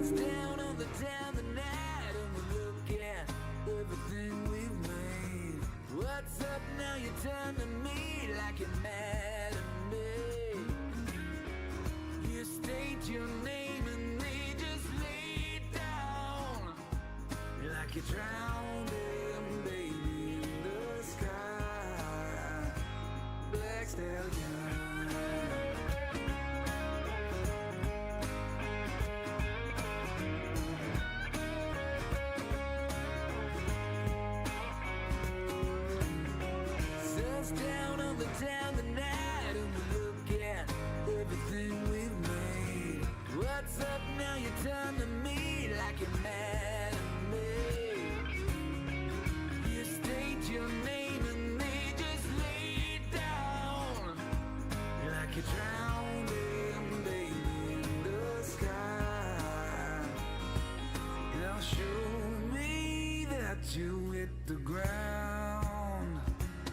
Sun's down on the town tonight, and we look at everything we've made. What's up now? You turn to me like you're mad at me. You state your name and they just lay down like you're drowning, baby, in the sky. Black stallion. Down on the town tonight, and we look at everything we've made. What's up now? You turn to me like you're mad at me. You state your name and they just lay down like you're drowning, baby, in the sky. Now show me that you hit the ground.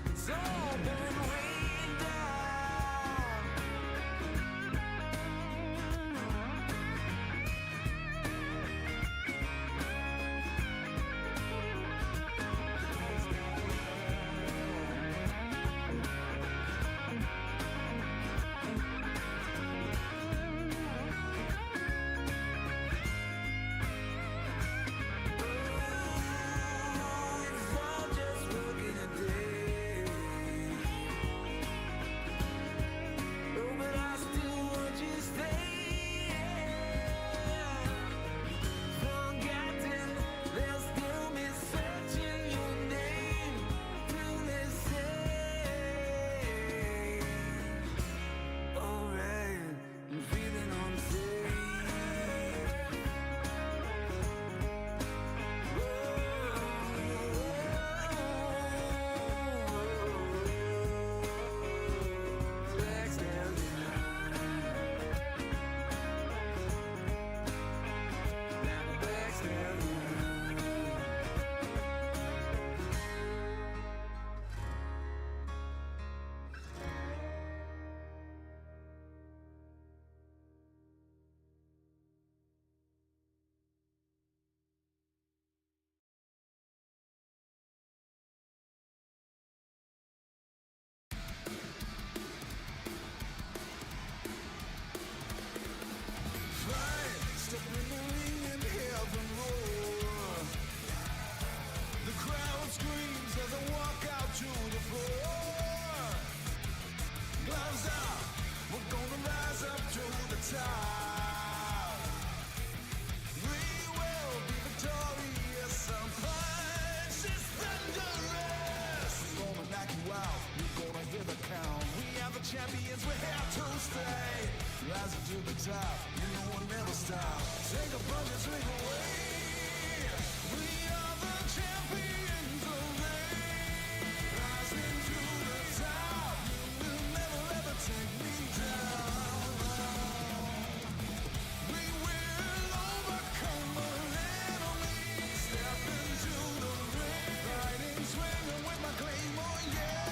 It's all been way down. Oh, it's all just working a day. Oh, but I still want you to stay. Forgotten, they'll still be searching your name till they say, alright, I'm feeling unsafe. Black stallion. Now the black stallion. Step in the ring and heaven roar. The crowd screams as I walk out to the floor. Gloves up, we're gonna rise up to the top. We will be victorious. Some punch is thunderous. We're gonna knock you out, we're gonna hear the count. We are the champions, we're here to stay. Rising to the top, you know we'll never stop. Take a punch and swing away. We are the champions of rain. Rising to the top, you will never ever take me down. We will overcome our enemy. Step into the ring, riding, swinging with my claymore, yeah.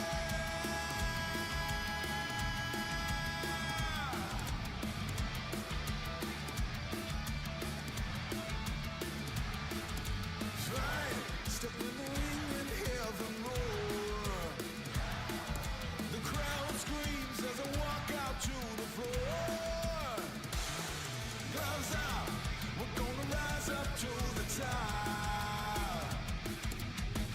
Step in the ring and heaven roar. The crowd screams as I walk out to the floor. Gloves out, we're gonna rise up to the top.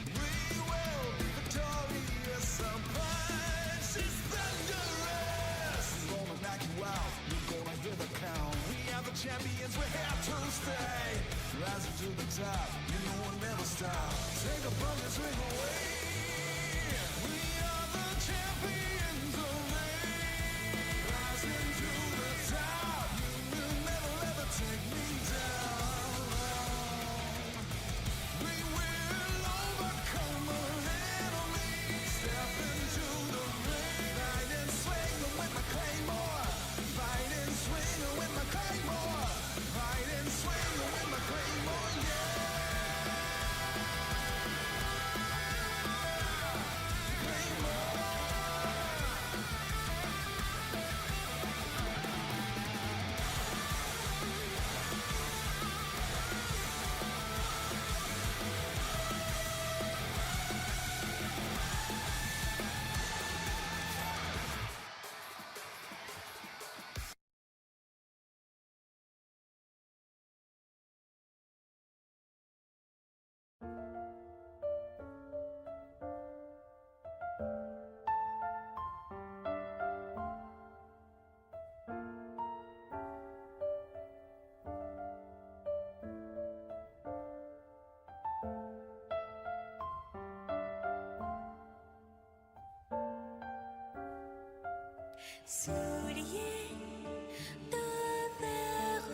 We will be victorious. Some punch is thunderous. We're gonna knock you out, we're gonna hear the count. We are the champions, we're here to stay. Rising to the top, you know we'll never stop. Take a bump and swing away. We are the champions of rain. Rising to the top, you will never ever take me down. We will overcome our enemy. Step into the ring, fight and swing with my claymore. Fight and swing with my claymore. Fight and swing with my claymore, yeah. Claymore. Souliers de verre,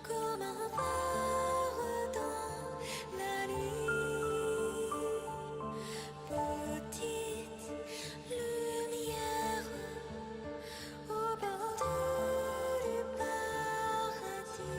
comment voir dans la nuit? Petite lumière au bord du paradis.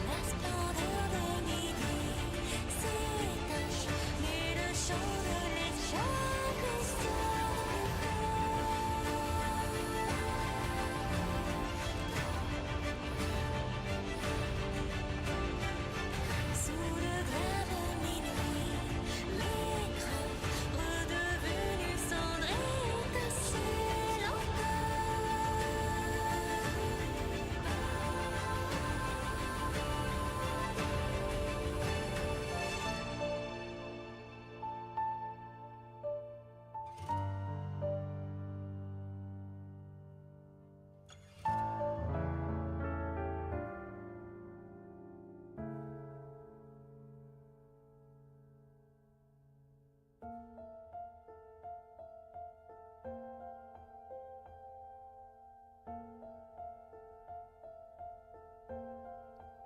La splendeur de midi s'étache, mais le chant de l'échappe sous le grave minuit, l'écran redevenu cendre étincelle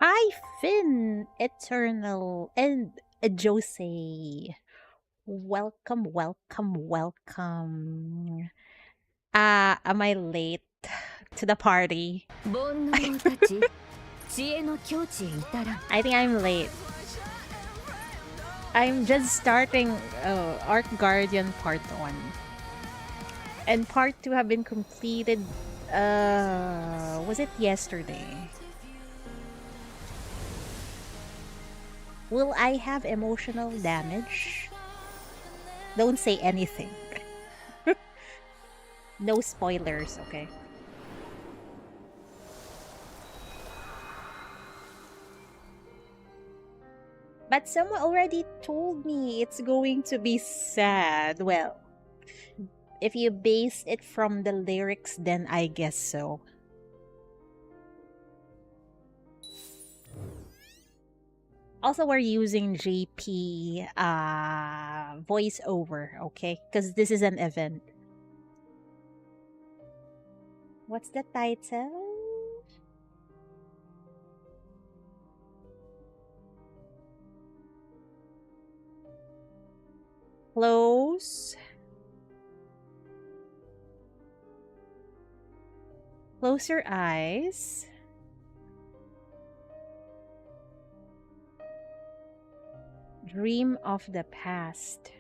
Hi, Finn, Eternal, and Jose. Welcome, welcome, welcome. Am I late to the party? I think I'm late. I'm just starting Ark Guardian Part 1. And Part 2 have been completed, was it yesterday? Will I have emotional damage? Don't say anything. No spoilers, okay? But someone already told me it's going to be sad. Well, if you base it from the lyrics, then I guess so. Also, we're using JP voiceover, okay? Because this is an event. What's the title? Close. Close your eyes. Dream of the past.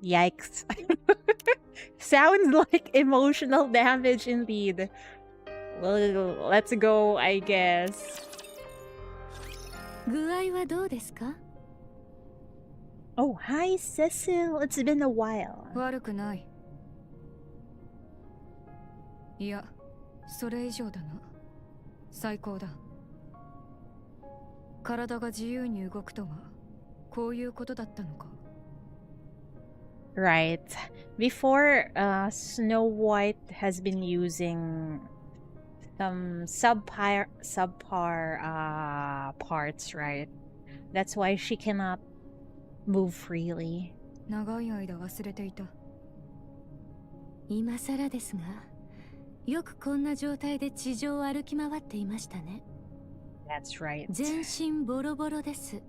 Yikes. Sounds like emotional damage indeed. Well, let's go, I guess. 具合はどうですか? Oh, hi, Cecil. It's been a while. 悪くない。いや、それ以上だな。最高だ。体が自由に動くとは、こういうことだったのか。Right. Before, Snow White has been using some subpar parts, right? That's why she cannot move freely. 長い間忘れていた。今更ですが、よくこんな状態で地上を歩き回っていましたね。That's right. 全身ボロボロです。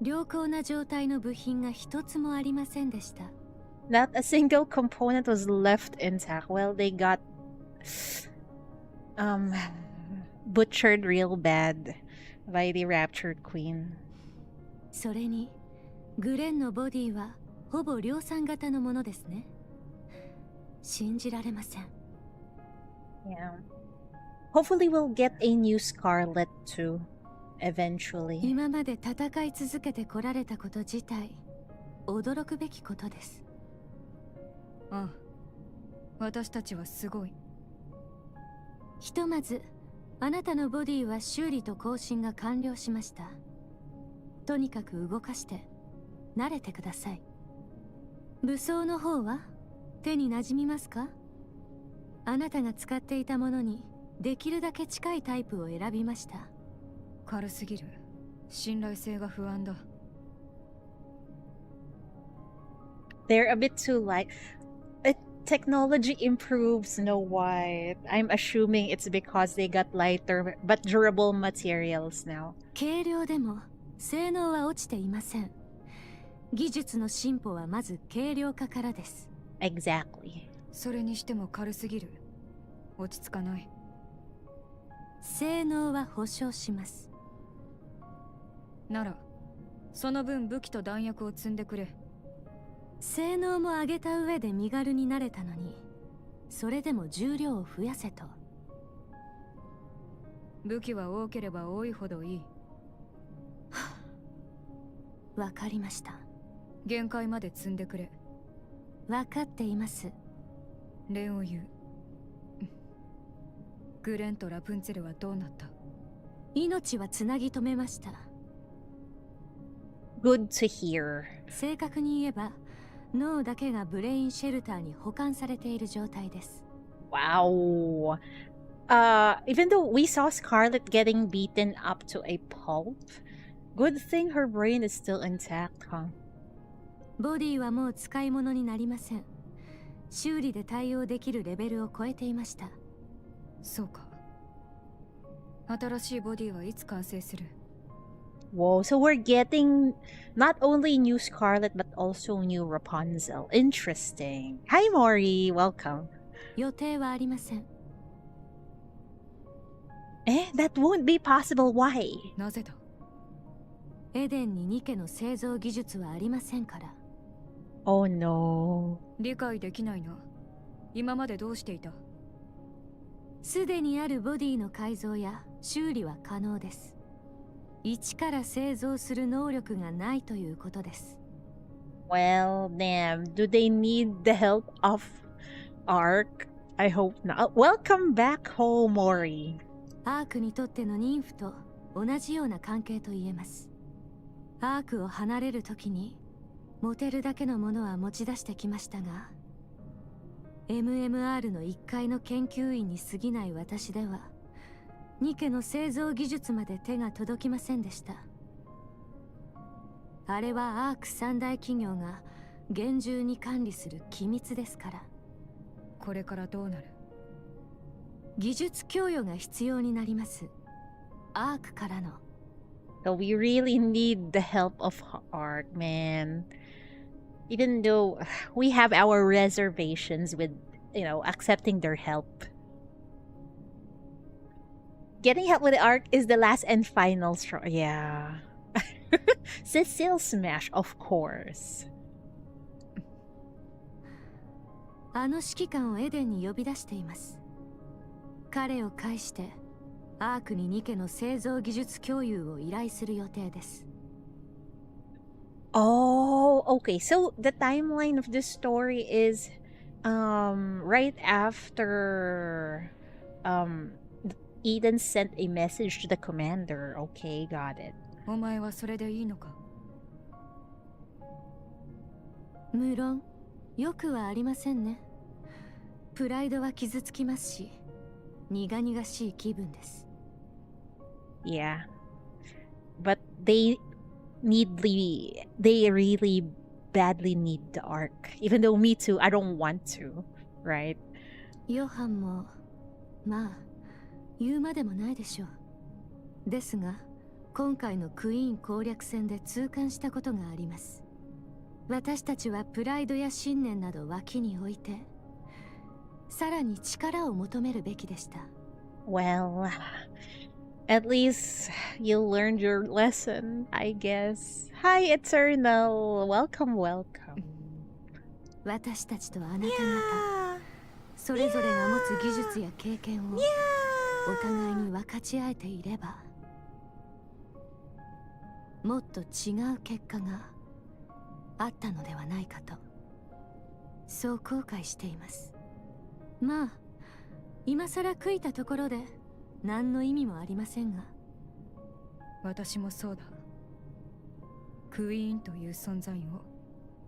良好な状態の部品が一つもありませんでした。Not a single component was left intact. Well, they got butchered real bad by the Raptured Queen. それに、グレンのボディはほぼ量産型のものですね。信じられません。Yeah. Hopefully we'll get a new Scarlet too, eventually. 今まで戦い続けてこられたこと自体驚くべきことです。ああ、私たちはすごい。ひとまずあなたのボディは修理と更新が完了しました。とにかく動かして慣れてください。武装の方は手に馴染みますか？あなたが使っていたものにできるだけ近いタイプを選びました。軽すぎる。信頼性が不安だ。They're a bit too light. Technology improves, Snow White. I'm assuming it's because they got lighter but durable materials now. 軽量でも性能は落ちていません。技術の進歩はまず軽量化からです。Exactly. それにしても軽すぎる。落ち着かない。性能は保証します。なら、その分武器と弾薬を積んでくれ。性能も上げた上で身軽になれたのに、それでも重量を増やせと。武器は多ければ多いほどいい。わかりました。限界まで積んでくれ。わかっています。礼を言う。グレンとラプンツェルはどうなった？命はつなぎ止めました。Good to hear. 正確に言えば、脳だけがブレインシェルターに保管されている状態です。Wow. Even though we saw Scarlet getting beaten up to a pulp, good thing her brain is still intact, huh? ボディはもう使い物になりません。修理で対応できるレベルを超えていました。そうか。新しいボディはいつ完成する？ Whoa, so we're getting not only new Scarlet but also new Rapunzel. Interesting. Hi, Mori. Welcome. 予定はありません。That won't be possible. Why? なぜだ？エデンにニケの製造技術はありませんから。Oh no. 理解できないな。今までどうしていた？すでにあるボディの改造や修理は可能です。一から製造する能力がないということです。Well, damn. Do they need the help of ARK? I hope not. Welcome back home, Mori. アークにとっての妊婦と同じような関係と言えます。アークを離れるときに持てるだけのものは持ち出してきましたが、MMR の1階の研究員に過ぎない私では、ニケの製造技術まで手が届きませんでした。あれはアーク三大企業が厳重に管理する機密ですから。これからどうなる？技術供与が必要になります。アークからの。So we really need the help of ARK, man. Even though we have our reservations with, accepting their help. Getting help with ARK is the last and final straw. Yeah. Cecile Smash, of course. あの指揮官をエデンに呼び出しています。彼を介してアークにニケの製造技術共有を依頼する予定です。Oh, okay. So the timeline of this story is right after Eden sent a message to the commander. Okay, got it. お前はそれでいいのか？無論、よくはありませんね。プライドは傷つきますし、苦々しい気分です。Yeah. But they really badly need the ARK. Even though me too, I don't want to, right? ヨハンも、まあ、言うまでもないでしょう。ですが、今回のクイーン攻略戦で痛感したことがあります。私たちはプライドや信念など脇に置いて、さらに力を求めるべきでした。Well, at least you learned your lesson, I guess. Hi, Eternal. Welcome, welcome. 私たちとあなた方、それぞれが持つ技術や経験をお互いに分かち合えていれば、もっと違う結果があったのではないかと、そう後悔しています。まあ今さら悔いたところで何の意味もありませんが。私もそうだ。クイーンという存在を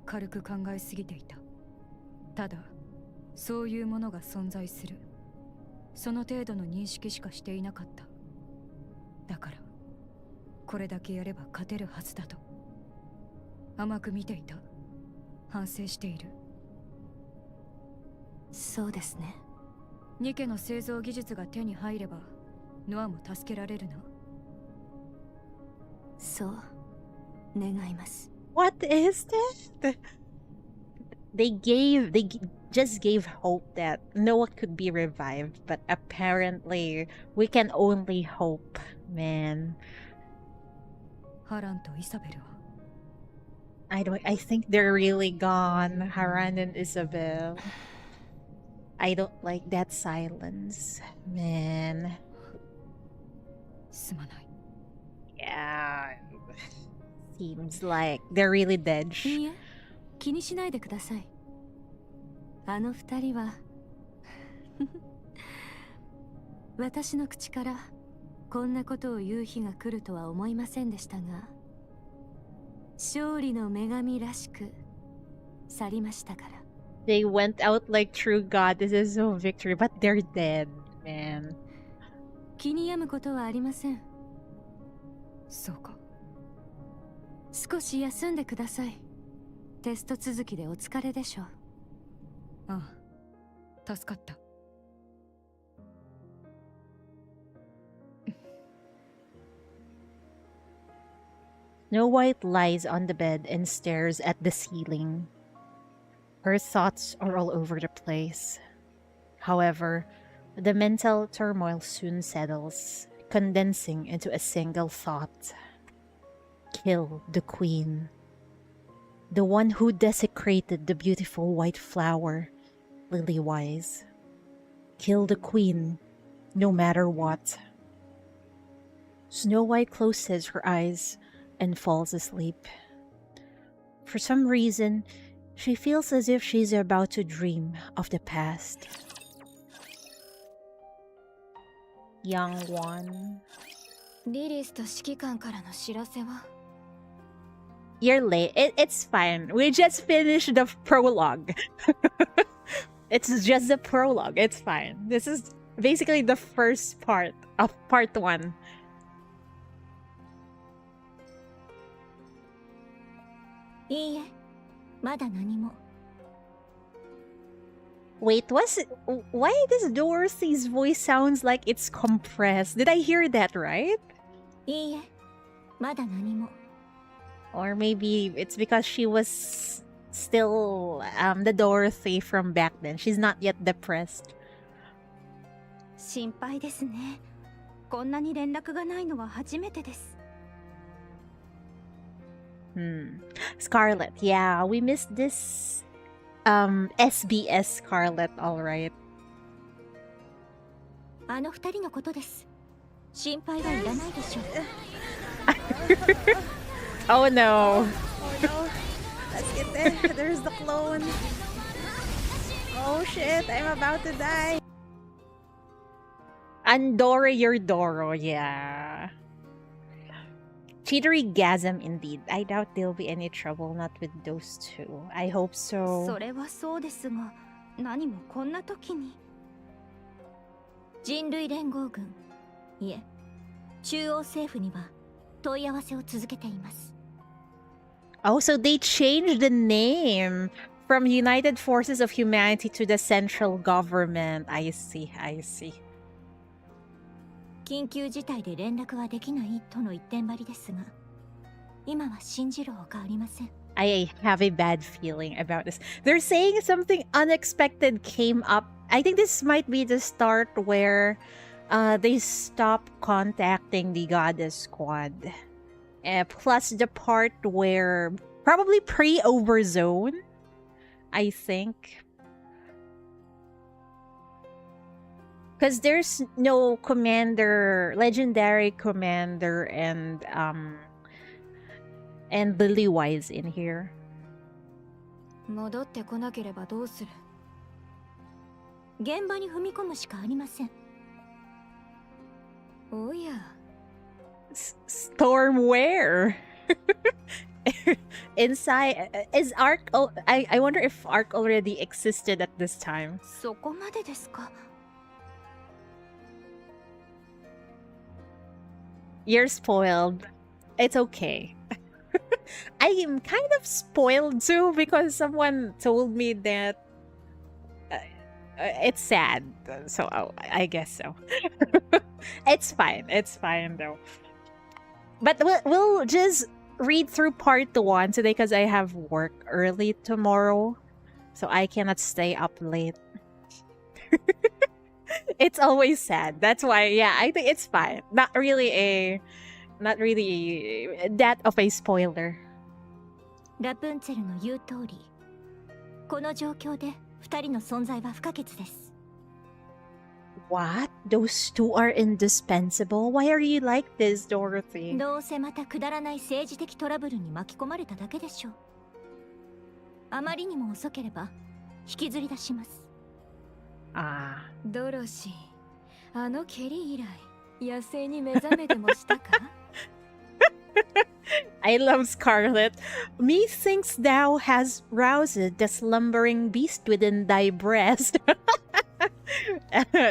軽く考えすぎていた。ただそういうものが存在する、その程度の認識しかしていなかった。だからこれだけやれば勝てるはずだと甘く見ていた。反省している。そうですね。ニケの製造技術が手に入ればノアも助けられるな。そう願います。 What is that? Just gave hope that Noah could be revived, but apparently we can only hope, man. ハランとイサベルは I think they're really gone, Haran and Isabel. I don't like that silence, man. すまない。 Yeah. Seems like they're really dead. いいえ、気にしないでください。あの二人は私の口からこんなことを言う日が来るとは思いませんでしたが、勝利の女神らしく去りましたから。 They went out like true goddesses of victory, but they're dead, man. 気に病むことはありません。そうか。少し休んでください。テスト続きでお疲れでしょう。ああ、助かった。Snow White lies on the bed and stares at the ceiling. Her thoughts are all over the place. However, the mental turmoil soon settles, condensing into a single thought. Kill the queen. The one who desecrated the beautiful white flower, Lily-wise. Kill the queen, no matter what. Snow White closes her eyes and falls asleep. For some reason, she feels as if she's about to dream of the past. Young one. リリスと指揮官からの知らせは You're late. It's fine. We just finished the prologue. It's just the prologue. It's fine. This is basically the first part of part 1. いいえ、まだ何も。 Wait, why does Dorothy's voice sounds like it's compressed? Did I hear that right? いいえ、まだ何も。 Or maybe it's because she was still the Dorothy from back then. She's not yet depressed. 心配ですね。こんなに連絡がないのは初めてです。 Scarlet, yeah, we missed this SBS Scarlet, alright. あの二人のことです。心配はいらないでしょう。 Oh no. Oh no. Let's get there. There's the clone. Oh shit, I'm about to die. Andorra your Doro, yeah. Cheatery gasm indeed. I doubt there'll be any trouble, not with those two. I hope so. それはそうですが、何もこんな時に。人類連合軍、いえ、中央政府には問い合わせを続けています。 Oh, so they changed the name from United Forces of Humanity to the Central Government. I see, I see. 緊急事態で連絡はできないとの一点張りですが、今は信じるほかありません。 I have a bad feeling about this. They're saying something unexpected came up. I think this might be the start where they stop contacting the Goddess Squad. Plus the part where probably pre-Overzone, I think. Because there's no commander, legendary commander, and Lily Wise in here. 戻ってこなければどうする？現場に踏み込むしかありません。おや。Storm where? Inside is ARK? Oh, I wonder if ARK already existed at this time. そこまでですか。You're spoiled. It's okay. I am kind of spoiled too because someone told me that it's sad. So I guess so. It's fine. It's fine though. But we'll just read through part 1 today because I have work early tomorrow. So I cannot stay up late. It's always sad. That's why, yeah, I think it's fine. Not really that of a spoiler. ラプンツェルの言う通り、この状況で2人の存在は不可欠です。What? Those two are indispensable? Why are you like this, Dorothy? どうせまたくだらない政治的トラブルに巻き込まれただけでしょう。あまりにも遅ければ引きずり出します。Ah. ドロシー、あの蹴り以来、野生に目覚めでもしたか？ I love Scarlet. Methinks thou hast roused the slumbering beast within thy breast.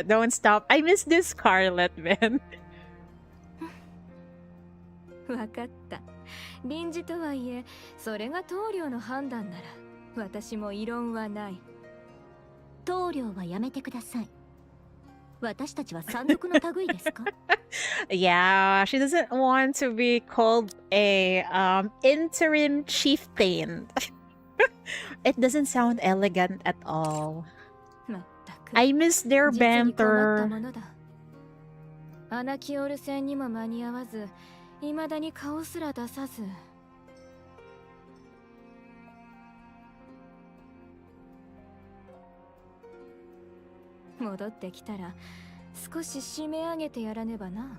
Don't stop. I miss this Scarlet, man. わかった。臨時とはいえ、それが棟梁の判断なら、私も異論はない。棟梁はやめてください。私たちは山賊の類ですか？ Yeah, she doesn't want to be called a interim chieftain. It doesn't sound elegant at all. まったく。 I miss their 実に困ったも banter. のだ。アナキオル戦にも間に合わず、未だに顔すら出さず。戻ってきたら少し締め上げてやらねばな。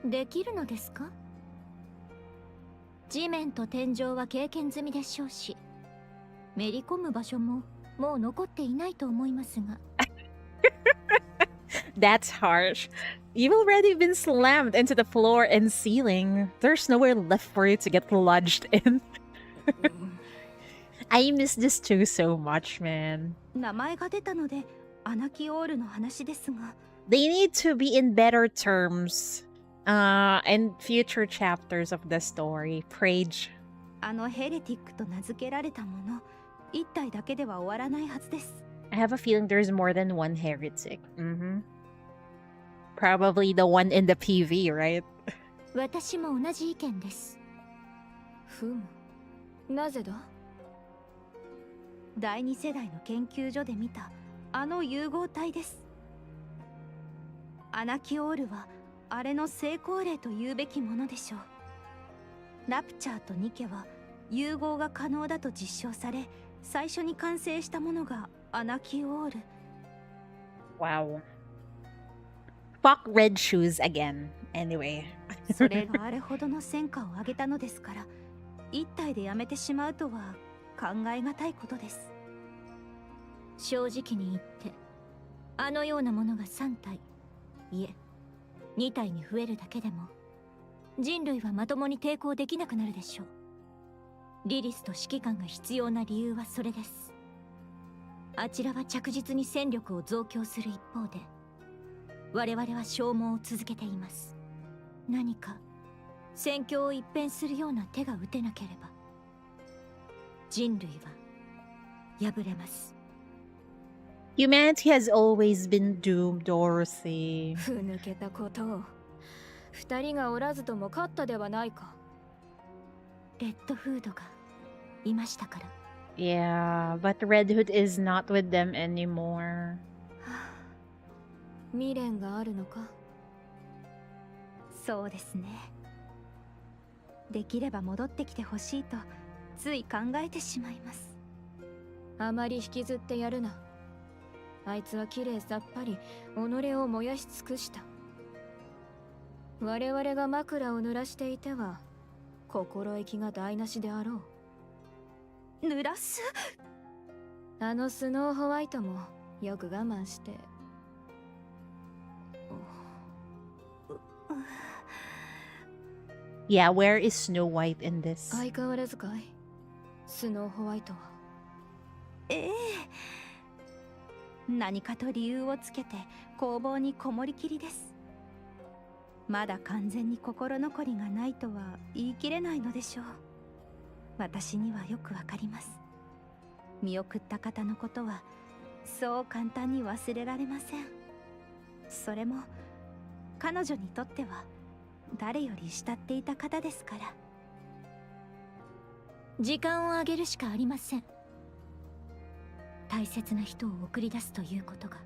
できるのですか？地面と天井は経験済みでしょうし、めり込む場所ももう残っていないと思いますが。That's harsh. You've already been slammed into the floor and ceiling. There's nowhere left for you to get lodged in. I miss this too so much, man. 名前が出たので、アナキオールの話ですが。They need to be in better terms. In future chapters of the story. Prage. あのヘレティックと名付けられたもの、一体だけでは終わらないはずです。I have a feeling there's more than one heretic. Probably the one in the PV, right? 私も同じ意見です。ふむ。なぜだ？第二世代の研究所で見たあの融合体です。アナキオールはあれの成功例と言うべきものでしょう。ラプチャーとニケは融合が可能だと実証され、最初に完成したものがアナキオール。Wow. Fuck red shoes again. Anyway. それがあれほどの戦果を上げたのですから、一体でやめてしまうとは考えがたいことです。正直に言って、あのようなものが3体、いえ、2体に増えるだけでも、人類はまともに抵抗できなくなるでしょう。リリスと指揮官が必要な理由はそれです。あちらは着実に戦力を増強する一方で、我々は消耗を続けています。何か戦況を一変するような手が打てなければ、人類は敗れます。Humanity has always been doomed, Dorothy. ふぬけたことを。二人がおらずとも勝ったではないか。レッドフードがいましたから。Yeah, but Red Hood is not with them anymore. 未練があるのか？そうですね。できれば戻ってきてほしいとつい考えてしまいます。あまり引きずってやるな。あいつはきれいさっぱり己を燃やし尽くした。我々が枕を濡らしていては心意気が台無しであろう。濡らす？あのスノーホワイトもよく我慢して。Yeah, where is Snow White in this? 相変わらずかい、スノーホワイトは。ええ。何かと理由をつけて工房にこもりきりです。まだ完全に心残りがないとは言い切れないのでしょう。私にはよくわかります。見送った方のことはそう簡単に忘れられません。それも彼女にとっては誰より慕っていた方ですから。時間をあげるしかありません。大切な人を送り出すということが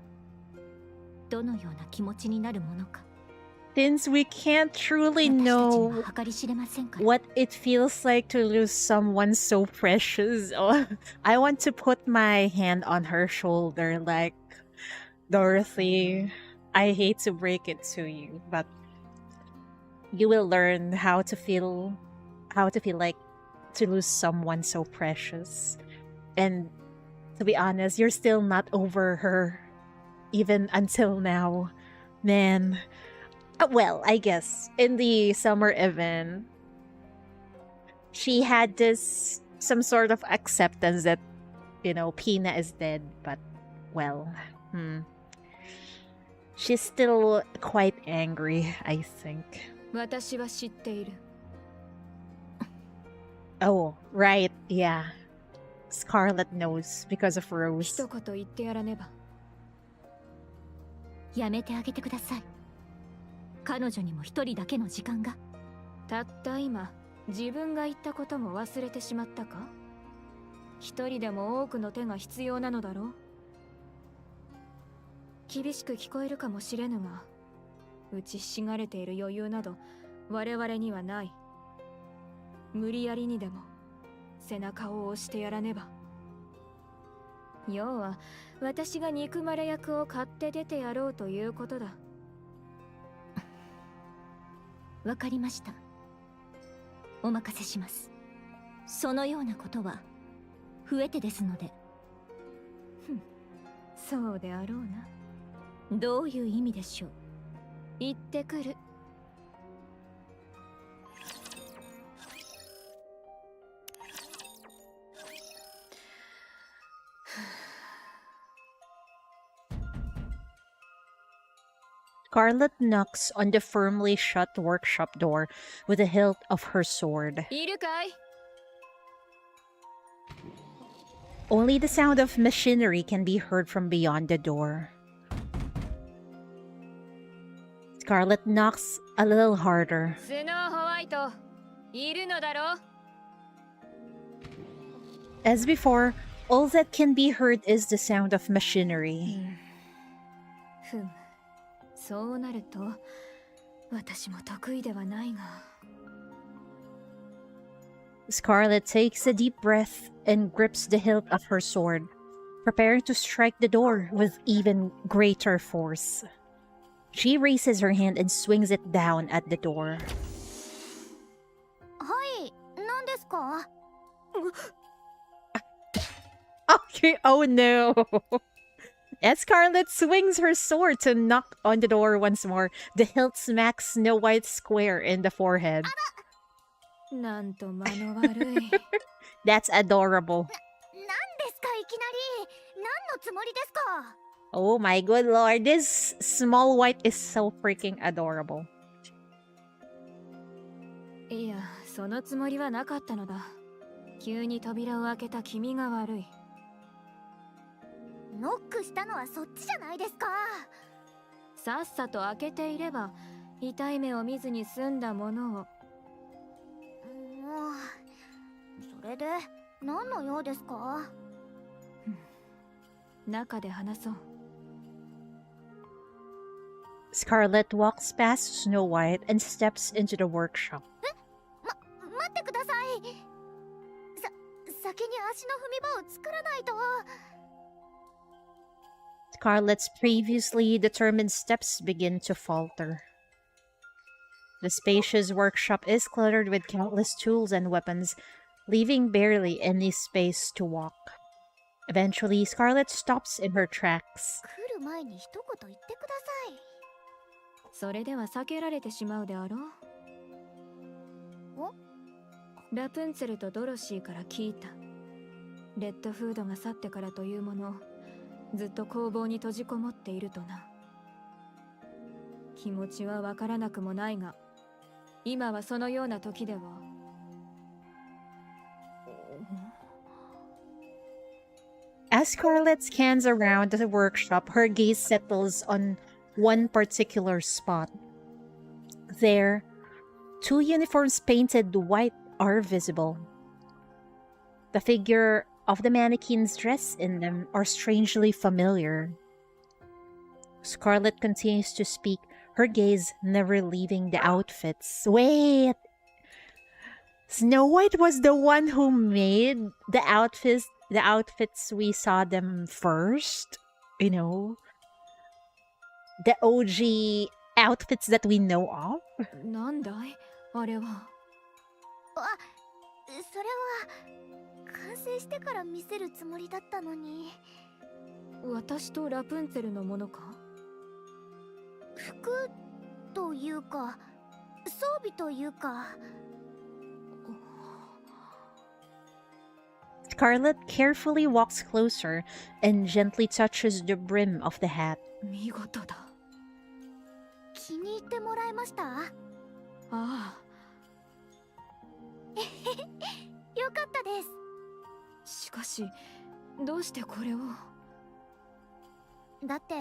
どのような気持ちになるものか。 Since we can't truly 私たちに know は計り知れませんから。 what it feels like to lose someone so precious, I want to put my hand on her shoulder like, Dorothy, I hate to break it to you, but you will learn how to feel like to lose someone so precious. And to be honest, you're still not over her even until now. Man, well, I guess in the summer event, she had this some sort of acceptance that, you know, Pina is dead, but well, she's still quite angry, I think. 私は知っている。 Oh, right, yeah. Scarlet knows because of Rose. 一言言ってやらねば。やめてあげてください。彼女にも一人だけの時間が。たった今自分が言ったことも忘れてしまったか。一人でも多くの手が必要なのだろう。厳しく聞こえるかもしれぬが、打ちひしがれている余裕など我々にはない。無理やりにでも背中を押してやらねば。要は私が憎まれ役を買って出てやろうということだ。わかりました。お任せします。そのようなことは増えてですので。そうであろうな。どういう意味でしょう。行ってくる。Scarlet knocks on the firmly shut workshop door with the hilt of her sword. いるかい？ Only the sound of machinery can be heard from beyond the door. Scarlet knocks a little harder. スノーホワイト、いるのだろう？ As before, all that can be heard is the sound of machinery. ふむ、そうなると私も得意ではないが。 Scarlet takes a deep breath and grips the hilt of her sword, preparing to strike the door with even greater force. She raises her hand and swings it down at the door. はい、何ですか？ Okay, oh no! As Scarlet swings her sword to knock on the door once more, the hilt smacks Snow White square in the forehead. なんと間の悪い。 That's adorable. 何ですかいきなり。何のつもりですか？ Oh my good lord, this small white is so freaking adorable. いや、そのつもりはなかったのだ。急に扉を開けた君が悪い。ノックしたのはそっちじゃないですか。さっさと開けていれば痛い目を見ずに済んだものを。もう、それで何の用ですか？中で話そう。 Scarlet walks past Snow White and steps into the workshop. 待ってください。先に足の踏み場を作らないと。 Scarlett's previously determined steps begin to falter. The spacious workshop is cluttered with countless tools and weapons, leaving barely any space to walk. Eventually, Scarlett stops in her tracks. 来る前に一言言ってください。それでは避けられてしまうであろう。お？ラプンツェルとドロシーから聞いた。レッドフードが去ってからというもの、ずっと工房に閉じこもっているとな。気持ちはわからなくもないが、今はそのような時では。As Scarlett scans around the workshop, her gaze settles on one particular spot. There, two uniforms painted white are visible. The figure of the mannequins dressed in them are strangely familiar. Scarlett continues to speak, her gaze never leaving the outfits. Wait! Snow White was the one who made the outfits we saw them first, you know, the OG outfits that we know of. なんだいあれは。それは完成してから見せるつもりだったのに。私とラプンツェルのものか。服というか装備というか。Scarlett carefully walks closer and gently touches the brim of the hat. 見事だ。気に入ってもらえました？ああ。よかったです。しかし、どうしてこれを。だって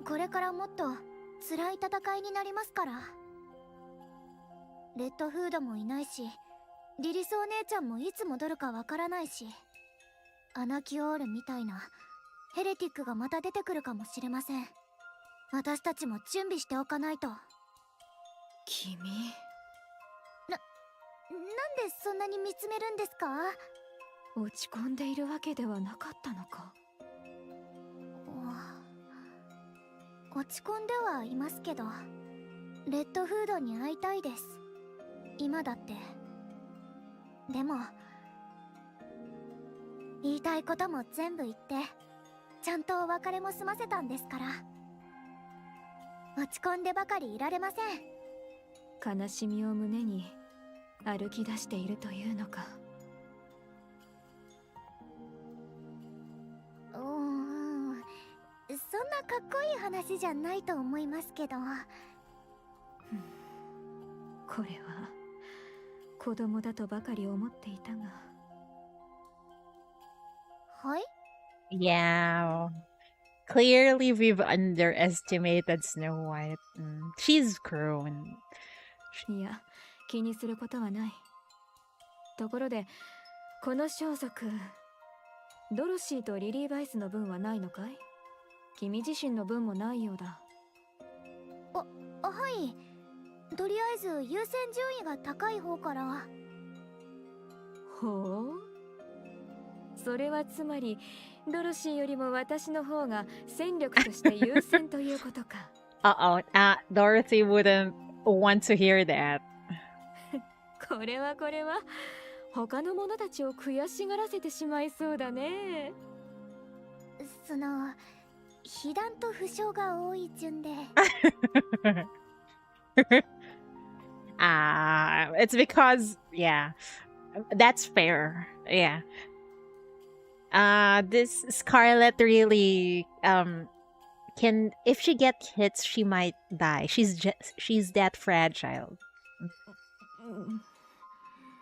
これからもっと辛い戦いになりますから。レッドフードもいないし、リリスお姉ちゃんもいつ戻るかわからないし、アナキオールみたいなヘレティックがまた出てくるかもしれません。私たちも準備しておかないと。君。なんでそんなに見つめるんですか？落ち込んでいるわけではなかったのか。落ち込んではいますけど、レッドフードに会いたいです。今だって。でも言いたいことも全部言って、ちゃんとお別れも済ませたんですから。落ち込んでばかりいられません。悲しみを胸に歩き出しているというのか。そんなかっこいい話じゃないと思いますけど。これは子供だとばかり思っていたが。はい？ Yeah. Clearly, we've underestimated Snow White. She's grown. いや、気にすることはない。ところで、この装束、ドロシーとリリー・バイスの分はないのかい？君自身の分もないようだ。はい。とりあえず優先順位が高い方から。ほう。それはつまり、ドロシーよりも私の方が戦力として優先ということか。Dorothy wouldn't want to hear that. これは他の者たちを悔しがらせてしまいそうだね。その被弾と負傷が多い順で。It's because, yeah, that's fair. Yeah. This Scarlet really can, if she gets hits, she might die. She's that fragile.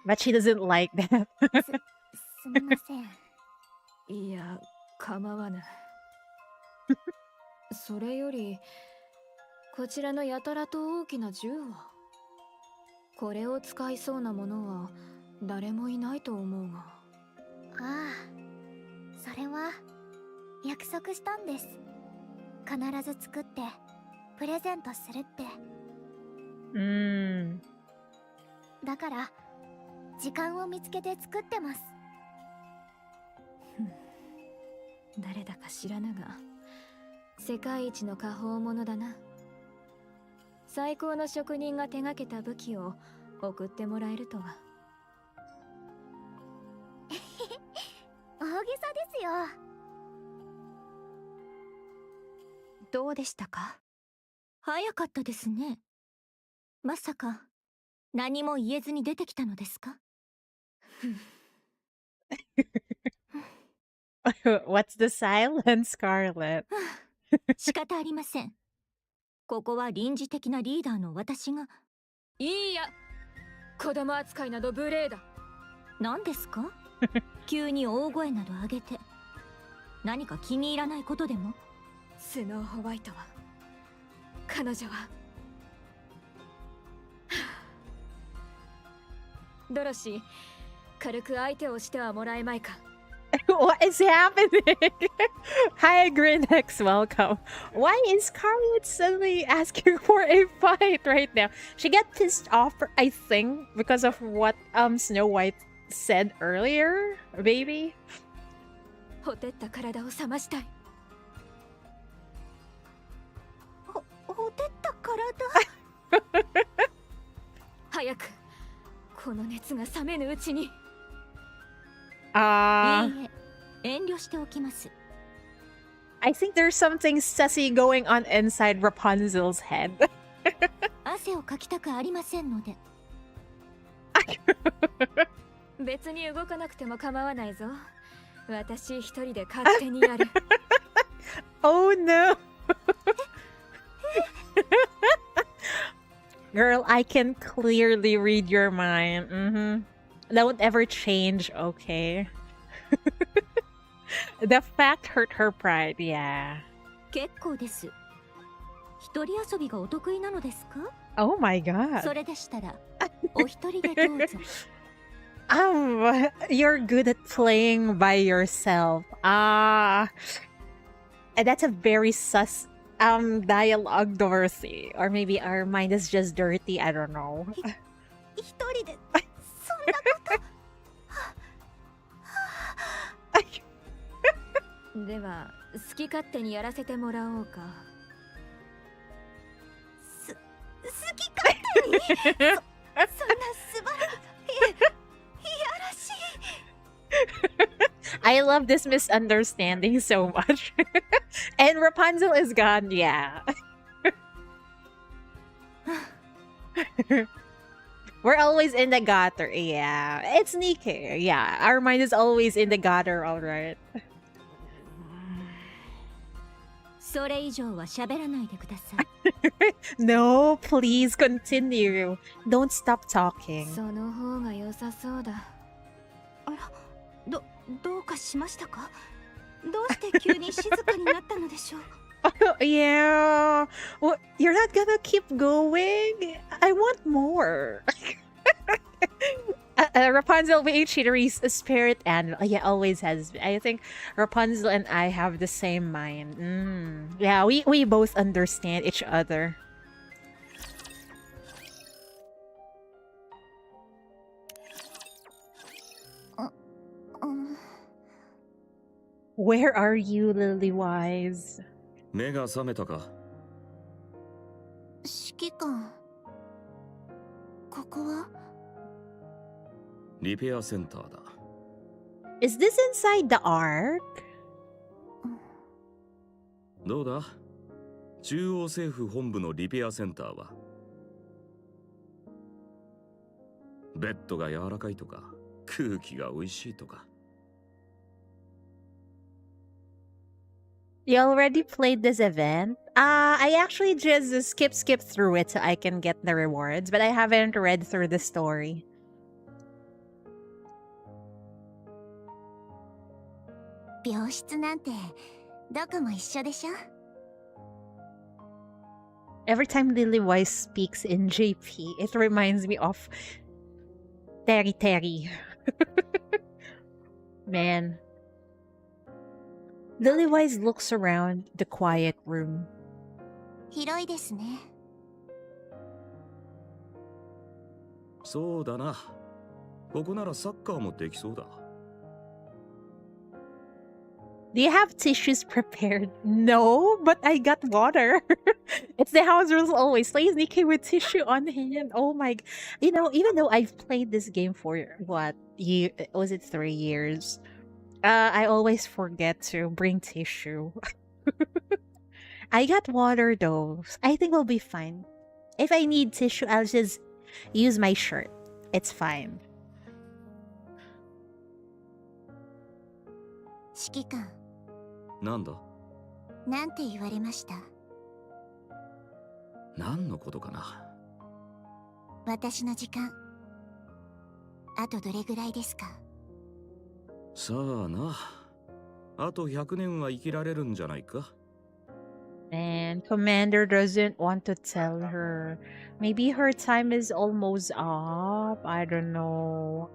But she doesn't like that. すみません。いや、構わぬ。それより、こちらのやたらと大きな銃は、これを使いそうなものは誰もいないと思うが。それは約束したんです。必ず作ってプレゼントするって。だから時間を見つけて作ってます。誰だか知らぬが世界一の果宝物だな。最高の職人が手がけた武器を送ってもらえるとは。大げさですよ。どうでしたか？早かったですね。まさか何も言えずに出てきたのですか？What's the silence, Scarlet? 仕方ありません。ここは臨時的なリーダーの私が。いいや、子供扱いなど無礼だ。何ですか？急に大声など上げて。何か気に入らないことでも？スノーホワイトは、彼女はドロシー、軽く相手をしてはもらえまいか。What is happening? Hi, Grinex, welcome. Why is Scarlet suddenly asking for a fight right now? She got pissed off, I think, because of what Snow White said earlier, baby. ほてった体を冷ましたい。ほてった体。早くこの熱が冷めぬうちに。いいえ、遠慮しておきます。I think there's something sussy going on inside Rapunzel's head. 汗をかきたくありませんので。別に動かなくても構わないぞ。私一人で勝手にやる。Oh no! Girl, I can clearly read your mind. Don't ever change, okay? The fact hurt her pride, yeah. 結構です。一人遊びがお得意なのですか？ Oh my god. それでしたら、お一人でどうぞ。You're good at playing by yourself. That's a very sus dialogue, Dorothy. Or maybe our mind is just dirty, I don't know. 一人でそんなこと。では好き勝手にやらせてもらおうか。好き勝手に。そんな素晴らしい。いやらしい。I love this misunderstanding so much. And Rapunzel is gone, yeah. We're always in the gutter, yeah. It's Nikke, yeah. Our mind is always in the gutter, alright. それ以上は喋らないでください。No, please continue. Don't stop talking. その方が良さそうだ。あら、どうかしましたか？どうして急に静かになったのでしょう？ Yeah. Well, you're not gonna keep going? I want more. Rapunzel being Chidori's spirit animal. Yeah, always has been. I think Rapunzel and I have the same mind. Yeah, we both understand each other. Where are you, Lilywise? 目が覚めたか？指揮官、ここは？リペアセンターだ。Is this inside the ARK? どうだ？中央政府本部のリペアセンターは？ベッドが柔らかいとか、空気が美味しいとか。You already played this event? I actually just skip through it so I can get the rewards, but I haven't read through the story. 病室なんてどこも一緒でしょ。 Every time Lilywise speaks in JP, it reminds me of Terry. Man. Lilywise looks around the quiet room. 広いですね。そうだな。ここならサッカーもできそうだ。Do you have tissues prepared? No, but I got water. It's the house rules always. Plays Nikke with tissue on hand. Oh my. You know, even though I've played this game for what year was it, 3 years? I always forget to bring tissue. I got water though. I think we'll be fine. If I need tissue, I'll just use my shirt. It's fine. 指揮官、なんだなんて言われました？何のことかな。私の時間、あとどれぐらいですか？さあな。あと100年は生きられるんじゃないか。And Commander doesn't want to tell her. Maybe her time is almost up. I don't know.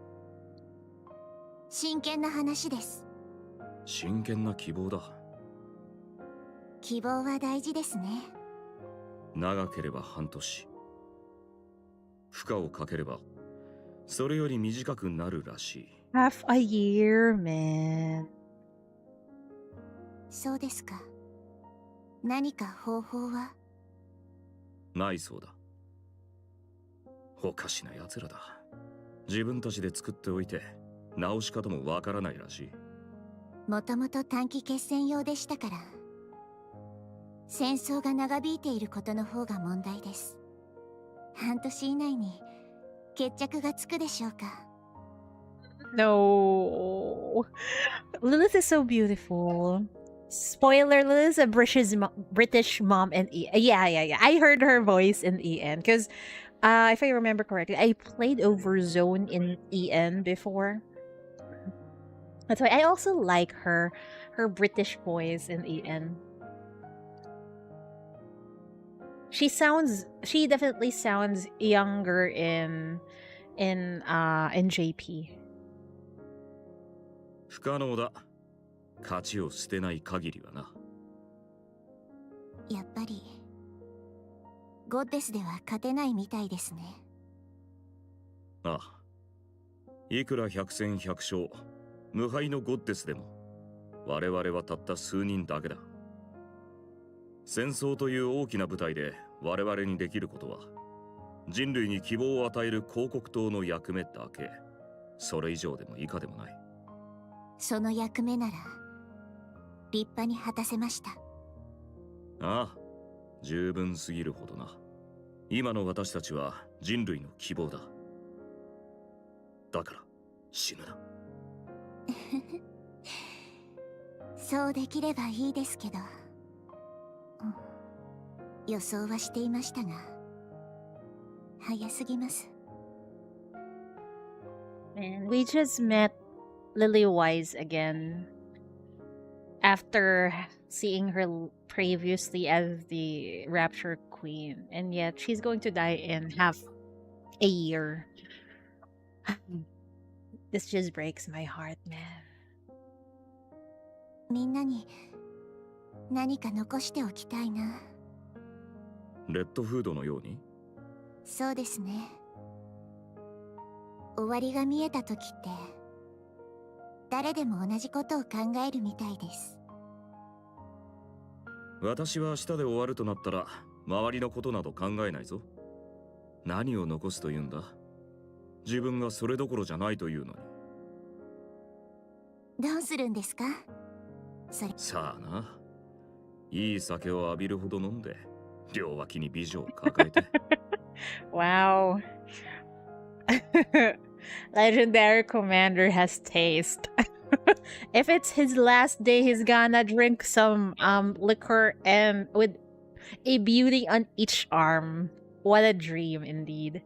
真剣な話です。真剣な希望だ。希望は大事ですね。長ければ半年。負荷をかければそれより短くなるらしい。Half a year, man. そうですか。何か方法は？ないそうだ。おかしな奴らだ。自分たちで作っておいて直し方もわからないらしい。もともと短期決戦用でしたから。戦争が長引いていることの方が問題です。半年以内に決着がつくでしょうか。No. Lilith is so beautiful. Spoiler, Lilith's a British mom and yeah. I heard her voice in EN because if I remember correctly, I played Overzone in EN before. That's why I also like her British voice in EN. She definitely sounds younger in JP. 不可能だ。勝ちを捨てない限りはな。やっぱりゴッデスでは勝てないみたいですね。ああ。いくら百戦百勝、無敗のゴッデスでも我々はたった数人だけだ。戦争という大きな舞台で我々にできることは人類に希望を与える広告塔の役目だけ。それ以上でも以下でもない。その役目なら立派に果たせました。ああ、十分すぎるほどな。今の私たちは人類の希望だ。だから死ぬな。そうできればいいですけど、予想はしていましたが早すぎます。 And we just met Lily Wise again after seeing her previously as the Rapture Queen, and yet she's going to die in half a year. This just breaks my heart, man. みんなに何か残しておきたいな。レッドフードのように。そうですね。終わりが見えた時って誰でも同じことを考えるみたいです。私は明日で終わるとなったら周りのことなど考えないぞ。何を残すというんだ。自分がそれどころじゃないというのに。どうするんですかそれ。さあな。いい酒を浴びるほど飲んで両脇に美女を抱えて。Wow. Legendary Commander has taste. If it's his last day, he's gonna drink some liquor and with a beauty on each arm. What a dream indeed.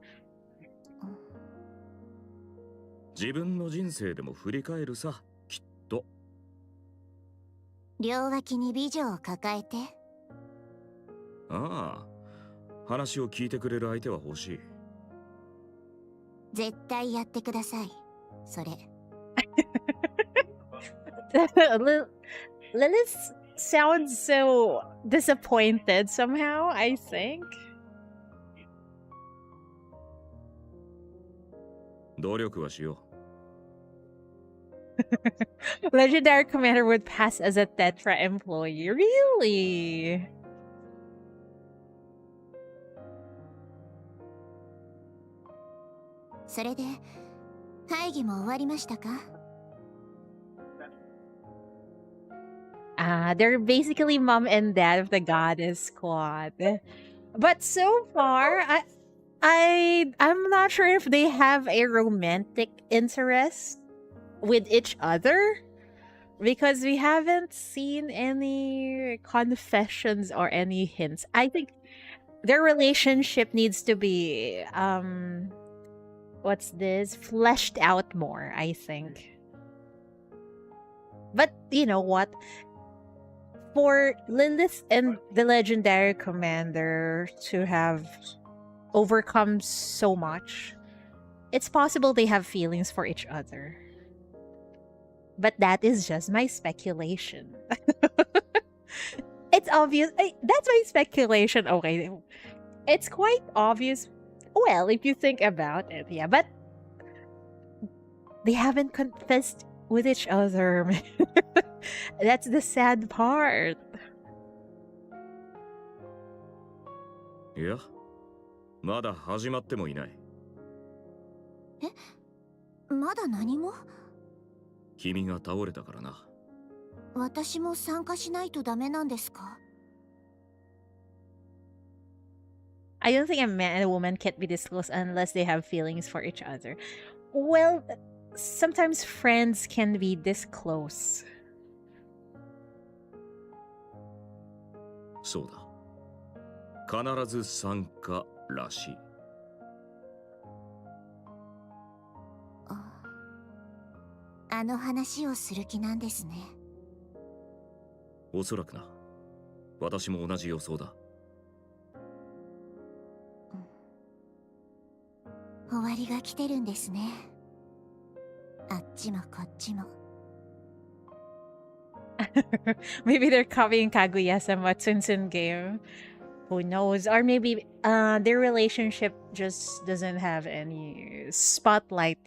自分の人生でも振り返るさ、きっと。両脇に美女を抱えて。ああ、話を聞いてくれる相手は欲しい。絶対やってください。それ。Lilith sounds so disappointed somehow, I think. 努力はしよ Legendary commander would pass as a Tetra employee. Really? They're basically mom and dad of the goddess squad. But so far, I'm not sure if they have a romantic interest with each other, because we haven't seen any confessions or any hints. I think their relationship needs to be fleshed out more, I think. But you know what? For Lilith and the legendary commander to have overcome so much, it's possible they have feelings for each other. But that is just my speculation. It's obvious. That's my speculation. Okay. It's quite obvious. Well, if you think about it, yeah. But they haven't confessed with each other. That's the sad part. いや、まだ始まってもいない。まだ何も？君が倒れたからな。私も参加しないとダメなんですか？ I don't think a man and a woman can't be this close unless they have feelings for each other. Well, sometimes friends can be this close. そうだ。必ず参加らしい。あの話をする気なんですね。おそらくな。私も同じ予想だ。終わりが来てるんですね。あっちもこっちも。Maybe they're copying Kaguya-sama Tsunsun game. Who knows? Or maybe their relationship just doesn't have any spotlight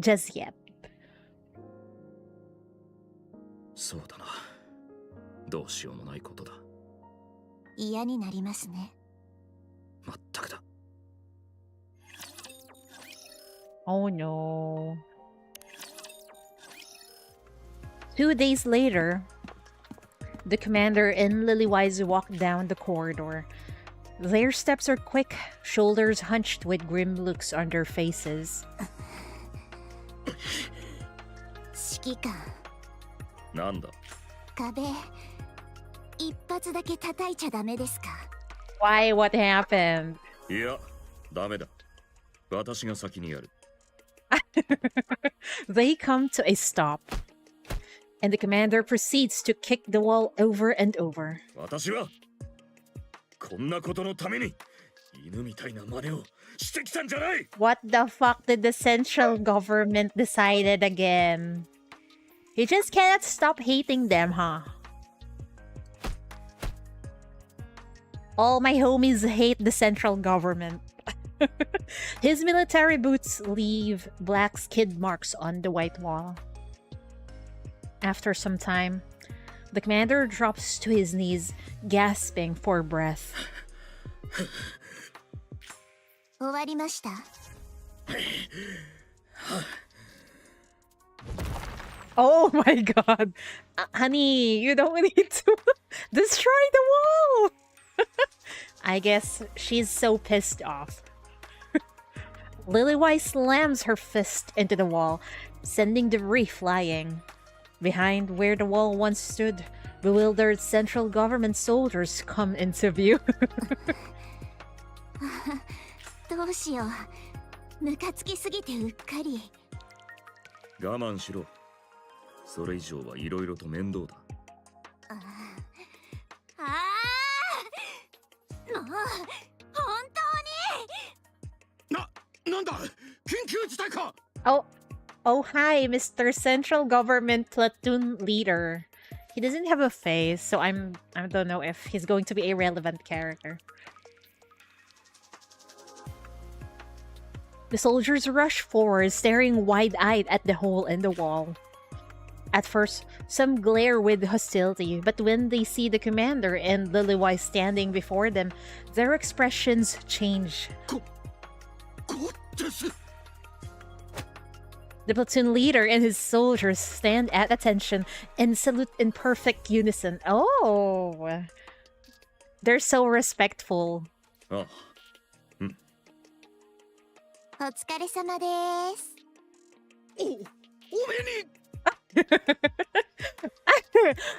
just yet. そうだな。どうしようもないことだ。嫌になりますね。まったくだ。Oh no. 2 days later, the commander and Lilywise walk down the corridor. Their steps are quick, shoulders hunched with grim looks on their faces. 指揮官。なんだ。壁。一発だけ叩いちゃダメですか？ Why? What happened? いや、ダメだ。私が先にやる。They come to a stop, and the commander proceeds to kick the wall over and over. 私はこんなことのために犬みたいな真似をしてきたんじゃない。 What the fuck did the central government decided again? He just cannot stop hating them, huh? All my homies hate the central government. His military boots leave black skid marks on the white wall. After some time, the commander drops to his knees, gasping for breath. 終わりました。Oh my god. Honey, you don't need to destroy the wall. I guess she's so pissed off. Lilywise slams her fist into the wall, sending debris flying. Behind where the wall once stood, bewildered central government soldiers come into view. どうしよう。ムカつきすぎてうっかり。我慢しろ。それ以上はいろいろと面倒だ。もう本当に。なんだ、緊急事態か。Oh, hi, Mr. Central Government Platoon Leader. He doesn't have a face, so I don't know if he's going to be a relevant character. The soldiers rush forward, staring wide-eyed at the hole in the wall. At first, some glare with hostility, but when they see the commander and Liliwai standing before them, their expressions change. The platoon leader and his soldiers stand at attention and salute in perfect unison. Oh! They're so respectful. ああ、お疲れ様です。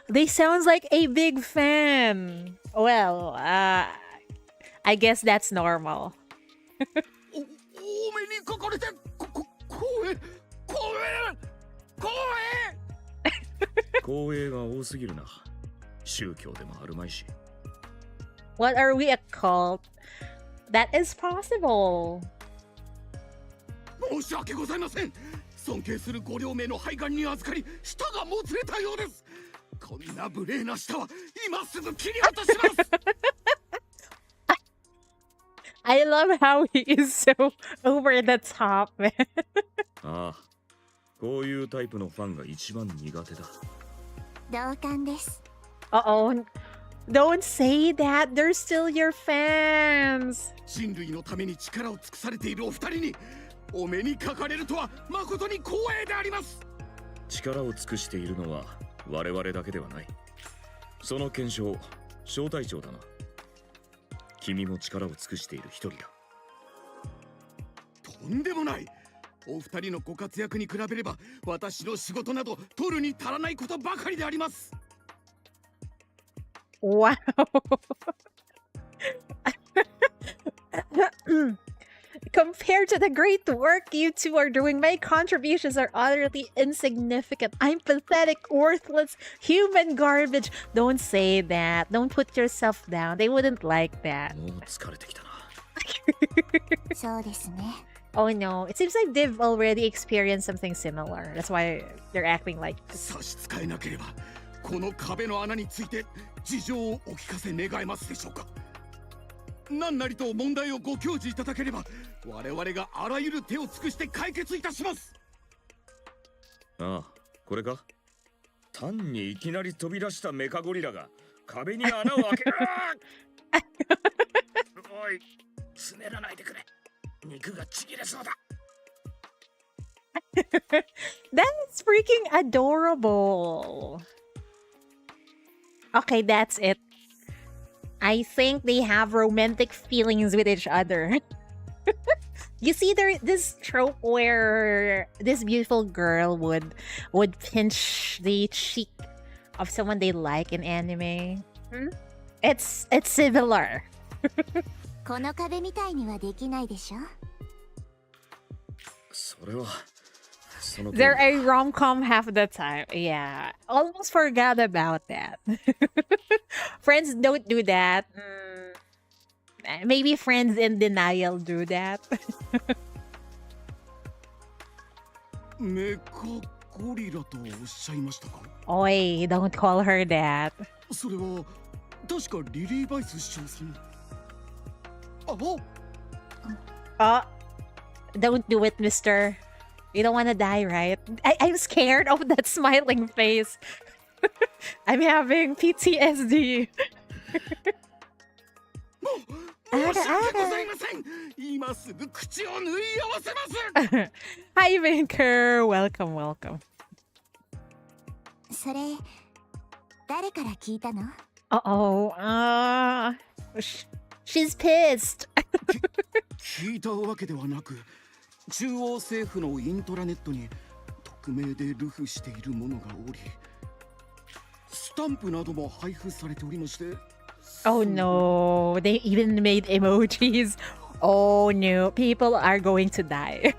They sounds like a big fan. Well, I guess that's normal. お目にかかれて光栄光栄が多すぎるな。宗教でもあるまいし。 What are we, a cult? That is possible. 申し訳ございません。尊敬するご両名の拝観に預かり、舌がもつれたようです。こんな無礼な舌は今すぐ切り落とします。I love how he is so over the top, man. ああ、こういうタイプのファンが一番苦手だ。同感です。Uh-oh. Don't say that. They're still your fans. 人類のために力を尽くされているお二人にお目にかかれるとは誠に光栄であります。力を尽くしているのは我々だけではない。その検証、小隊長だな。君も力を尽くしている一人だ。とんでもない。お二人のご活躍に比べれば私の仕事など取るに足らないことばかりであります。 Wow. Compared to the great work you two are doing, my contributions are utterly insignificant. I'm pathetic, worthless, human garbage. Don't say that. Don't put yourself down. They wouldn't like that. もう疲れてきたな。そうですね。 Oh no, it seems like they've already experienced something similar. That's why they're acting like this. 差し支えなければこの壁の穴について事情をお聞かせ願えますでしょうか。何なりと問題をご教示いただければ我々があらゆる手を尽くして解決いたします。ああ、これか。単にいきなり飛び出したメカゴリラが壁に穴を開ける。おい、つねらないでくれ。肉がちぎれそうだ。That's freaking adorable. Okay, that's it. I think they have romantic feelings with each other. You see, there this trope where this beautiful girl would pinch the cheek of someone they like in anime. It's similar. この壁みたいにはできないでしょ。それは。 They're a rom-com half the time. Yeah, almost forgot about that. Friends don't do that. Maybe friends in denial do that. メカゴリラとおっしゃいましたか。 Oi, don't call her that. それは確かリリー・バイス市長さん。あ、 Don't do it, mister. You don't want to die, right? I'm scared of that smiling face. I'm having PTSD. 申し訳ございません。今すぐ口を縫い合わせます。Hi, Vinker. Welcome, welcome. それ誰から聞いたの？ Uh-oh. She's pissed. 聞いたわけではなく、中央政府のイントラネットに匿名で流布しているものがおり、スタンプなども配布されておりまして。 Oh no, they even made emojis. Oh no, people are going to die.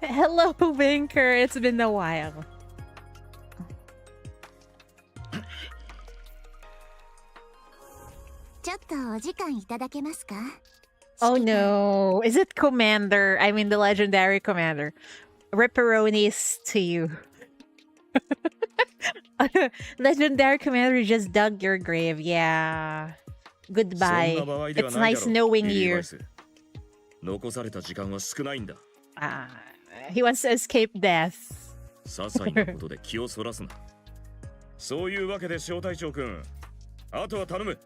Hello, Vinker. It's been a while. Oh no, is it Commander? I mean the legendary Commander. Ripperonis to you. Legendary Commander just dug your grave. Yeah. Goodbye. It's nice knowing you. 残された時間は少ないんだ。He wants to escape death. 些細なことで気をそらすな。そういうわけで小隊長くん、あとは頼む。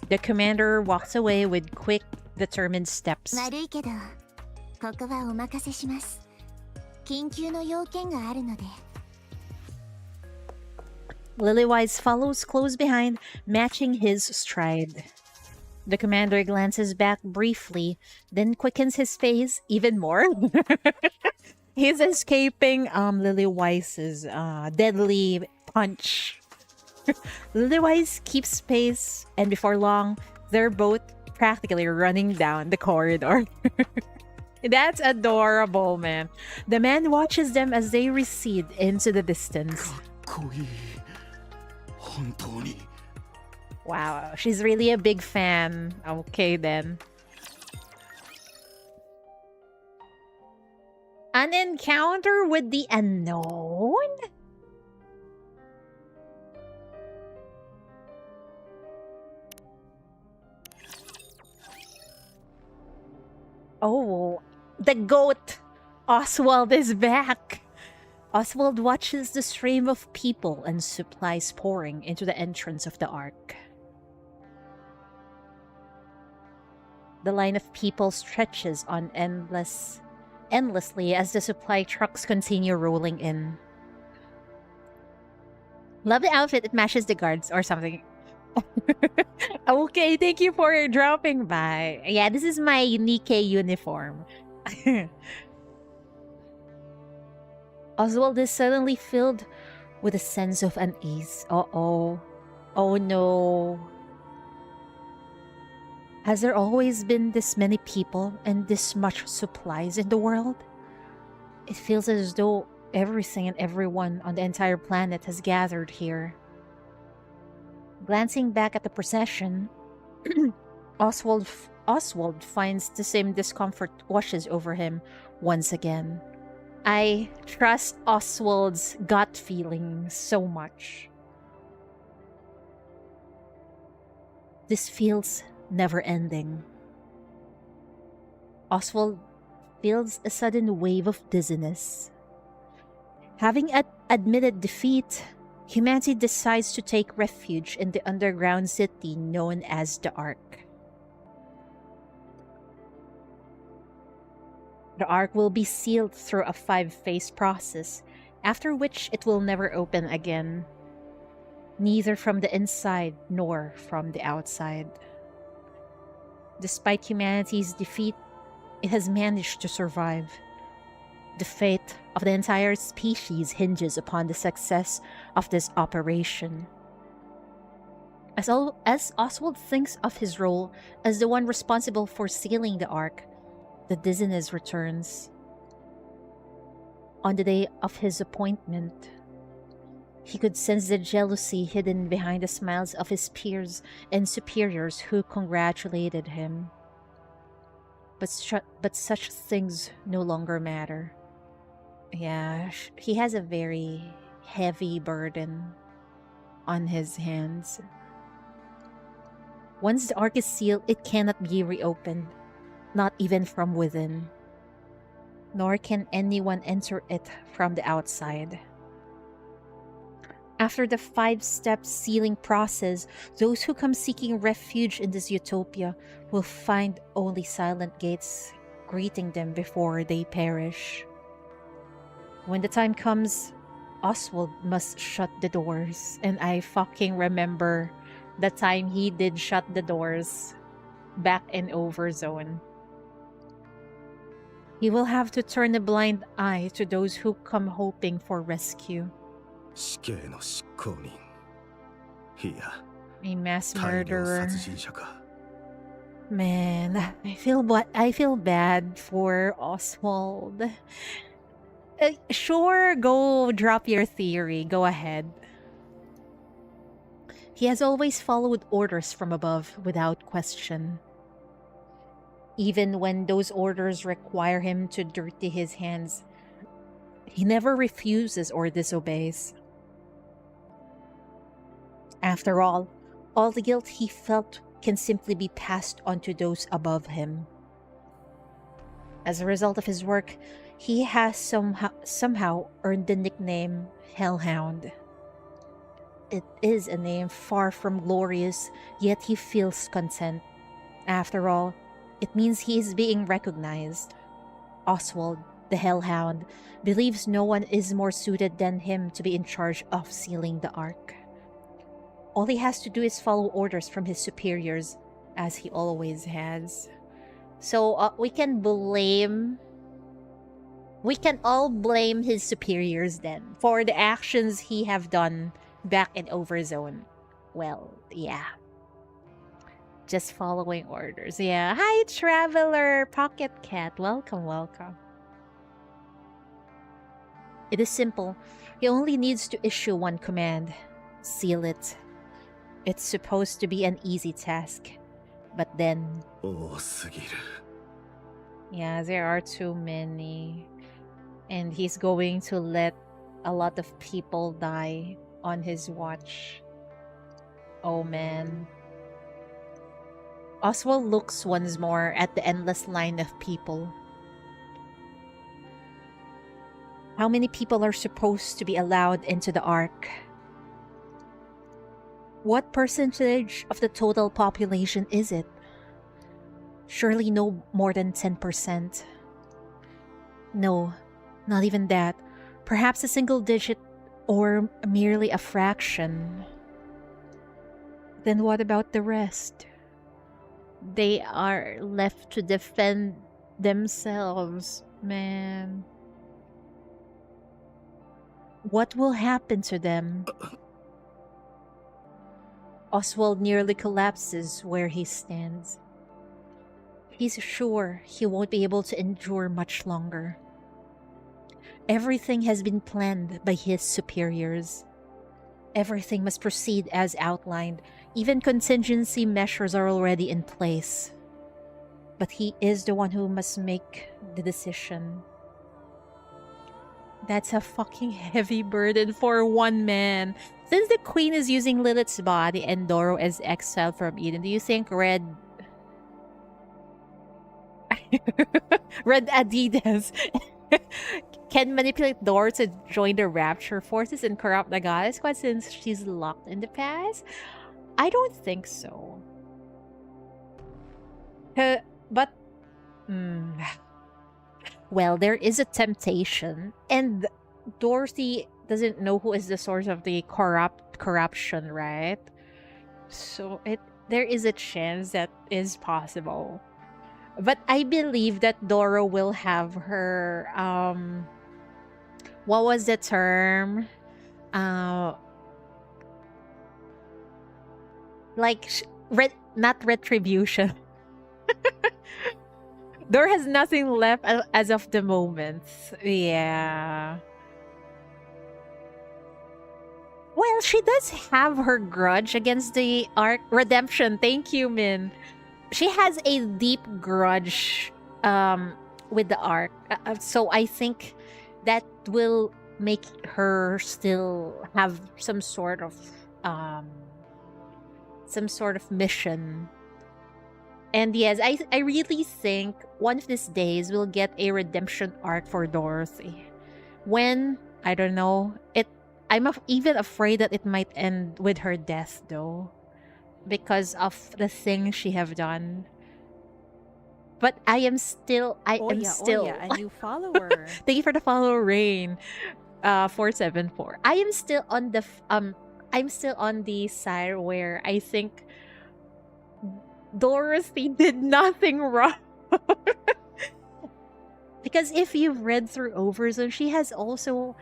The commander walks away with quick, determined steps. 悪いけど、ここはお任せします。緊急の要件があるので。Lilywise follows close behind, matching his stride. The commander glances back briefly, then quickens his pace even more. He's escaping Lilywise's deadly punch. Lilywise keeps pace, and before long, they're both practically running down the corridor. That's adorable, man. The man watches them as they recede into the distance. かっこいい。本当に。Wow, she's really a big fan. Okay, then. An encounter with the unknown? Oh, the goat! Oswald is back! Oswald watches the stream of people and supplies pouring into the entrance of the ARK. The line of people stretches on endlessly as the supply trucks continue rolling in. Love the outfit, it matches the guards or something. Okay, thank you for dropping by. Yeah, this is my Nikke uniform. Oswald is suddenly filled with a sense of unease. Uh-oh. Oh no. Has there always been this many people and this much supplies in the world? It feels as though everything and everyone on the entire planet has gathered here. Glancing back at the procession, Oswald finds the same discomfort washes over him once again. I trust Oswald's gut feeling so much. This feels never-ending. Oswald feels a sudden wave of dizziness. Having admitted defeat, humanity decides to take refuge in the underground city known as the ARK. The ARK will be sealed through a 5-phase process, after which it will never open again, neither from the inside nor from the outside. Despite humanity's defeat, it has managed to survive. The fate of the entire species hinges upon the success of this operation. As Oswald thinks of his role as the one responsible for sealing the ARK, the dizziness returns. On the day of his appointment, he could sense the jealousy hidden behind the smiles of his peers and superiors who congratulated him. But such things no longer matter. Yeah, he has a very heavy burden on his hands. Once the ARK is sealed, it cannot be reopened, not even from within. Nor can anyone enter it from the outside. After the 5-step sealing process, those who come seeking refuge in this utopia will find only silent gates greeting them before they perish. When the time comes, Oswald must shut the doors, and I fucking remember the time he did shut the doors back in Overzone. He will have to turn a blind eye to those who come hoping for rescue. 死刑の執行人。いや、 A mass 大量 murderer. 殺人者か。 Man, I feel bad for Oswald. Sure, go drop your theory. Go ahead. He has always followed orders from above without question. Even when those orders require him to dirty his hands, he never refuses or disobeys. After all the guilt he felt can simply be passed on to those above him. As a result of his work, he has somehow earned the nickname Hellhound. It is a name far from glorious, yet he feels content. After all, it means he is being recognized. Oswald, the Hellhound, believes no one is more suited than him to be in charge of sealing the ARK. All he has to do is follow orders from his superiors, as he always has. So we can all blame his superiors then for the actions he have done back in Overzone. Well, yeah. Just following orders. Yeah. Hi, Traveler Pocket Cat. Welcome, welcome. It is simple. He only needs to issue one command. Seal it. It's supposed to be an easy task. But then... yeah, there are too many. And he's going to let a lot of people die on his watch. Oh man. Oswald looks once more at the endless line of people. How many people are supposed to be allowed into the ARK? What percentage of the total population is it? Surely no more than 10%. No, not even that. Perhaps a single digit or merely a fraction. Then what about the rest? They are left to defend themselves, man. What will happen to them? Oswald nearly collapses where he stands. He's sure he won't be able to endure much longer. Everything has been planned by his superiors. Everything must proceed as outlined. Even contingency measures are already in place. But he is the one who must make the decision. That's a fucking heavy burden for one man. Since the queen is using Lilith's body and Doro is exiled from Eden, do you think Red Adidas can manipulate Doro to join the Rapture forces and corrupt the goddess squad since she's locked in the past? I don't think so. But well, there is a temptation, and Dorothy doesn't know who is the source of the corruption, right? So there is a chance that is possible. But I believe that Doro will have her what was the term? Like not retribution. Doro has nothing left as of the moment. Yeah. Well, she does have her grudge against the ARK redemption. Thank you, Min. She has a deep grudge with the ARK. So I think that will make her still have some sort of mission. And yes, I really think one of these days we'll get a redemption arc for Dorothy. When? I don't know. I'm even afraid that it might end with her death, though, because of the things she have done. But I am still a new follower. Thank you for the follow, Rain. 474. I am still on the I'm still on the side where I think Dorothy did nothing wrong. Because if you've read through Overzone, she has also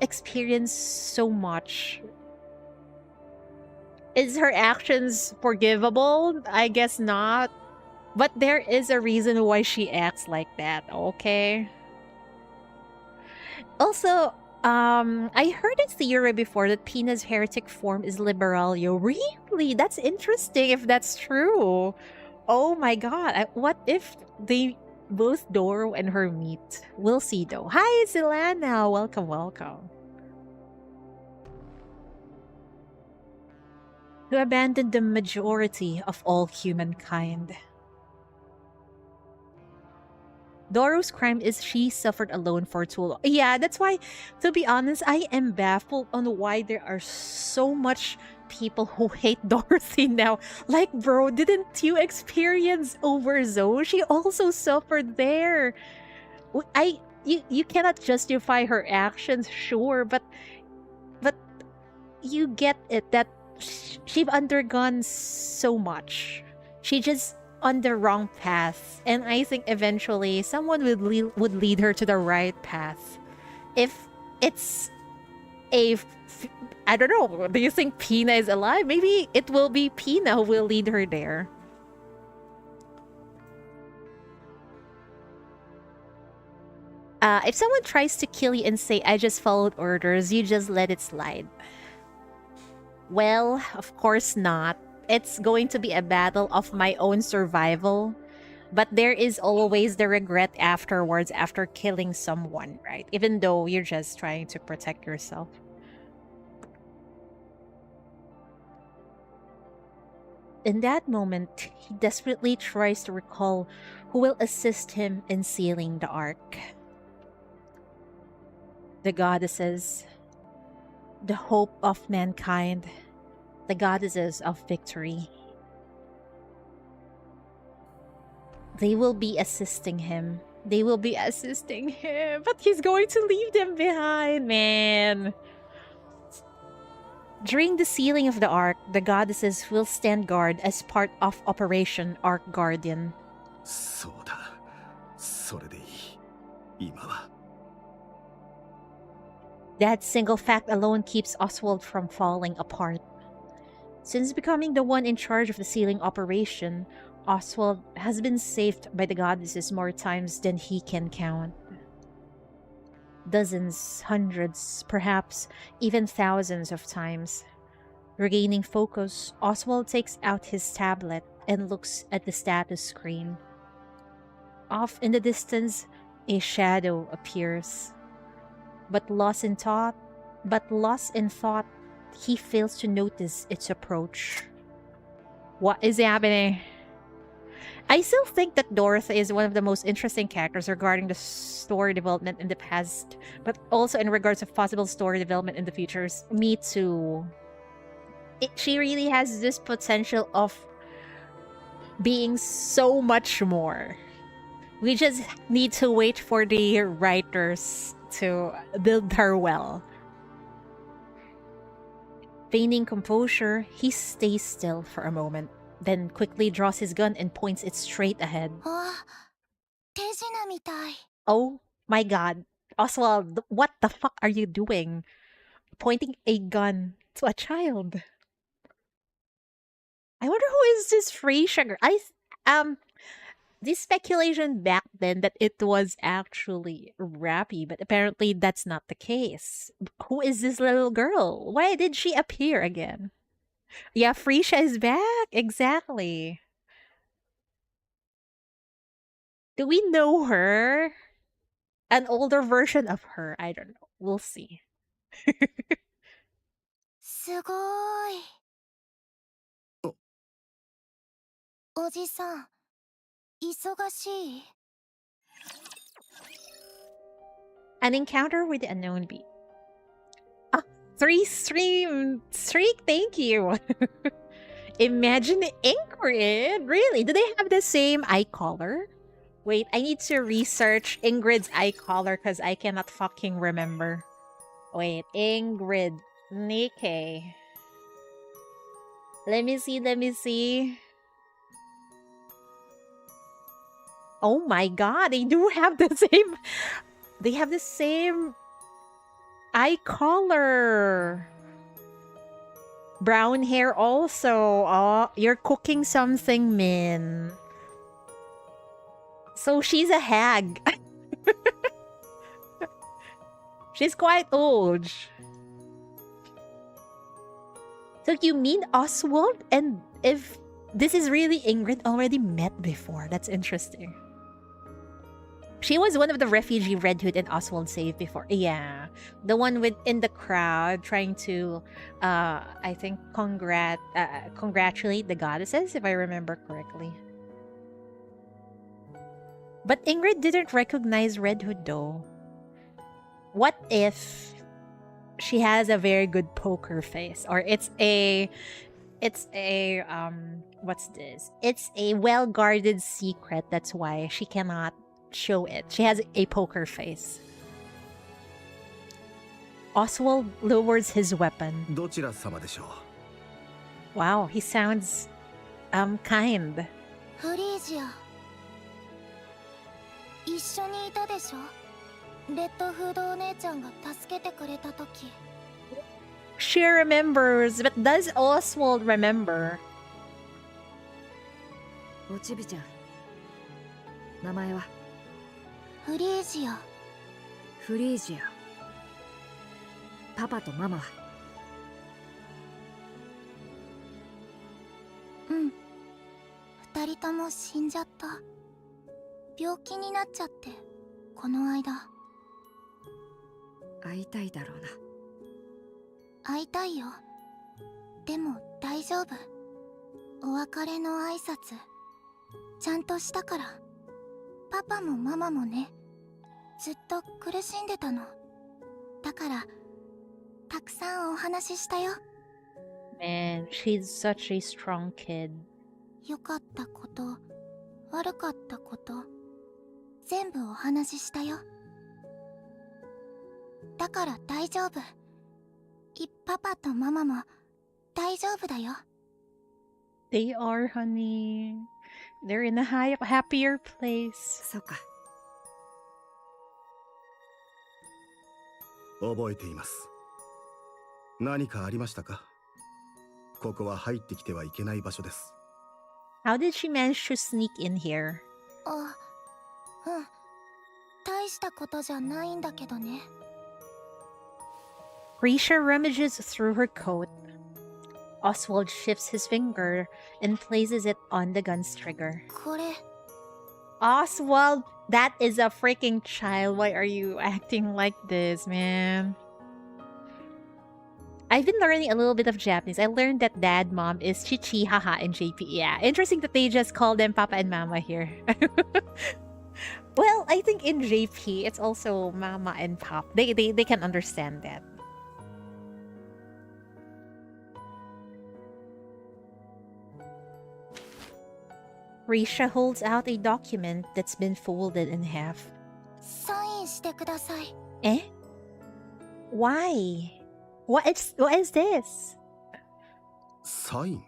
experienced so much. Is her actions forgivable? I guess not. But there is a reason why she acts like that, okay? Also, I heard a theory before that Pina's heretic form is Liberalia. Really? That's interesting if that's true. Oh my god. What if they both Doro and her meet? We'll see though. Hi, Zilana. Welcome, welcome. To abandon the majority of all humankind. Doro's crime is she suffered alone for too long. Yeah, that's why, to be honest, I am baffled on why there are so much people who hate Dorothy now. Like, bro, didn't you experience over Zoe? She also suffered there. You cannot justify her actions, sure, but you get it that she've undergone so much. She just on the wrong path, and I think eventually someone would lead her to the right path. If it's I don't know, do you think Pina is alive? Maybe it will be Pina who will lead her there. If someone tries to kill you and say, I just followed orders, you just let it slide. Well, of course not. It's going to be a battle of my own survival. But there is always the regret afterwards after killing someone, right? Even though you're just trying to protect yourself. In that moment, he desperately tries to recall who will assist him in sealing the Ark. The goddesses, the hope of mankind, the goddesses of victory. They will be assisting him. They will be assisting him, but he's going to leave them behind, man. During the sealing of the Ark, the goddesses will stand guard as part of Operation Ark Guardian. そうだ。それでいい。今は。That single fact alone keeps Oswald from falling apart. Since becoming the one in charge of the sealing operation, Oswald has been saved by the goddesses more times than he can count. Dozens, hundreds, perhaps even thousands of times. Regaining focus, Oswald takes out his tablet and looks at the status screen. Off in the distance, a shadow appears. But lost in thought, he fails to notice its approach. What is happening? I still think that Dorothy is one of the most interesting characters regarding the story development in the past, but also in regards of possible story development in the futures. Me too. She really has this potential of being so much more. We just need to wait for the writers to build her well. Feigning composure, he stays still for a moment, then quickly draws his gun and points it straight ahead. Oh my god. Oswald, what the fuck are you doing? Pointing a gun to a child. I wonder who is this free sugar? This speculation back then that it was actually Rappy, but apparently that's not the case. Who is this little girl? Why did she appear again? Yeah, Frisha is back. Exactly. Do we know her? An older version of her? I don't know. We'll see. すごい。おじさん、忙しい？ An encounter with the unknown bee. Ah, 3 streak. Thank you. Imagine Ingrid. Really? Do they have the same eye color? Wait, I need to research Ingrid's eye color because I cannot fucking remember. Wait, Ingrid, Nikke. Let me see. Oh my god, they do have the same... They have the same eye color. Brown hair also. Oh, you're cooking something, Min. So she's a hag. She's quite old. So you mean Oswald? And if this is really Ingrid already met before, that's interesting. She was one of the refugee Red Hood and Oswald saved before. Yeah. The one in the crowd trying to, I think, congratulate the goddesses, if I remember correctly. But Ingrid didn't recognize Red Hood though. What if she has a very good poker face, or it's a what's this? It's a well-guarded secret, that's why she cannot show it. She has a poker face. Oswald lowers his weapon. どちら様でしょう Wow, he sounds kind. フリージア一緒にいたでしょ。レッドフードお姉ちゃんが助けてくれた時。 She remembers, but does Oswald remember? おちびちゃん、名前はフリージア。フリージア。パパとママはうん。二人とも死んじゃった。病気になっちゃって、この間。会いたいだろうな。会いたいよ。でも大丈夫。お別れの挨拶、ちゃんとしたから。パパもママもね、ずっと苦しんでたの。だから、たくさんお話ししたよ。Man, she's such a strong kid. 良かったこと、悪かったこと、全部お話ししたよ。だから大丈夫。パパとママも大丈夫だよ。They are, honey. They're in a happier place. そうか。覚えています。何かありましたか？ここは入ってきてはいけない場所です。How did she manage to sneak in here? あ、うん。大したことじゃないんだけどね。Risha rummages through her coat. Oswald shifts his finger and places it on the gun's trigger. これ、 Oswald, that is a freaking child. Why are you acting like this, man? I've been learning a little bit of Japanese. I learned that dad, mom is chichi, haha, and JP. Yeah, interesting that they just call them papa and mama here. Well, I think in JP, it's also mama and pop. They can understand that. Risha holds out a document that's been folded in half. サインしてください。 Eh? Why? What is this? サイン？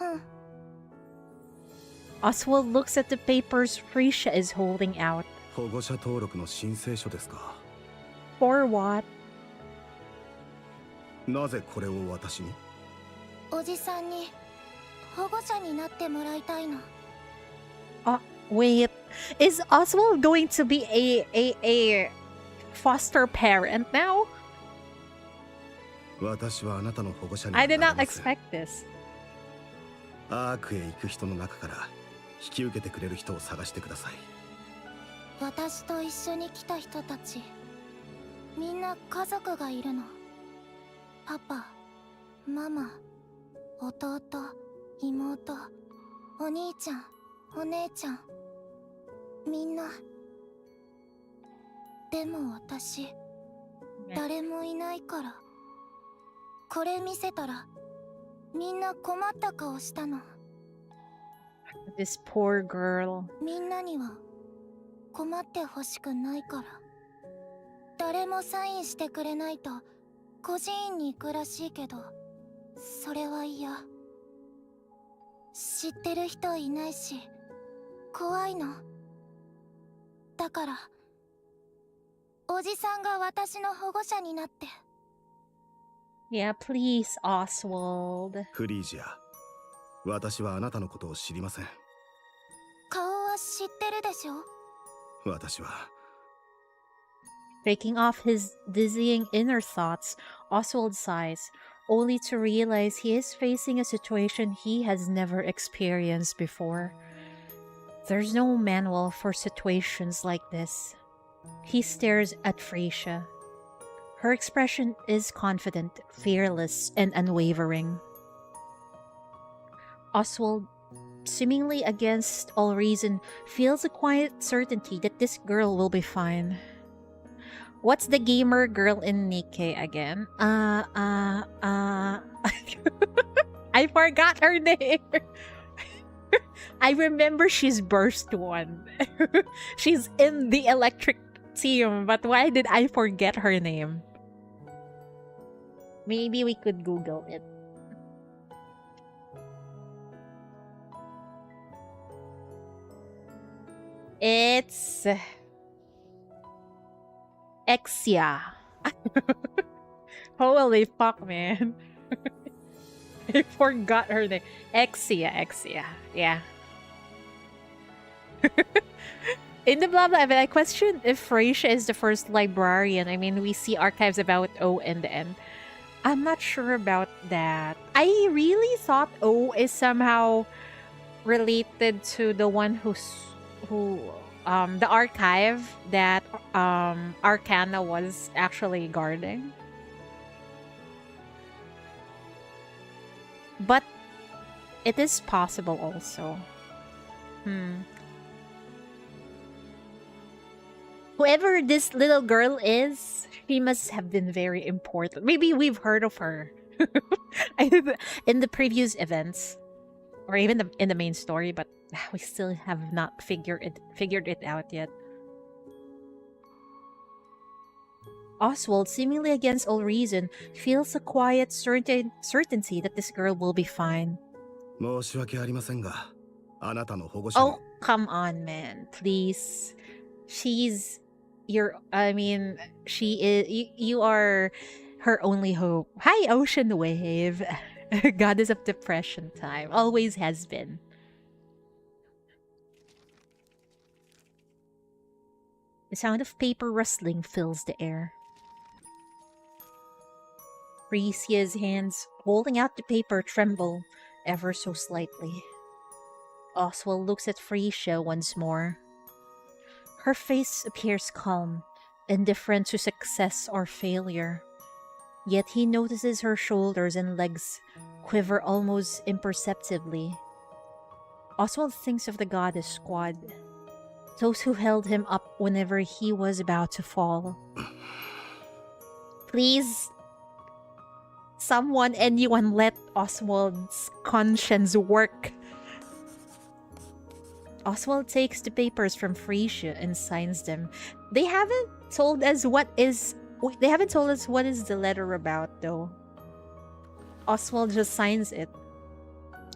うん。 Oswald looks at the papers Risha is holding out. 保護者登録の申請書ですか？ For what? なぜこれを私に？おじさんに保護者になってもらいたいの。 Wait. Is Oswald going to be a foster parent now? 私はあなたの保護者に I did なれ not ます。 expect this. アークへ行く人の中から引き受けてくれる人を探してください。私と一緒に来た人たち、みんな家族がいるの。パパ、ママ、弟、妹、お兄ちゃん、お姉ちゃん、みんな。でも私、誰もいないから。これ見せたら、みんな困った顔したの。 This poor girl. みんなには困ってほしくないから。誰もサインしてくれないと孤児院に行くらしいけど、それは嫌。知ってる人いないし、怖いの。だから、おじさんが私の保護者になって。 Yeah, please, Oswald. フリージア、私はあなたのことを知りません。顔は知ってるでしょ？私は Breaking off his dizzying inner thoughts, Oswald sighs, only to realize he is facing a situation he has never experienced before. There's no manual for situations like this. He stares at Freysia. Her expression is confident, fearless, and unwavering. Oswald seemingly against all reason, feels a quiet certainty that this girl will be fine. What's the gamer girl in Nikke again? I forgot her name. I remember she's burst one. She's in the electric team, but why did I forget her name? Maybe we could Google it. It's Exia. Holy fuck, man. I forgot her name. Exia. Yeah. In the blah blah, but I question if Freysia is the first librarian. I mean, we see archives about O in the end. I'm not sure about that. I really thought O is somehow related to the one who the archive that Arcana was actually guarding. But it is possible also. Whoever this little girl is, she must have been very important. Maybe we've heard of her in the previous events, or even in the main story, but we still have not figured it out yet. Oswald, seemingly against all reason, feels a quiet certainty that this girl will be fine. Oh, come on, man. Please. She's your... I mean, she is... You are her only hope. Hi, Ocean Wave. Goddess of depression time. Always has been. The sound of paper rustling fills the air. Frisia's hands holding out the paper tremble ever so slightly. Oswald looks at Frisia once more. Her face appears calm, indifferent to success or failure. Yet he notices her shoulders and legs quiver almost imperceptibly. Oswald thinks of the goddess squad, those who held him up whenever he was about to fall. Please, anyone let Oswald's conscience work. Oswald takes the papers from Frisia and signs them. They haven't told us what is the letter about, though. Oswald just signs it.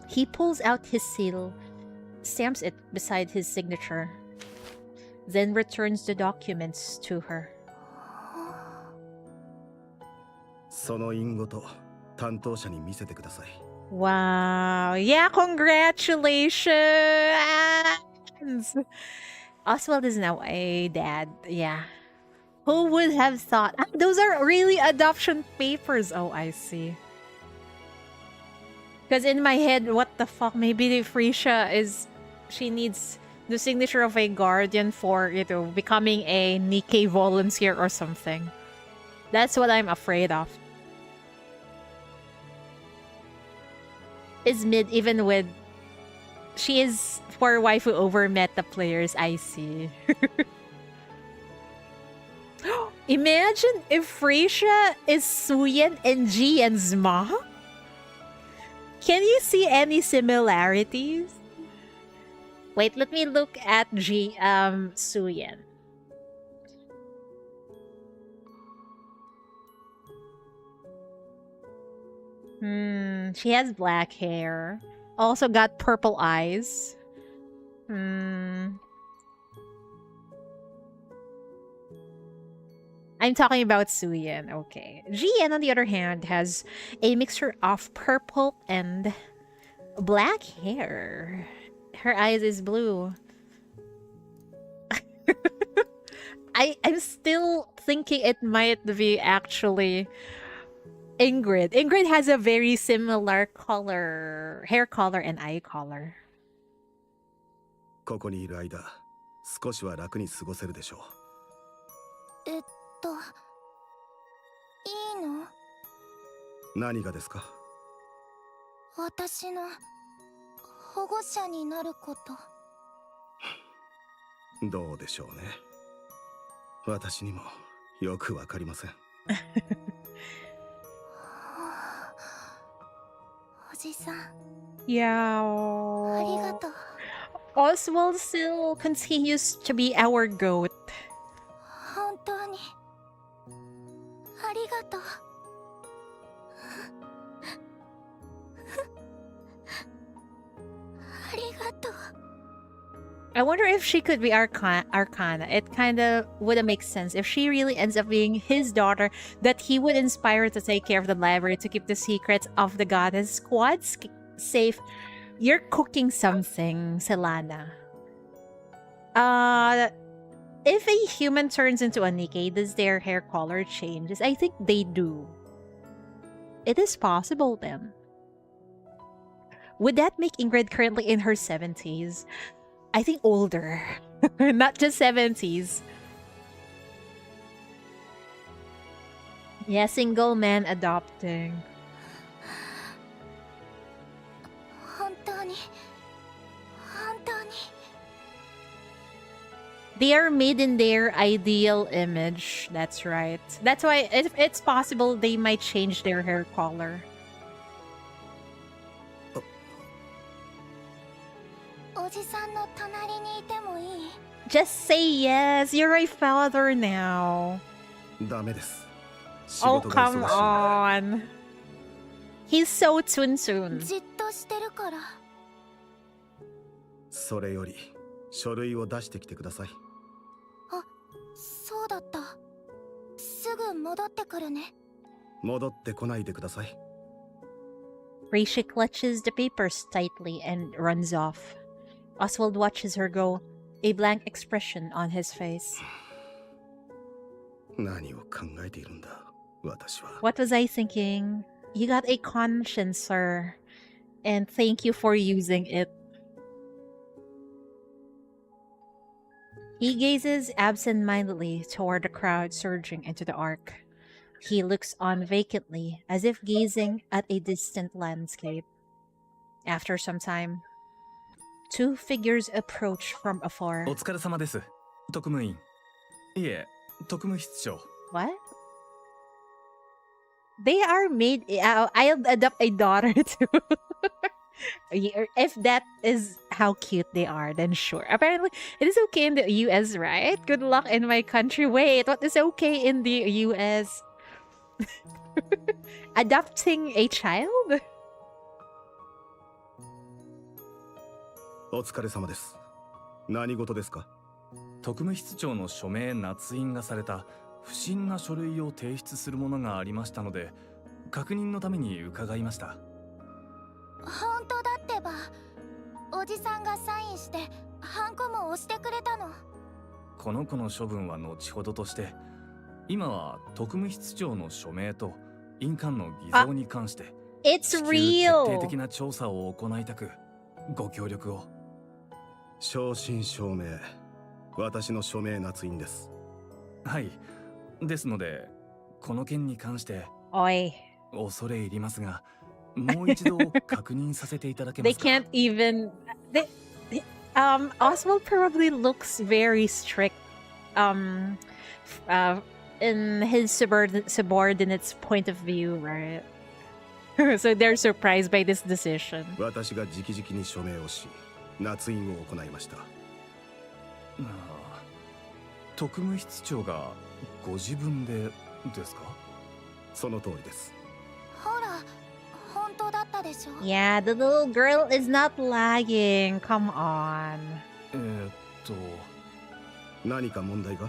He pulls out his seal, stamps it beside his signature, then returns the documents to her. Wow. Yeah, congratulations! Oswald is now a dad. Yeah. Who would have thought? Ah, those are really adoption papers. Oh, I see. Because in my head, what the fuck? Maybe the Frisia is... She needs the signature of a guardian for, becoming a Nikke volunteer or something. That's what I'm afraid of. Is mid even with... She is for waifu over meta players, I see. Imagine if Frisia is Suyen and Jian's mom? Can you see any similarities? Wait, let me look at Suyen. She has black hair. Also got purple eyes. I'm talking about Suyen, okay. Jian, on the other hand, has a mixture of purple and black hair. Her eyes is blue. I'm still thinking it might be actually Ingrid. Ingrid has a very similar color, hair color and eye color. ここにいる間、少しは楽に過ごせるでしょう。いいの？何がですか？私の保護者になること。どうでしょうね。私にもよくわかりません。おじさん、あ Yeah. りがとう。 Oswald still continues to be our goat. 本当にありがとう。ありがとう。 I wonder if she could be Arcana. It kind of would make sense if she really ends up being his daughter, that he would inspire to take care of the library, to keep the secrets of the goddess squad safe. You're cooking something, Selana. If a human turns into a Nikke, does their hair color changes? I think they do. It is possible then. Would that make Ingrid currently in her 70s? I think older. Not just 70s. Yeah, single man adopting. 本当に本当に They are made in their ideal image. That's right. That's why it's possible they might change their hair color. おじさんの隣にいてもいい？ Just say yes. You're a father now. ダメです。仕 Oh, 事が come 忙しい。 on. He's so soon. じっとしてるから。それより書類を出してきてください。あ、そうだった。すぐ戻ってくるね。戻ってこないでください。Risha clutches the papers tightly and runs off. Oswald watches her go, a blank expression on his face. 何を考えているんだ、私は。What was I thinking? You got a conscience, sir. And thank you for using it. He gazes absent-mindedly toward the crowd surging into the ARK. He looks on vacantly, as if gazing at a distant landscape. After some time, two figures approach from afar. お疲れ様です。特務員。いえ、特務室長。What? They are made. I'll adopt a daughter too. If that is how cute they are, then sure. Apparently, it is okay in the US, right? Good luck in my country. Wait, what is okay in the US? Adopting a child? お疲れ様です。何事ですか？特務室長の署名捺印がされた不審な書類を提出するものがありましたので、確認のために伺いました。本当だってば。おじさんがサインしてハンコも押してくれたの。この子の処分は後ほどとして、今は特務室長の署名と印鑑の偽造に関してIt's 至急 real. 徹底的な調査を行いたく、ご協力を。正真正銘、私の署名捺印です。はい。ですので、この件に関して Oi. 恐れ入りますが、もう一度確認させていただけま They すか。 can't even. Oswald probably looks very strict. In his subordinate's point of view, right? So they're surprised by this decision. 私が直々に署名をし、捺印を行いました。ああ、特務室長がご自分でですか？その通りです。ほら、本当だったでしょ。 Yeah, the little girl is not lagging. Come on. 何か問題が？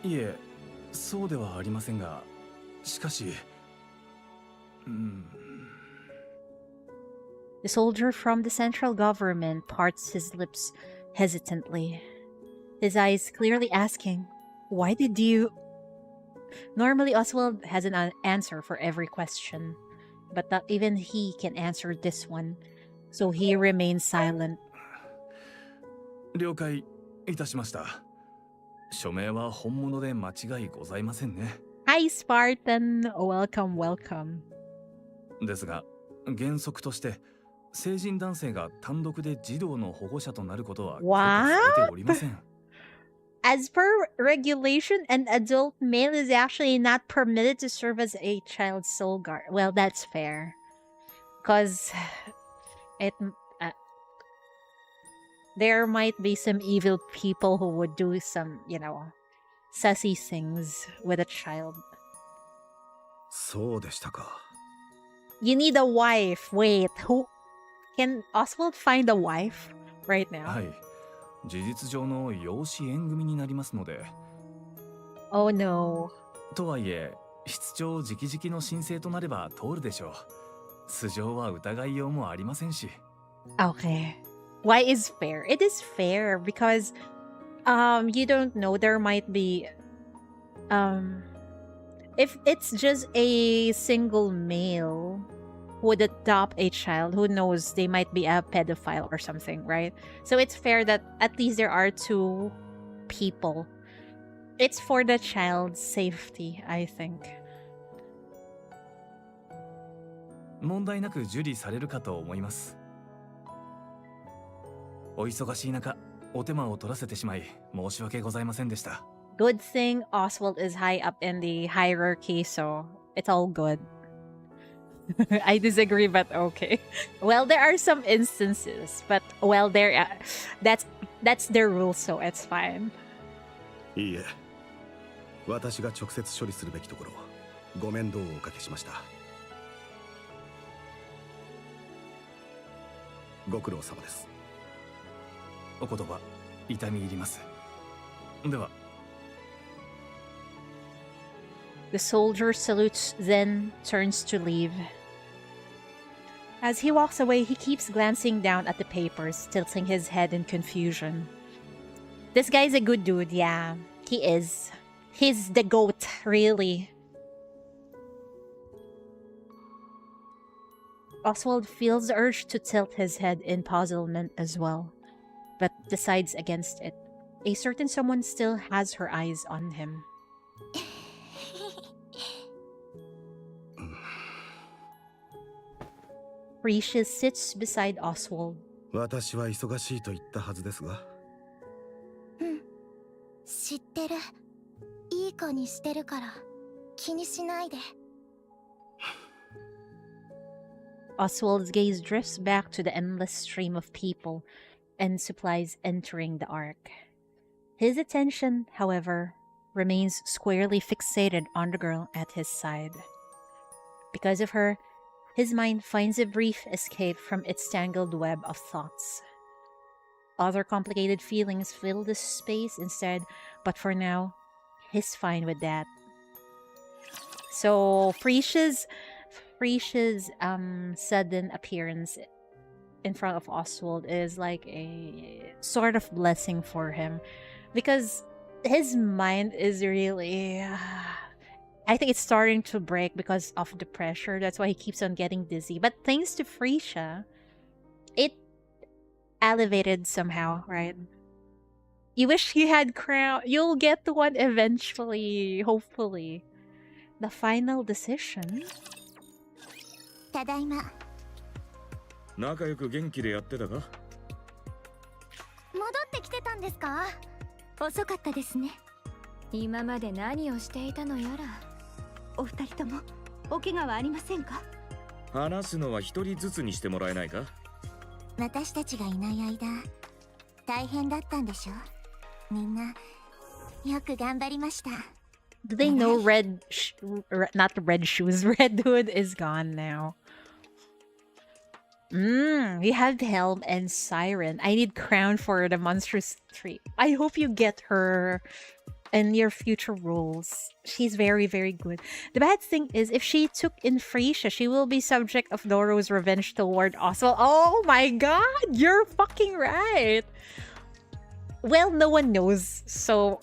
いえ、そうではありませんが、しかし、The soldier from the central government parts his lips hesitantly, his eyes clearly asking, "Why did you?" Normally, Oswald has an answer for every question, but not even he can answer this one, so he remains silent. 了解いたしました。署名は本物で間違いございませんね。Hi, Spartan. Welcome, welcome. ですが、原則として成人男性が単独で児童の保護者となることは許可 What? されておりません。 As per regulation, an adult male is actually not permitted to serve as a child's sole guard. Well, that's fair. Because it there might be some evil people who would do some, sassy things with a child. そうでしたか。 You need a wife. Wait, who can Oswald find a wife right now? はい。事実上の養子縁組になりますので。 Oh no. とはいえ、室長直々の申請となれば通るでしょう。素性は疑いようもありませんし。 Okay. Why is fair? It is fair because you don't know, there might be if it's just a single male who would adopt a child, who knows, they might be a pedophile or something, right? So it's fair that at least there are two people. It's for the child's safety, I think. 問題なく受理されるかと思います。お忙しい中、お手間を取らせてしまい申し訳ございませんでした。 Good thing Oswald is high up in the hierarchy, so it's all good. I disagree, but okay. Well, there are some instances, but well, that's their rule, so it's fine. いいえ、私が直接処理するべきところ、ご面倒をおかけしました。ご苦労様です。お言葉、痛み入ります。では。 The soldier salutes, then turns to leave. As he walks away, he keeps glancing down at the papers, tilting his head in confusion. This guy's a good dude, yeah. He is. He's the GOAT, really. Oswald feels the urge to tilt his head in puzzlement as well, but decides against it. A certain someone still has her eyes on him. Precious sits beside Oswald. 私は忙しいと言ったはずですが。知ってる。いい子にしてるから気にしないで。Oswald's gaze drifts back to the endless stream of people and supplies entering the ARK. His attention, however, remains squarely fixated on the girl at his side. Because of her, his mind finds a brief escape from its tangled web of thoughts. Other complicated feelings fill the space instead, but for now, he's fine with that. So, Frisia's sudden appearance in front of Oswald is like a sort of blessing for him, because his mind is really I think it's starting to break because of the pressure. That's why he keeps on getting dizzy. But thanks to Frisia, it elevated somehow, right? You wish you had crown. You'll get the one eventually, hopefully. The final decision. ただいま。仲良く元気でやってたか？戻ってきてたんですか？遅かったですね。今まで何をしていたのやら。お二人ともお怪我はありませんか？話すのは一人ずつにしてもらえないか？私たちがいない間、大変だったんでしょ？みんなよく頑張りました。Do they know not red shoes, Red Hood is gone now. We have Helm and Siren. I need crown for the monstrous tree. I hope you get her in your future roles. She's very, very good. The bad thing is, if she took in Frisia, she will be subject of Doro's revenge toward Oswald. Oh my god, you're fucking right. Well, no one knows, so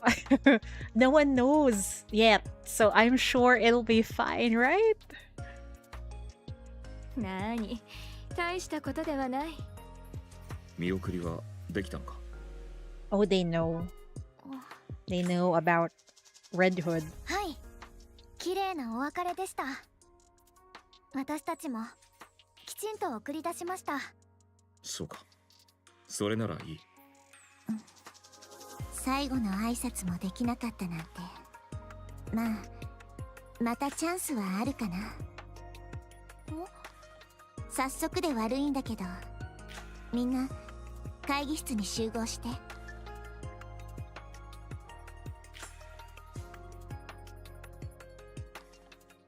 no one knows yet. So I'm sure it'll be fine, right? なに、大したことではない。見送りはできたんか？ Oh, they know. They know about Red Hood. はい、綺麗なお別れでした。私たちもきちんと送り出しました。そうか。それならいい。最後の挨拶もできなかったなんて。まあ、またチャンスはあるかな。早速で悪いんだけど、みんな会議室に集合して。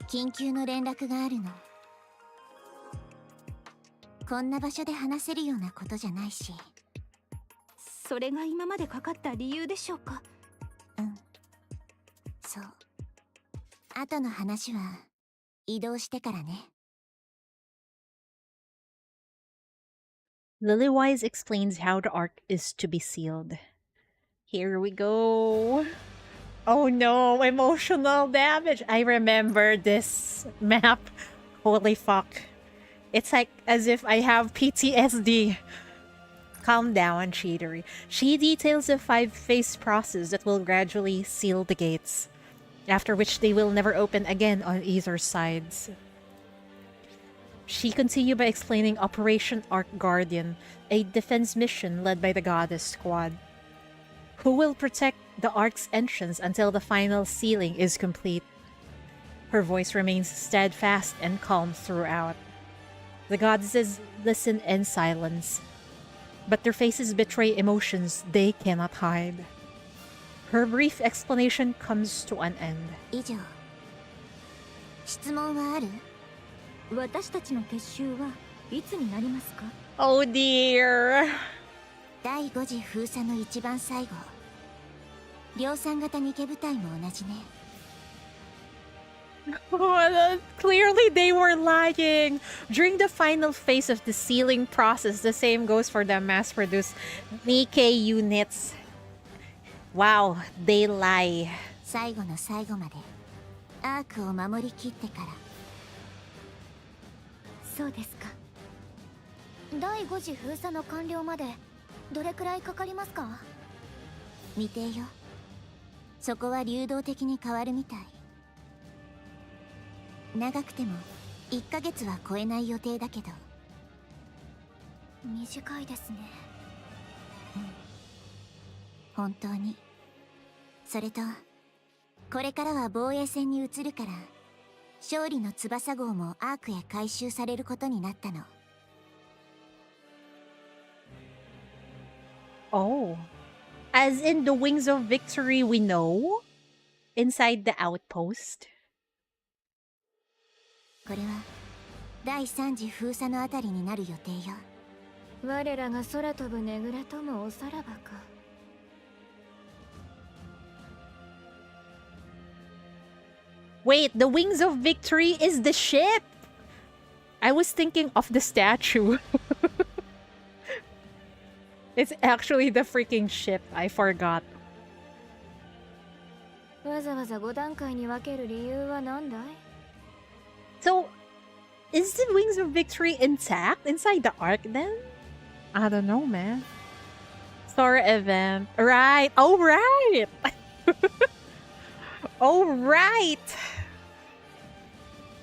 緊急の連絡があるの。こんな場所で話せるようなことじゃないし。それが今までかかった理由でしょうか。うん、そう。後の話は移動してからね。Lilywise explains how the Ark is to be sealed. Here we go. Oh no, emotional damage. I remember this map. Holy fuck. It's like as if I have PTSD. Calm down, Cheatery. She details a 5-phase process that will gradually seal the gates, after which they will never open again on either sides. She continued by explaining Operation Ark Guardian, a defense mission led by the Goddess Squad, who will protect the Ark's entrance until the final sealing is complete. Her voice remains steadfast and calm throughout. The goddesses listen in silence, but their faces betray emotions they cannot hide. Her brief explanation comes to an end. 以上。質問はある？私たちの撤収はいつになりますか？ Oh dear. 第5次封鎖の一番最後。量産型ニケ部隊も同じね。Clearly they were lying. During the final phase of the sealing process, the same goes for the mass-produced Nikke units. Wow, they lie. 最後の最後までアークを守りきってから。そうですか。第5次封鎖の完了までどれくらいかかりますか？未定よ。そこは流動的に変わるみたい。長くても1ヶ月は超えない予定だけど。短いですね。うん。本当に。それとこれからは防衛戦に移るから、勝利の翼号もアークへ回収されることになったの。Oh. As in the Wings of Victory we know? Inside the outpost? これは第3次封鎖のあたりになる予定よ。我らが空飛ぶねぐらともおさらばか。Wait, the Wings of Victory is the ship! I was thinking of the statue. It's actually the freaking ship. I forgot. わざわざ5段階に分ける理由は何だい？ So, is the Wings of Victory intact inside the Ark then? I don't know, man. Star event. Right. Oh, right. Oh, right.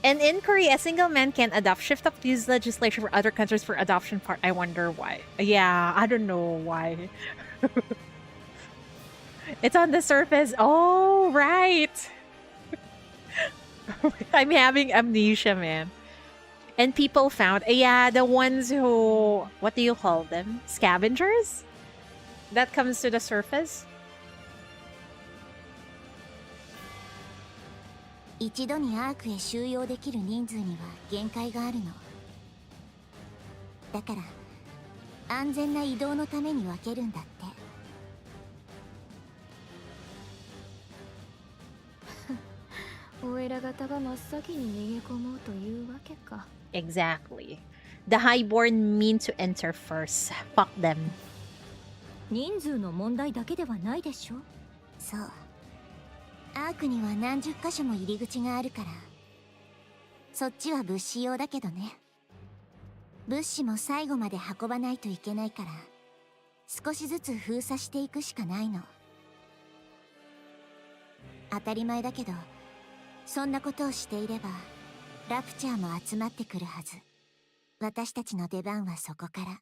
And in Korea, a single man can adopt. Shift up use legislation for other countries for adoption part. I wonder why. Yeah, I don't know why. It's on the surface. Oh, right. I'm having amnesia, man. And people found, yeah, the ones who, what do you call them? Scavengers? That comes to the surface? 一度にアークへ収容できる人数には限界があるの。だから安全な移動のために分けるんだって。お偉方が真っ先に逃げ込もうというわけか。Exactly. The Highborn mean to enter first. Fuck them. 人数の問題だけではないでしょ。そう。アークには何十箇所も入り口があるから。そっちは物資用だけどね。物資も最後まで運ばないといけないから、少しずつ封鎖していくしかないの。当たり前だけど、そんなことをしていればラプチャーも集まってくるはず。私たちの出番はそこから。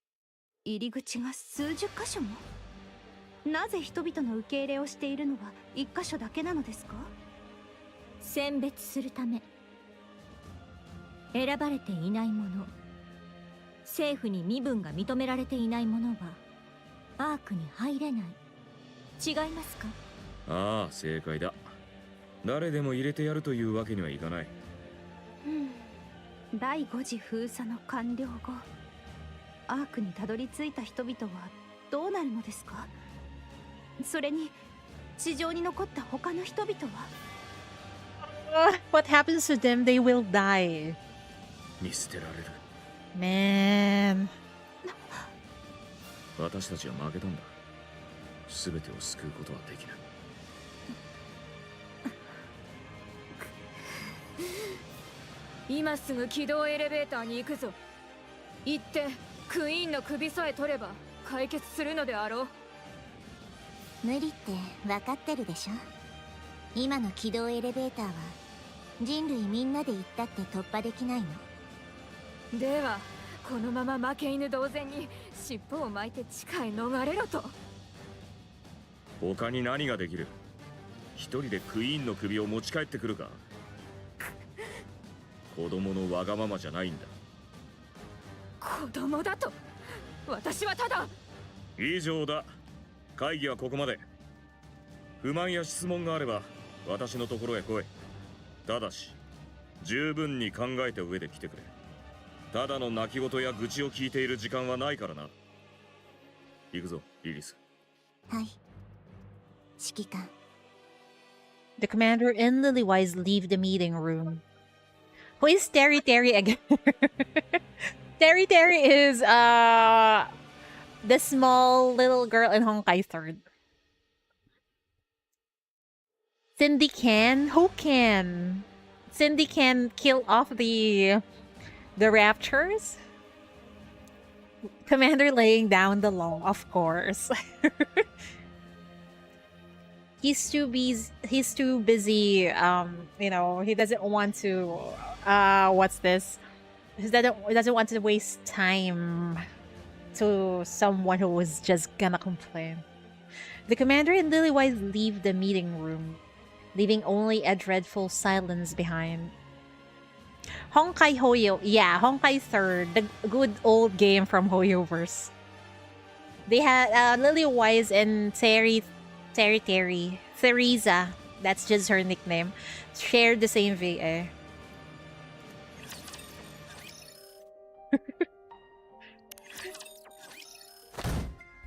入り口が数十箇所も。なぜ人々の受け入れをしているのは一箇所だけなのですか？選別するため。選ばれていないもの、政府に身分が認められていないものはアークに入れない。違いますか？ああ、正解だ。誰でも入れてやるというわけにはいかない。第5次封鎖の完了後、アークにたどり着いた人々はどうなるのですか？それに地上に残った他の人々は。What happens to them? They will die. 見捨てられる。Man. 私たちは負けたんだ。全てを救うことはできない。今すぐ起動エレベーターに行くぞ。行ってクイーンの首さえ取れば解決するのであろう。無理って分かってるでしょ。今の起動エレベーターは人類みんなで行ったって突破できないの。ではこのまま負け犬同然に尻尾を巻いて地下へ逃れろと。他に何ができる？一人でクイーンの首を持ち帰ってくるか？子供のわがままじゃないんだ。子供だと？私はただ。以上だ。会議はここまで。不満や質問があれば私のところへ来い。ただし十分に考えた上で来てくれ。ただの泣き言や愚痴を聞いている時間はないからな。行くぞ、リリス。はい、指揮官。The commander and Lilywise leave the meeting room. Who is Terry Terry again? Terry Terry is the small little girl in Honkai 3rd. Cindy can? Who can? Cindy can kill off the raptures? Commander laying down the law, of course. He's too busy, you know, he doesn't want to what's this? He doesn't want to waste time to someone who was just gonna complain. The commander and Lilywise leave the meeting room, leaving only a dreadful silence behind. Honkai Hoyo, yeah, Honkai 3rd, the good old game from Hoyoverse. They had Lilywise and Theresa, that's just her nickname, shared the same VA.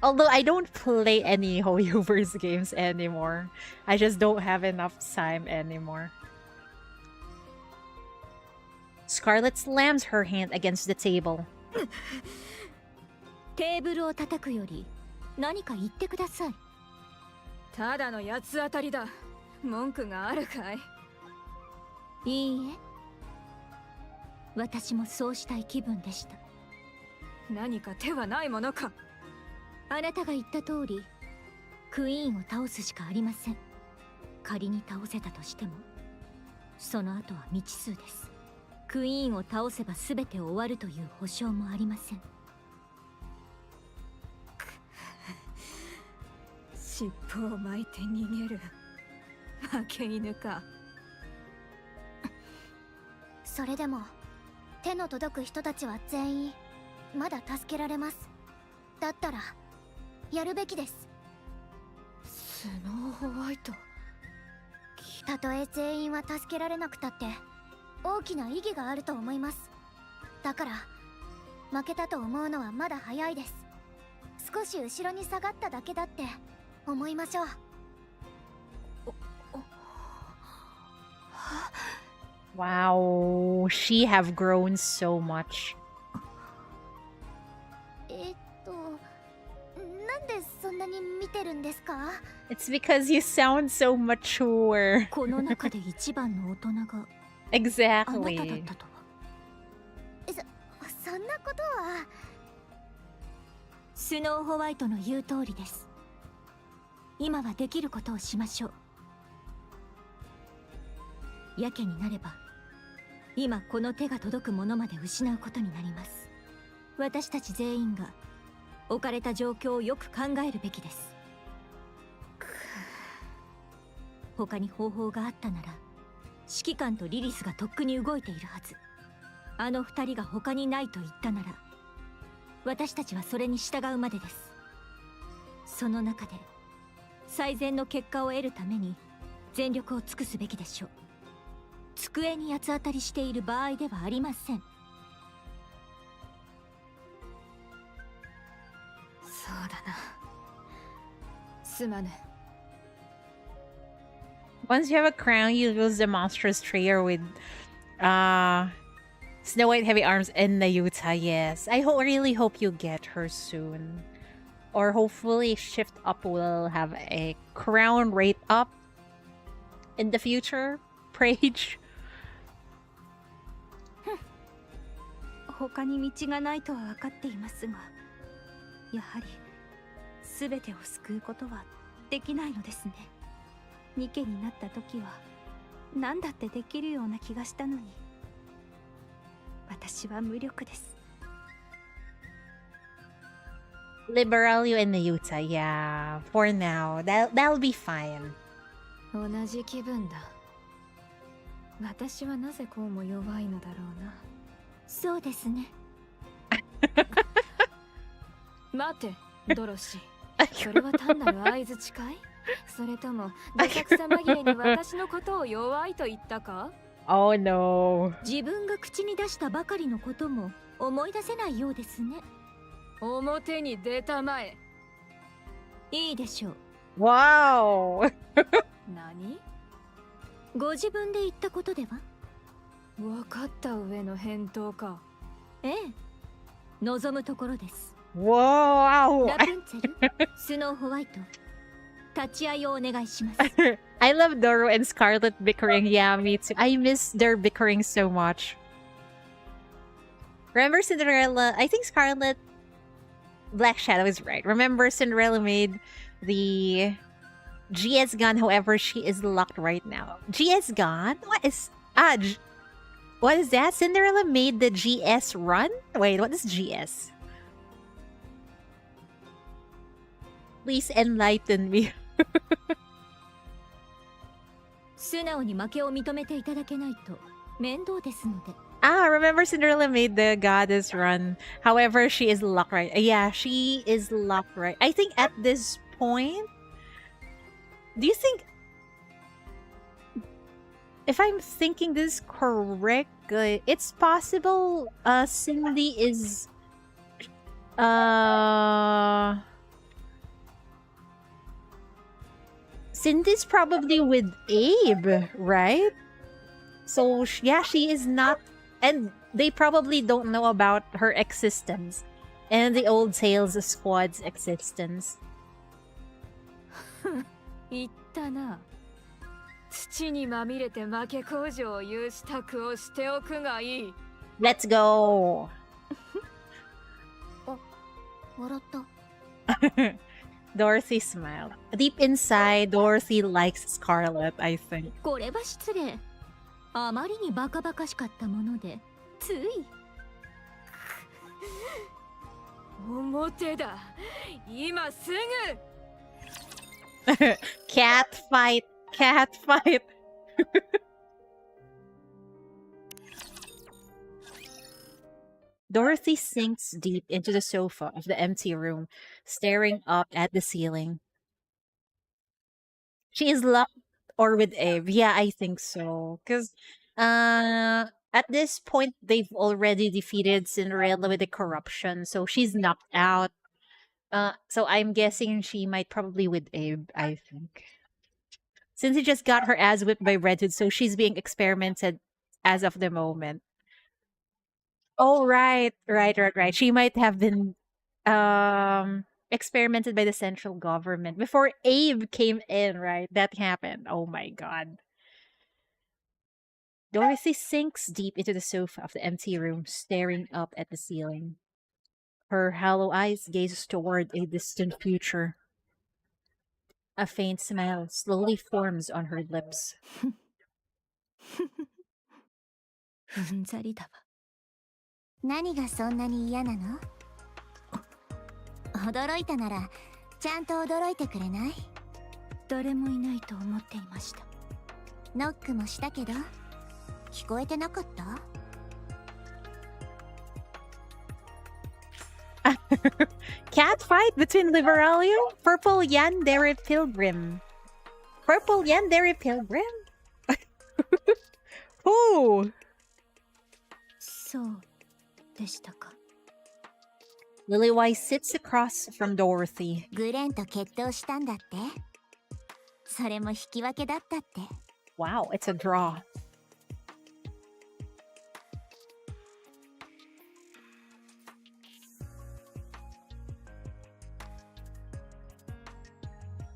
Although I don't play any Hoyoverse games anymore. I just don't have enough time anymore. Scarlet slams her hand against the table. テーブルを叩くより何か言ってください。ただの八つ当たりだ。文句があるかい？いいえ、私もそうしたい気分でした。何か手はないものか？あなたが言った通り、クイーンを倒すしかありません。仮に倒せたとしても、その後は未知数です。クイーンを倒せば全て終わるという保証もありません。尻尾を巻いて逃げる負け犬か。それでも手の届く人たちは全員まだ助けられます。だったらやるべきです。スノーホワイト。たとえ全員は助けられなくたって大きな意義があると思います。だから負けたと思うのはまだ早いです。少し後ろに下がっただけだって思いましょう。Wow, she have grown so much. なんでそんなに見てるんですか？ It's because you sound so mature. この中で一番の大人が Exactly. あなただったとは。そんなことは。スノーホワイトの言う通りです。今はできることをしましょう。やけになれば今この手が届くものまで失うことになります。私たち全員が置かれた状況をよく考えるべきです。他に方法があったなら指揮官とリリスがとっくに動いているはず。あの二人が他にないと言ったなら私たちはそれに従うまでです。その中で最善の結果を得るために全力を尽くすべきでしょう。机に八つ当たりしている場合ではありません。そうだな。すまぬ。 Once you have a crown, you lose the monstrous trio with Snow White, Heavy Arms, and Nayuta. Yes, I really hope you get her soon. Or hopefully Shift Up will have a crown rate up in the future. Prage. 他に道がないとは分かっていますが、やはり全てを救うことはできないのですね。ニケになった時は何だってできるような気がしたのに、私は無力です。Liberal you and Nayuta, yeah. For now, that'll be fine. 同じ気分だ。私はなぜこうも弱いのだろうな。そうですね。待て、ドロシー。それは単なる相づちかい？それともどさくさ紛れに私のことを弱いと言ったか？ Oh no. 自分が口に出したばかりのことも思い出せないようですね。表に出たまえ。いいでしょう。Wow. 何？ご自分で言ったことでは？分かった上の返答か。ええ、望むところです。Wow. ラプンツェル、スノーホワイト、立ち会いをお願いします。I love Doro and Scarlet bickering. Yeah, me too. I miss their bickering so much. Remember Cinderella? I think Scarlet Black Shadow is right. Remember Cinderella made the GS gun, however, she is locked right now. GS gun? What is... what is that? Cinderella made the GS run? Wait, what is GS? Please enlighten me. 素直に負けを認めていただけないと面倒ですので。Remember Cinderella made the goddess run. However, she is locked right. Yeah, she is locked right. I think at this point... Do you think... If I'm thinking this correctly, it's possible Cindy is... Cindy's probably with Abe, right? So, yeah, she is not... And they probably don't know about her existence. And the old Tails Squad's existence. 言ったな。土にまみれて負け工場を言う支度をしておくがいい。Let's go! 笑った。Dorothy smiled. Deep inside, Dorothy likes Scarlet, I think. これは失礼。あまりにバカバカしかったもので、つい。表だ。今すぐ。Cat fight! Cat fight! Dorothy sinks deep into the sofa of the empty room, staring up at the ceiling. She is locked or with Abe. Yeah, I think so. Because at this point, they've already defeated Cinderella with the corruption, so she's knocked out. So I'm guessing she might probably with Abe, I think. Since he just got her ass whipped by Red Hood, so she's being experimented as of the moment. Oh, right. She might have been experimented by the central government before Abe came in, right? That happened. Oh my god. Dorothy sinks deep into the sofa of the empty room, staring up at the ceiling. Her hollow eyes gaze toward a distant future. A faint smile slowly forms on her lips. うんざりだわ。何がそんなに嫌なの？驚いたならちゃんと驚いてくれない？誰もいないと思っていました。ノックもしたけど聞こえてなかった？Cat fight between Liberalia, Purple Yandere Pilgrim. Purple Yandere Pilgrim? Who? そうでしたか。Lillywise sits across from Dorothy. グレンと決闘したんだって？それも引き分けだったって。Wow, it's a draw.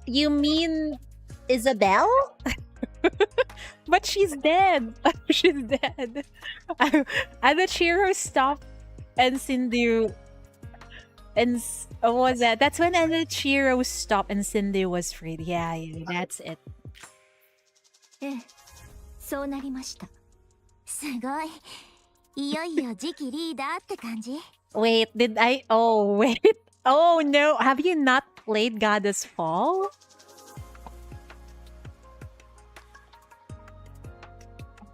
You mean Isabel? But she's dead. She's dead. And the Chiro stopped and Cindy and what was that? That's when Chiro stopped and Cindy was freed. Yeah, that's it. ええ、そうなりました。すごい。いよいよ次期リーダーって感じ？ Wait, did I? Oh, wait. Oh no, have you not played Goddess Fall?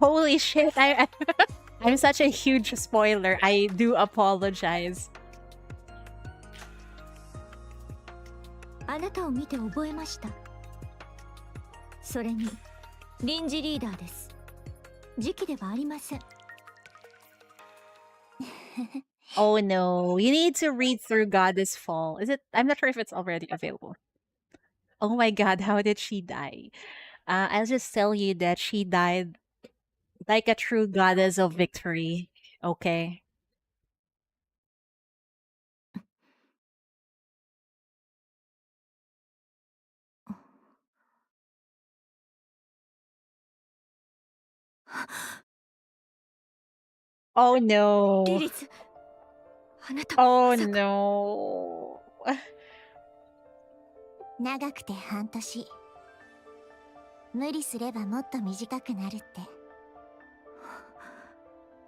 Holy shit, I'm such a huge spoiler. I do apologize. あなたを見て覚えました。それに臨時リーダーです。時期ではありません。Oh no, you need to read through Goddess Fall. Is it? I'm not sure if it's already available. Oh my god, how did she die? I'll just tell you that she died like a true goddess of victory. Okay. Oh no. リリス、あなた Oh まさか no. 長くて半年。無理すればもっと短くなるって。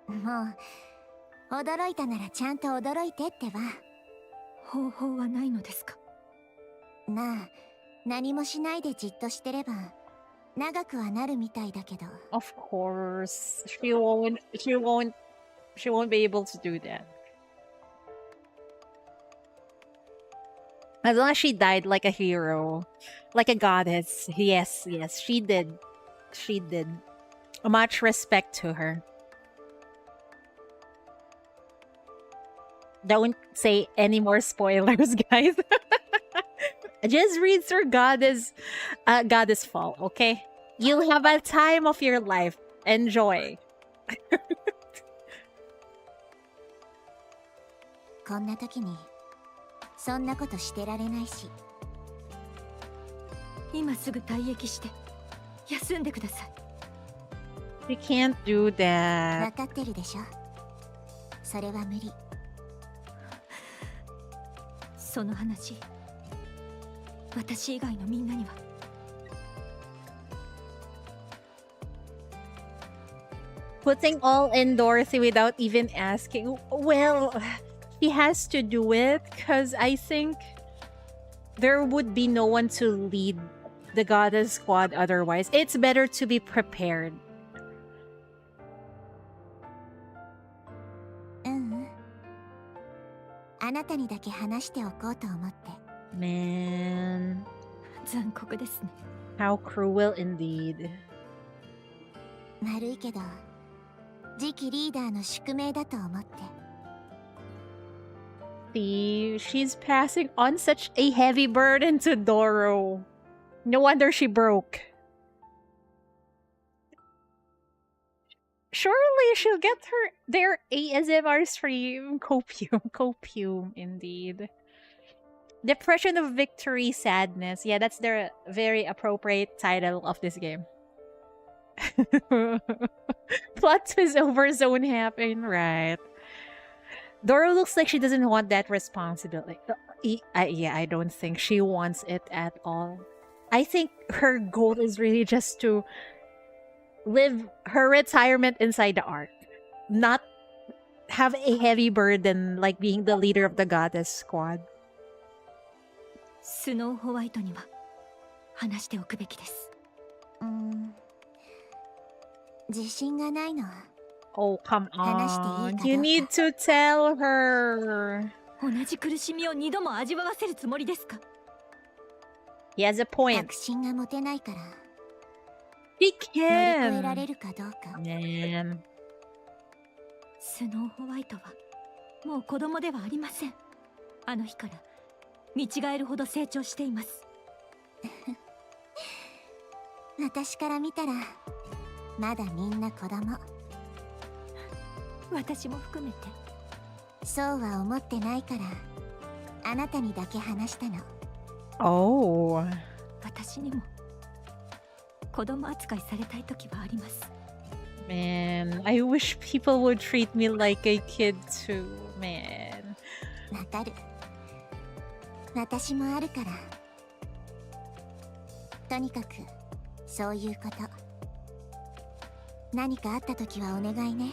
もう驚いたならちゃんと驚いてってば。方法はないのですか？なあ、何もしないでじっとしてれば長くはなるみたいだけど。 Of course. She won't be able to do that. As long as she died like a hero, like a goddess. Yes, she did. She did. Much respect to her. Don't say any more spoilers, guys. Just read through Goddess Fall, okay? You'll have a time of your life. Enjoy. こんな時にそんなことしてられないし。今すぐ退役して休んでください。You can't do 分 that. かってるでしょ。それは無理。その話、私以外のみんなには。Putting all in Dorothy without even asking. Well, she has to do it because I think there would be no one to lead the Goddess Squad otherwise. It's better to be prepared. ううん。あなたにだけ話しておこうと思って。Man, 残酷ですね。 how cruel indeed. 悪いけど次期リーダーの宿命だと思って。 See, she's passing on such a heavy burden to Doro. No wonder she broke. Surely she'll get their ASMR stream. Copium, indeed. Depression of Victory Sadness. Yeah, that's their very appropriate title of this game. Plot twist over zone happen, right? Doro looks like she doesn't want that responsibility. Yeah, I don't think she wants it at all. I think her goal is really just to live her retirement inside the ARK. Not have a heavy burden like being the leader of the Goddess Squad. スノーホワイトには話しておくべきです。自信がないの。 Oh, come 話してい on. いか You どう need か。 to tell her. 同じ苦しみを2度も味わわせるつもりですか？ He has a point. 確信が持てないから He 乗り越えら can. れるかどうか。 Man. スノーホワイトはもう子供ではありません。あの日から見違えるほど成長しています。私から見たらまだみんな子供。私も含めて。そうは思ってないからあなたにだけ話したの。 Oh. 私にも子供扱いされたい時はあります。 Man, I wish people would treat me like a kid too, man. わかる。私もあるから。とにかくそういうこと。何かあった時はお願いね。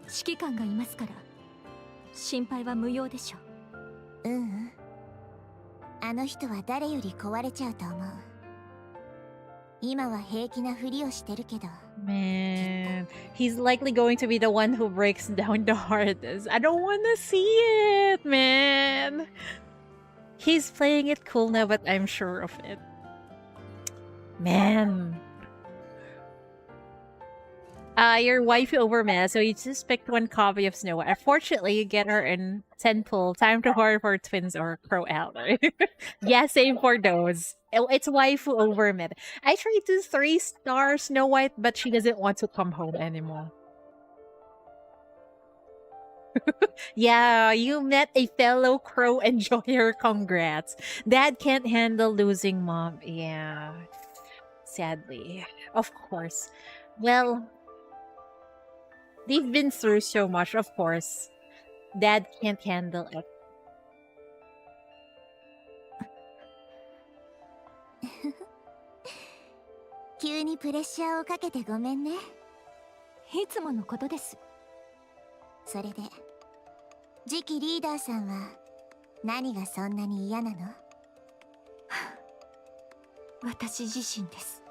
指揮官がいますから心配は無用でしょう。あの人は誰より壊れちゃうと思う。今は平気なふりをしてるけど。 Man, he's likely going to be the one who breaks down the hardest. I don't want to see it, man. He's playing it cool now, but I'm sure of it. Man. Your wifey over man, so you just picked one copy of Snow White. Unfortunately, you get her in 10 pull. Time to horror for twins or crow out. Yeah, same for those. It's waifu over mid. I tried to 3-star Snow White, but she doesn't want to come home anymore. Yeah, you met a fellow crow enjoyer. Congrats. Dad can't handle losing mom. Yeah. Sadly. Of course. Well, they've been through so much, of course. Dad can't handle it. 急にプレッシャーをかけてごめんね。いつものことです。それで次期リーダーさんは何がそんなに嫌なの？私自身です。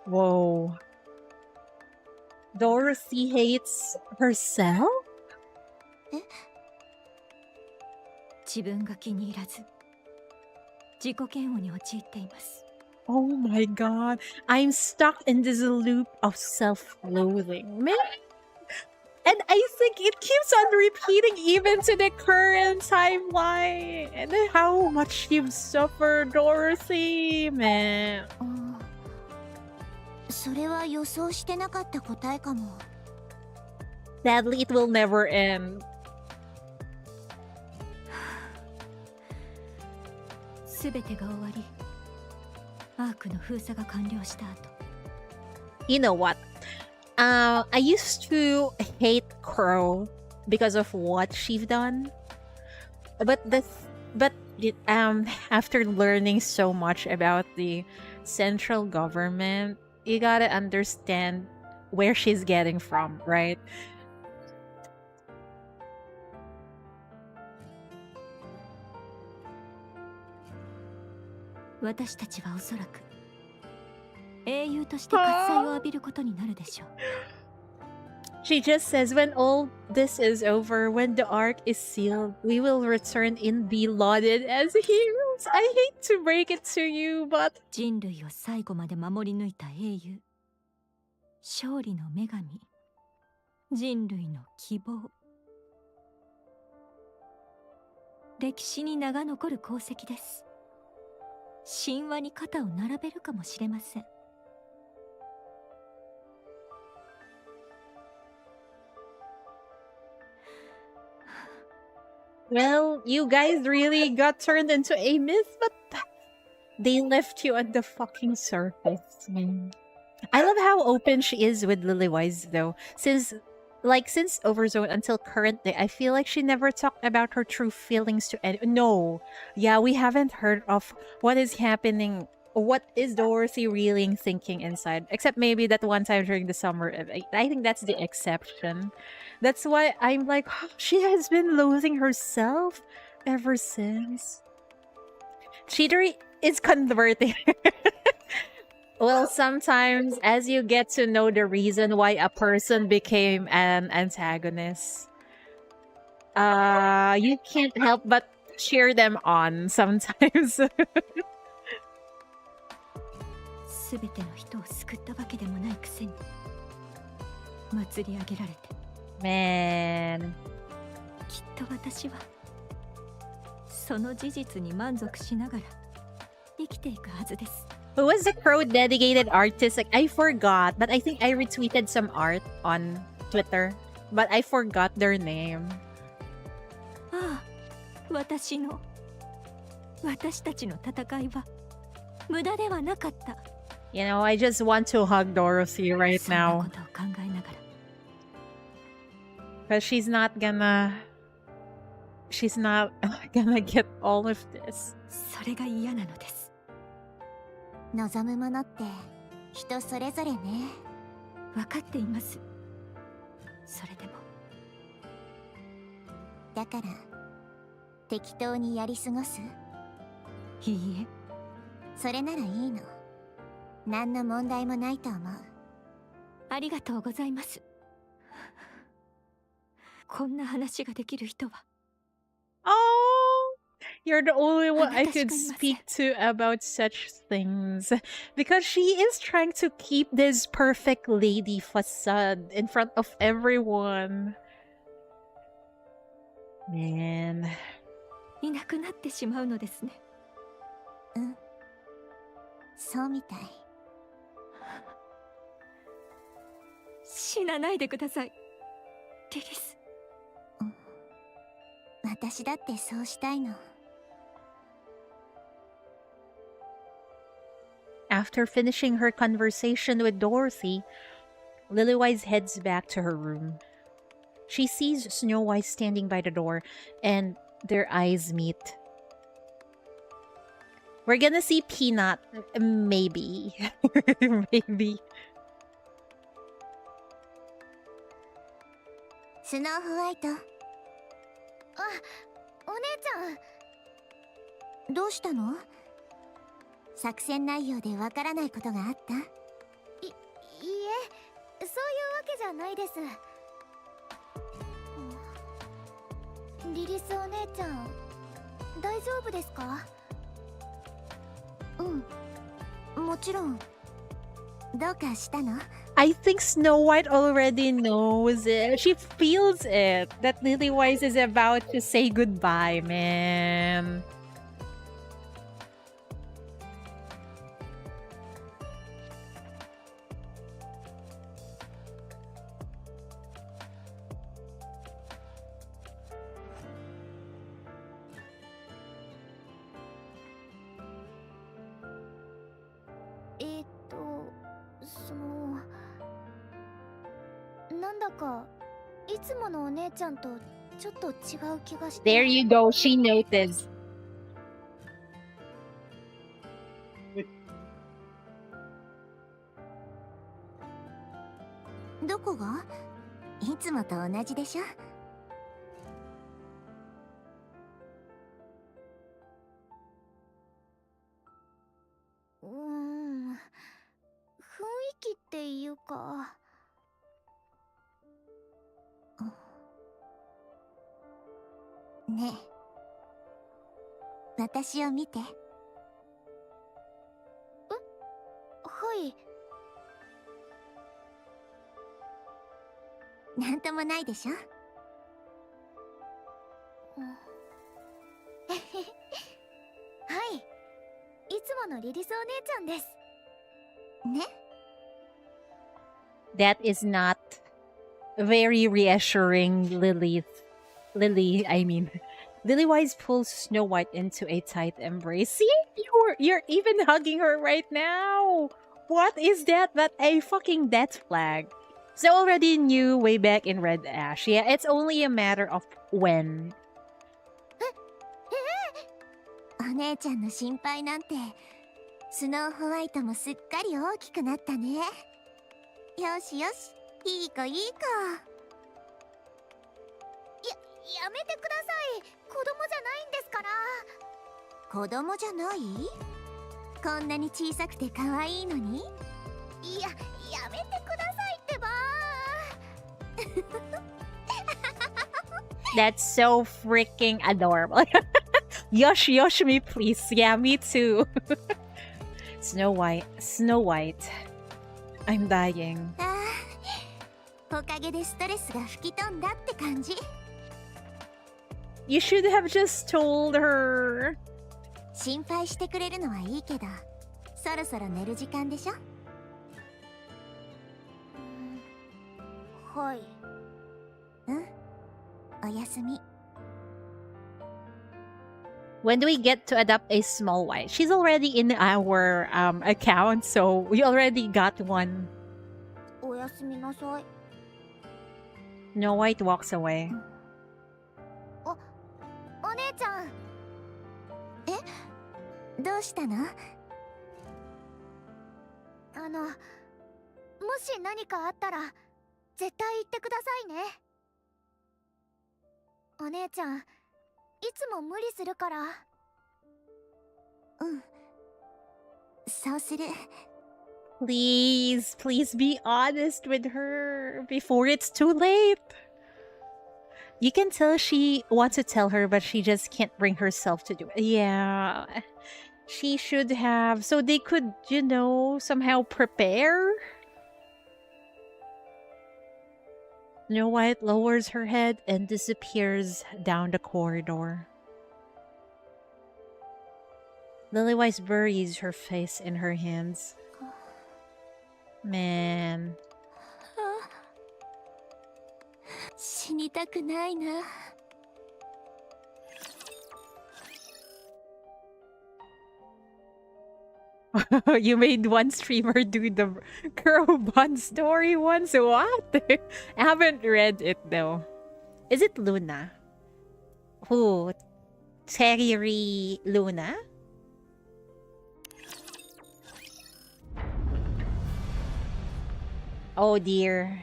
Whoa. Dorothy hates herself? 自分が気に入らず自己嫌悪に陥っています。 Oh my god. I'm stuck in this loop of self-loathing. Man. And I think it keeps on repeating even to the current timeline. And how much you've suffered, Dorothy, man. それは予想してなかった答えかも。 Sadly, it will never end. すべてが終わり、アークの封鎖が完了した後。 You know what? I used to hate Crow because of what she's done. But after learning so much about the central government, you gotta understand where she's getting from, right? 私たちはおそらく英雄として喝采を浴びることになるでしょう。 She just says, when all this is over, when the ARK is sealed, we will return and be lauded as heroes. I hate to break it to you, but 人類を最後まで守り抜いた英雄、勝利の女神、人類の希望、歴史に名が残る功績です。神話に肩を並べるかもしれません。 well, you guys really got turned into a myth, but they left you on the fucking surface, man. I love how open she is with Lilywise, though. Since Overzone until current day, I feel like she never talked about her true feelings to anyone. No. Yeah, we haven't heard of what is happening. What is Dorothy really thinking inside? Except maybe that one time during the summer. I think that's the exception. That's why I'm like, she has been loathing herself ever since. Cheater is converting. Well, sometimes as you get to know the reason why a person became an antagonist, you can't help but cheer them on sometimes. すべての人を救ったわけでもないくせに祭り上げられて Man. きっと私はその事実に満足しながら生きていくはずです。 Who was the crow dedicated artist? Like, I forgot, but I think I retweeted some art on Twitter, but I forgot their name. ああ、私たちの戦いは無駄ではなかった。 You know, I just want to hug Dorothy right そんな now. ことを考えながら Because she's not gonna get all of this. それが嫌なのです。望むものって人それぞれね。分かっています。それでもだから適当にやり過ごす？いいえ、それならいいの。何の問題もないと思う。ありがとうございます。こんな話ができる人は Oh, you're the only one I could 私しかいません。 speak to about such things. Because she is trying to keep this perfect lady facade in front of everyone. Man. いなくなってしまうのですね。そうみたい。死なないでください、リリス。私だってそうしたいの。 After finishing her conversation with Dorothy, Lilywise heads back to her room. She sees Snow White standing by the door, and their eyes meet. We're gonna see Peanut, maybe. Maybe. スノーホワイト。あ、お姉ちゃん。どうしたの？作戦内容でわからないことがあった？いいえ、そういうわけじゃないです。リリスお姉ちゃん、大丈夫ですか？もちろん。どうかしたの？ I think Snow White already knows it. She feels it. That Lilywise is about to say goodbye, man. Eh, なんだかいつものお姉ちゃんとちょっと違う気がして。 There you go. She noticed. どこが？いつもと同じでしょ？雰囲気っていうか。ねえ、私を見て。はい。なんともないでしょ？はい。いつものリリスお姉ちゃんです。ね。 That is not very reassuring, Lily, I mean. Lilywise pulls Snow White into a tight embrace. See? You're even hugging her right now. What is that but a fucking death flag? So already knew way back in Red Ash. Yeah, it's only a matter of when. お姉ちゃんの心配なんて、スノーホワイトもすっかり大きくなったね。よしよし、いい子いい子。やめてください。子供じゃないんですから。子供じゃない？こんなに小さくて可愛いのに。やめてくださいってば。That's so freaking adorable. Yosh me, please. Yeah, me too. Snow White. I'm dying. おかげでストレスが吹き飛んだって感じ。You should have just told her. 心配してくれるのはいいけど、そろそろ寝る時間でしょ。はい。おやすみ。When do we get to adopt a small white? She's already in our account, so we already got one. おやすみなさい。Snow White walks away. お姉ちゃん。どうしたの？もし何かあったら絶対言ってくださいね。お姉ちゃん、いつも無理するから。そうする。Please be honest with her before it's too late. You can tell she wants to tell her, but she just can't bring herself to do it. Yeah. She should have, so they could, somehow prepare. Snow White lowers her head and disappears down the corridor. Lilywhite buries her face in her hands. Man. 死にたくないな。You made one streamer do the girl bond story once. What? I haven't read it though. Is it Luna? Who? Terry Luna? Oh dear.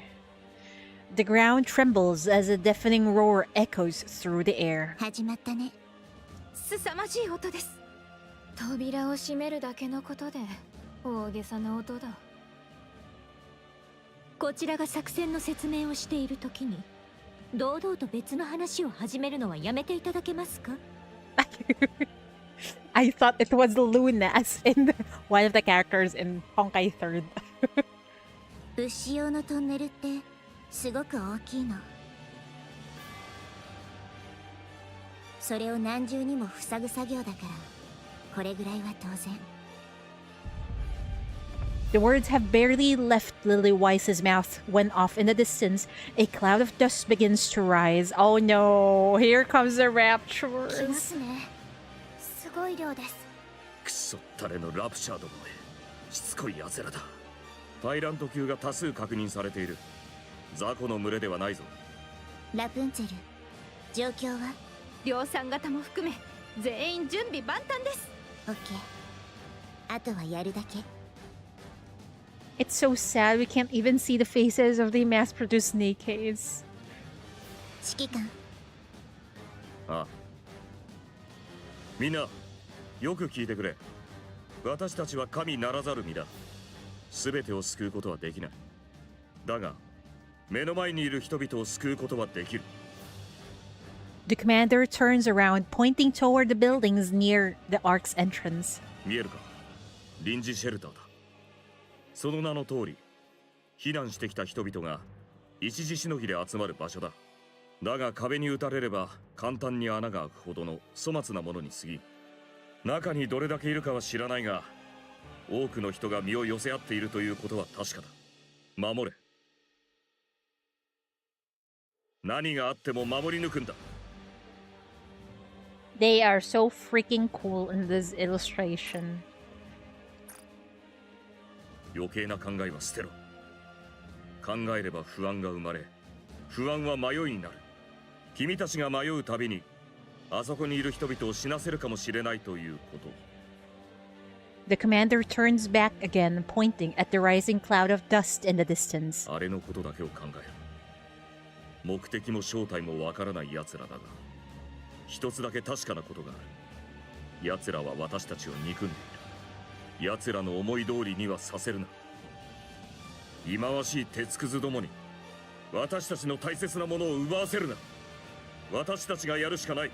The ground trembles as a deafening roar echoes through the air. 始まったね。凄まじい音です。扉を閉めるだけのことで大げさな音だ。こちらが作戦の説明をしている時に堂々と別の話を始めるのはやめていただけますか？ I thought it was Luna as in one of the characters in Honkai 3rd. 物資用のトンネルってすごく大きいの。それを何重にも塞ぐ作業だからこれぐらいは当然。The words have barely left Lilywhite's mouth when off in the distance, a cloud of dust begins to rise. Oh no, here comes the 来ま raptures. すね。すごい量です。クソったれのラプチャーどもめ、しつこい奴らだ。タイラント級が多数確認されている。雑魚の群れではないぞ。ラプンツェル、状況は？量産型も含め全員準備万端です。オッケー。あとはやるだけ。It's so sad we can't even see the faces of the mass-produced Nikkes. 指揮官。ああ。みんな、よく聞いてくれ。私たちは神ならざる身だ。すべてを救うことはできない。だが、目の前にいる人々を救うことはできる。The commander turns around, pointing toward the buildings near the ARK's entrance. 見えるか？臨時シェルターだ。その名の通り、避難してきた人々が一時しのぎで集まる場所だ。だが壁に打たれれば簡単に穴が開くほどの粗末なものに過ぎ、中にどれだけいるかは知らないが、多くの人が身を寄せ合っているということは確かだ。守れ。何があっても守り抜くんだ。They are so freaking cool in this illustration. 余計な考えは捨てろ。考えれば不安が生まれ、不安は迷いになる。君たちが迷うたびに、あそこにいる人々を死なせるかもしれないということ。The commander turns back again, pointing at the rising cloud of dust in the distance. あれのことだけを考える。目的も正体もわからない奴らだが、一つだけ確かなことがある。奴らは私たちを憎んでいる。奴らの思い通りにはさせるな。忌まわしい鉄くずどもに私たちの大切なものを奪わせるな。私たちがやるしかない。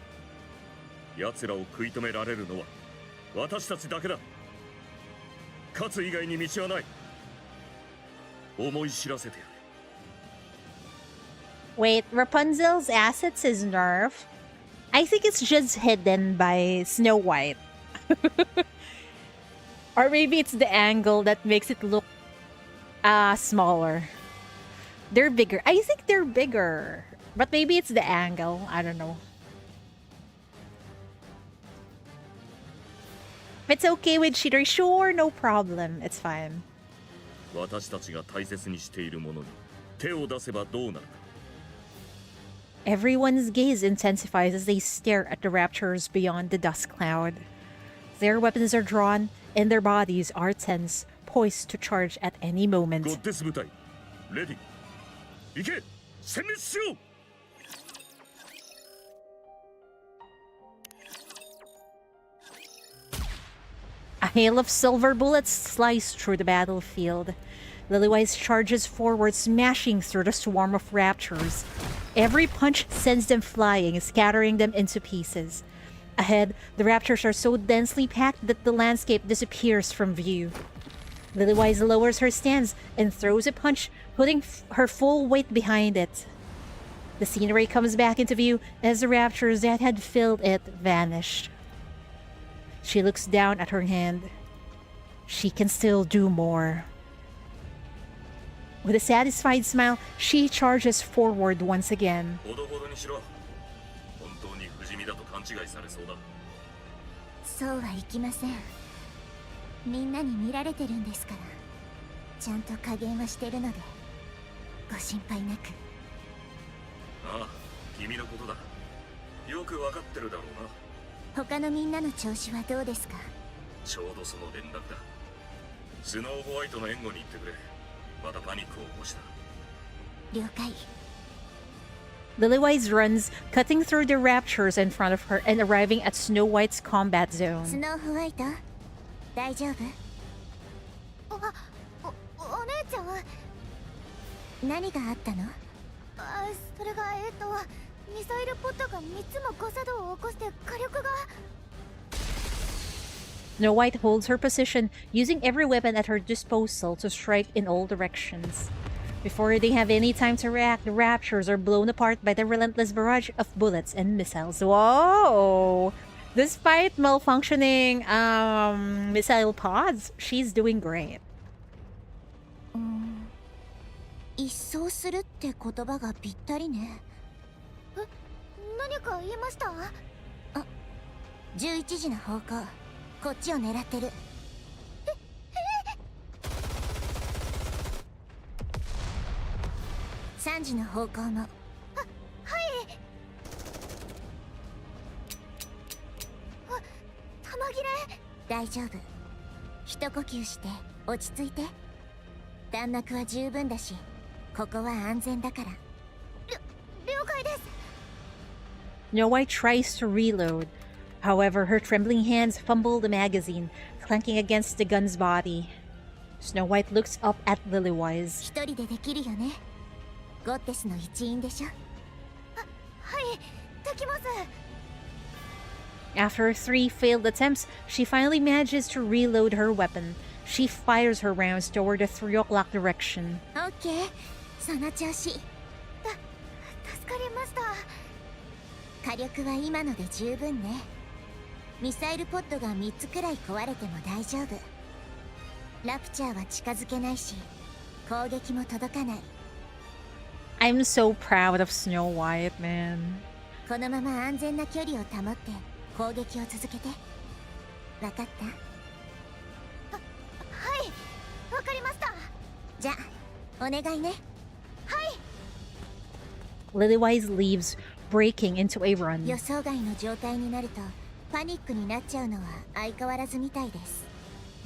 奴らを食い止められるのは私たちだけだ。勝つ以外に道はない。思い知らせてやれ。Wait, Rapunzel's assets is nerf? I think it's just hidden by Snow White. Or maybe it's the angle that makes it look smaller. They're bigger. I think they're bigger. But maybe it's the angle. I don't know. If it's okay with cheater, sure, no problem. It's fine. 私たちが大切にしているものに手を出せばどうなるか。Everyone's gaze intensifies as they stare at the raptors beyond the dust cloud. Their weapons are drawn, and their bodies are tense, poised to charge at any moment. ゴッデス部隊、レディ、行け、殲滅しろ。A hail of silver bullets slice through the battlefield. Lilywise charges forward, smashing through the swarm of raptors. Every punch sends them flying, scattering them into pieces. Ahead, the raptors are so densely packed that the landscape disappears from view. Lilywise lowers her stance and throws a punch, putting her full weight behind it. The scenery comes back into view as the raptors that had filled it vanished. She looks down at her hand. She can still do more. With a satisfied smile, she charges forward once again. ほどほどにしろ。本当に不死身だと勘違いされそうだ。そうはいきません。みんなに見られてるんですから。ちゃんと加減はしてるので、ご心配なく。ああ、君のことだ。よくわかってるだろうな。他のみんなの調子はどうですか？ちょうどその連絡だ。スノーホワイトの援護に行ってくれ。またパニックを起こした。了解。Lilywise runs, cutting through the raptors in front of her and arriving at Snow White's combat ス zone. ノーホワイト、大丈夫？お姉ちゃんは何があったの？それがミサイルポットが3つも誤作動を起こして火力が。Snow White holds her position, using every weapon at her disposal to strike in all directions. Before they have any time to react, the raptors are blown apart by the relentless barrage of bullets and missiles. Whoa! Despite malfunctioning missile pods, she's doing great. 一掃するって言葉がぴったりね。何か言いました？あ、11時の方向、こっちを狙ってる。3時の方向も。はい。弾切れ。大丈夫。一呼吸して落ち着いて。弾幕は十分だし、ここは安全だから。了解です。Snow White tries to reload. However, her trembling hands fumble the magazine, clanking against the gun's body. Snow White looks up at Lilywise. 一人でできるよね。ゴッテスの一員でしょ。はい、できます。After 3 failed attempts, she finally manages to reload her weapon. She fires her rounds toward the 3 o'clock direction. オッケー、その調子。助かりました。火力は今ので十分ね。ミサイルポットが3つくらい壊れても大丈夫。ラプチャーは近づけないし、攻撃も届かない。I'm so proud of Snow White, man. このまま安全な距離を保って攻撃を続けて。わかった？はい、わかりました。じゃあ、お願いね。はい。Lilywise leaves, breaking into a run. 予想外の状態になるとパニックになっちゃうのは相変わらずみたいです。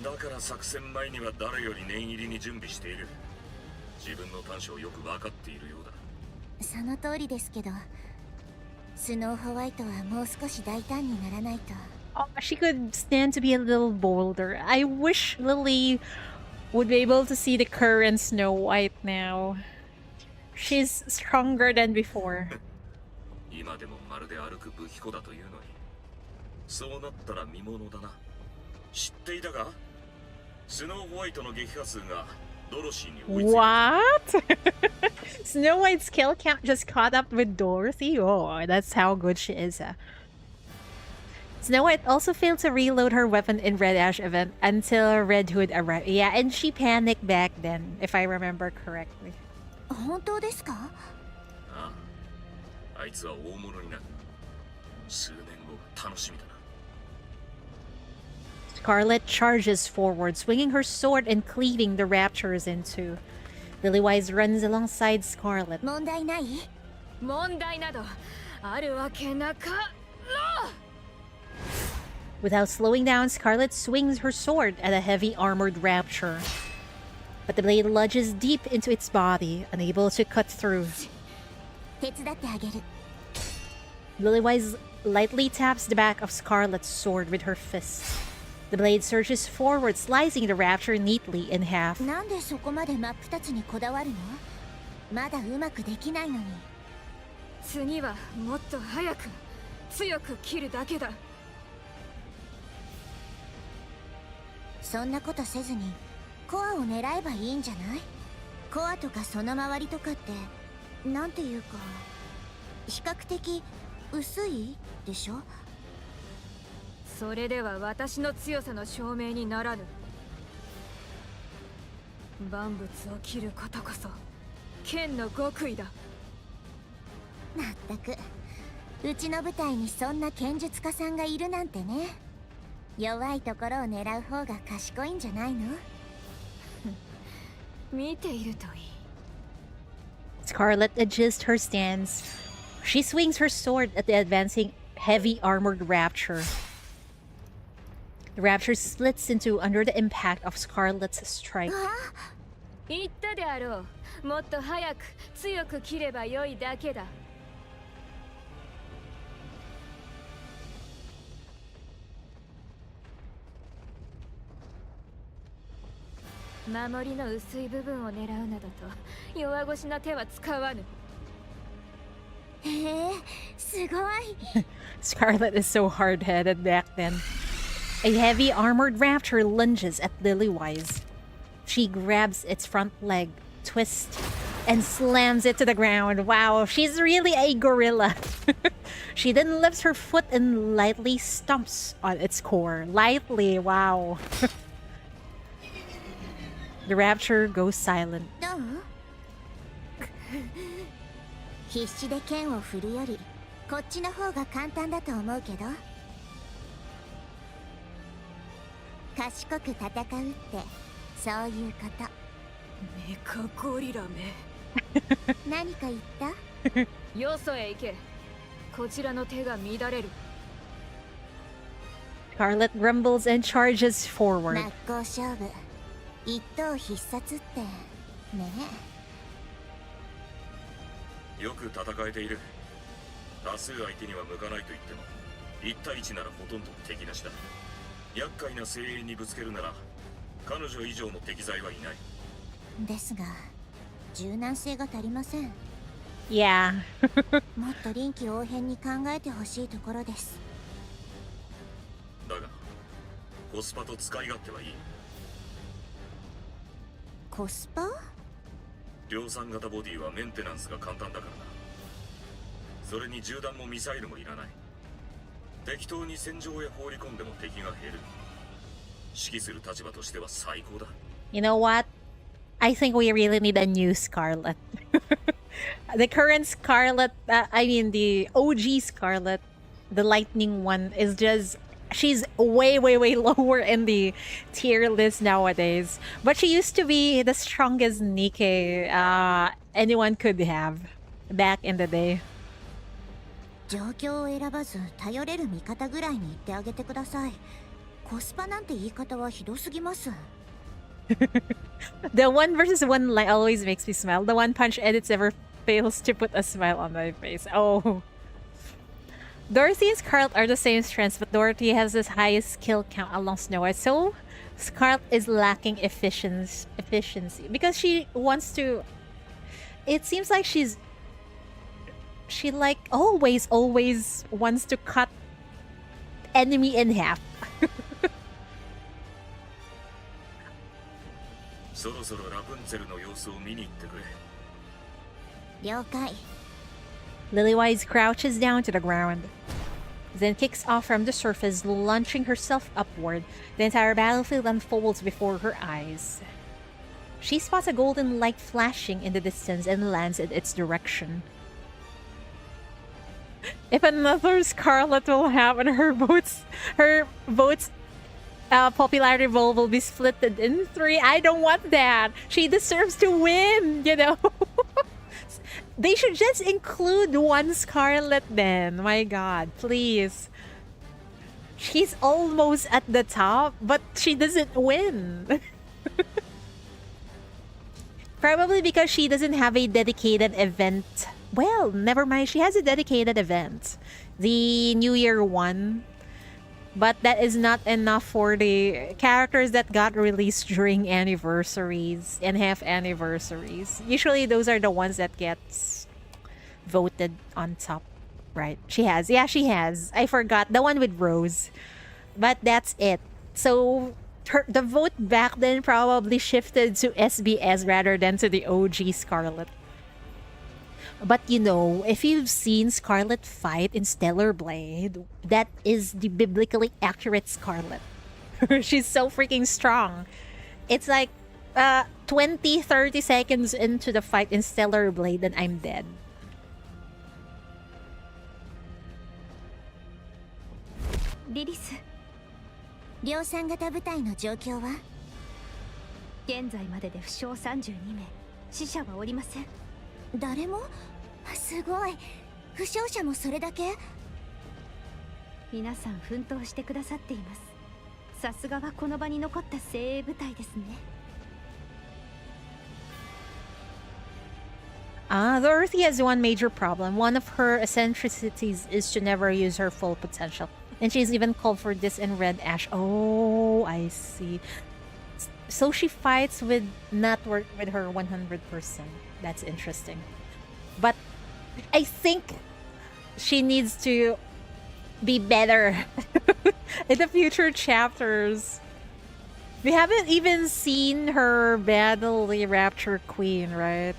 だから作戦前には誰より念入りに準備している。自分の短所をよく分かっているようだ。その通りですけど、スノーホワイトはもう少し大胆にならないと。Oh, she could stand to be a little bolder. I wish Lily would be able to see the current Snow White now. She's stronger than before. 今でもまるで歩く武器庫だというのに、そうなったら見ものだな。知っていたか？スノーホワイトの撃破数がドロシーに追いついた。 What? Snow White's kill count just caught up with Dorothy? Oh, that's how good she is. Snow White also failed to reload her weapon in Red Ash event until Red Hood arrived. Yeah, and she panicked back then, if I remember correctly. 本当ですか？ああ、あいつは大物になる。数年後楽しみだな。 Scarlet charges forward, swinging her sword and cleaving the raptors in two. Lilywise runs alongside Scarlet. 問題ない？問題などあるわけなかろう。 Without slowing down, Scarlet swings her sword at a heavy armored rapture. But the blade lodges deep into its body, unable to cut through. 手伝ってあげる。 Lilywise lightly taps the back of Scarlet's sword with her fist. The blade surges forward, slicing the rapture neatly in half. なんでそこまで真っ二つにこだわるの？まだうまくできないのに。次はもっと早く強く切るだけだ。そんなことせずにコアを狙えばいいんじゃない？コアとかその周りとかってなんていうか比較的薄いでしょ？それでは私の強さの証明にならぬ。万物を切ることこそ剣の極意だ。まったくうちの部隊にそんな剣術家さんがいるなんてね。弱いところを狙う方が賢いんじゃないの？見ているといい。 Scarlet adjusts her stance. She swings her sword at the advancing heavy armored rapture. The rapture splits in two under the impact of Scarlet's strike. 言ったであろう。もっと早く強く切ればよいだけだ。守りの薄い部分を狙うなどと弱腰な手は使わぬ。へえ、すごい。Scarlet is so hard-headed back then. A heavy armored raptor lunges at Lilywise. She grabs its front leg, twists, and slams it to the ground. Wow, she's really a gorilla. She then lifts her foot and lightly stomps on its core. Lightly, wow. The rapture goes silent. どう？必死で剣を振るよりこっちの方が簡単だと思うけど。賢く戦うってそういうこと。メカゴリラめ。何か言った？よそへ行け。こちらの手が乱れる。Scarlet rumbles and charges forward. 真っ向勝負。一刀必殺ってね。よく戦えている。多数相手には向かないと言っても1対1ならほとんど敵なしだ。厄介な精鋭にぶつけるなら彼女以上の適材はいない。ですが柔軟性が足りません。Yeah. もっと臨機応変に考えてほしいところです。だがコスパと使い勝手はいい。コスパ？量産型ボディはメンテナンスが簡単だからな。それに銃弾もミサイルもいらない。適当に戦場へ放り込んでも敵が減る。指揮する立場としては最高だ。You know what? I think we really need a new Scarlet. The current Scarlet, I mean the OG Scarlet, the lightning one is just... She's way lower in the tier list nowadays. But she used to be the strongest Nikke anyone could have back in the day. 状況を選ばず頼れる味方ぐらいに言ってあげてください。コスパなんて言い方はひどすぎます。The 1 versus 1 line always makes me smile. The one punch edits never fails to put a smile on my face. Oh. Dorothy and Scarlet are the same strengths, but Dorothy has the highest skill count along Snow White. So Scarlet is lacking efficiency because she wants to. It seems like she like always wants to cut enemy in half. そろそろラプンツェルの様子を見に行ってくれ。了解。 Lilywise crouches down to the ground, then kicks off from the surface, launching herself upward. The entire battlefield unfolds before her eyes. She spots a golden light flashing in the distance and lands in its direction. If another Scarlet will happen, her votes popularity vote will be split in 3. I don't want that. She deserves to win, you know. They should just include one Scarlet then. My god, please. She's almost at the top, but she doesn't win. Probably because she doesn't have a dedicated event. Well, never mind. She has a dedicated event. The New Year one. But that is not enough for the characters that got released during anniversaries and half anniversaries. Usually those are the ones that gets voted on top, right? She has. Yeah, she has. I forgot. The one with Rose. But that's it. So the vote back then probably shifted to SBS rather than to the OG Scarlet. But you know, if you've seen Scarlet fight in Stellar Blade, that is the biblically accurate Scarlet. She's so freaking strong. It's like 20-30 seconds into the fight in Stellar Blade and I'm dead. Lilis, 量産型部隊の状況は？現在までで負傷32名、死者はおりません。誰も？すごい。負傷者もそれだけ？皆さん奮闘してくださっています。さすがはこの場に残った精鋭部隊ですね。Dorothy has one major problem. One of her eccentricities is to never use her full potential. And she's even called for this in Red Ash. Oh, I see. So she fights with not work with her 100%. That's interesting. But I think she needs to be better in the future chapters. We haven't even seen her battle the Rapture Queen, right?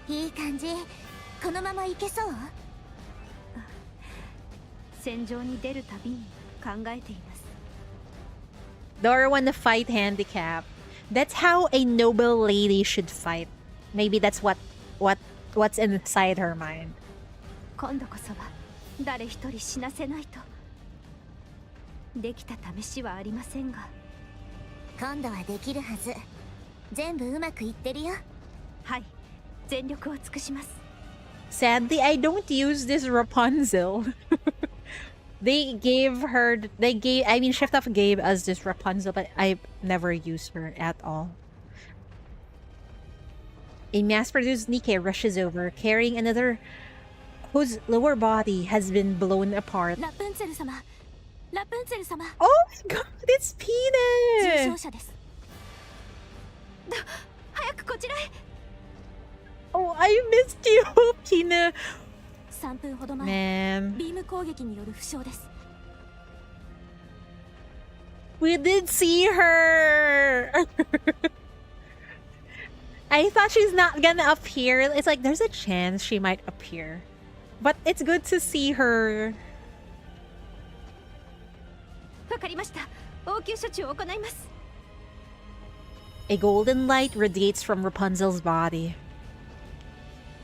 いい感じ。このままいけそう？戦場に出るたびに考えています。Dora won the fight handicap. That's how a noble lady should fight. Maybe that's what's inside her mind. 今度こそは誰一人死なせないと。できた試しはありませんが。今度はできるはず。全部うまくいってるよ。はい、全力を尽くします。Sadly, I don't use this Rapunzel. Shift-Off gave us this Rapunzel, but I never used her at all. A mass-produced Nikke rushes over, carrying another whose lower body has been blown apart. Oh my god, it's Peanut! Oh, I missed you, Peanut! Man. We did see her! I thought she's not gonna appear. It's like there's a chance she might appear. But it's good to see her. A golden light radiates from Rapunzel's body.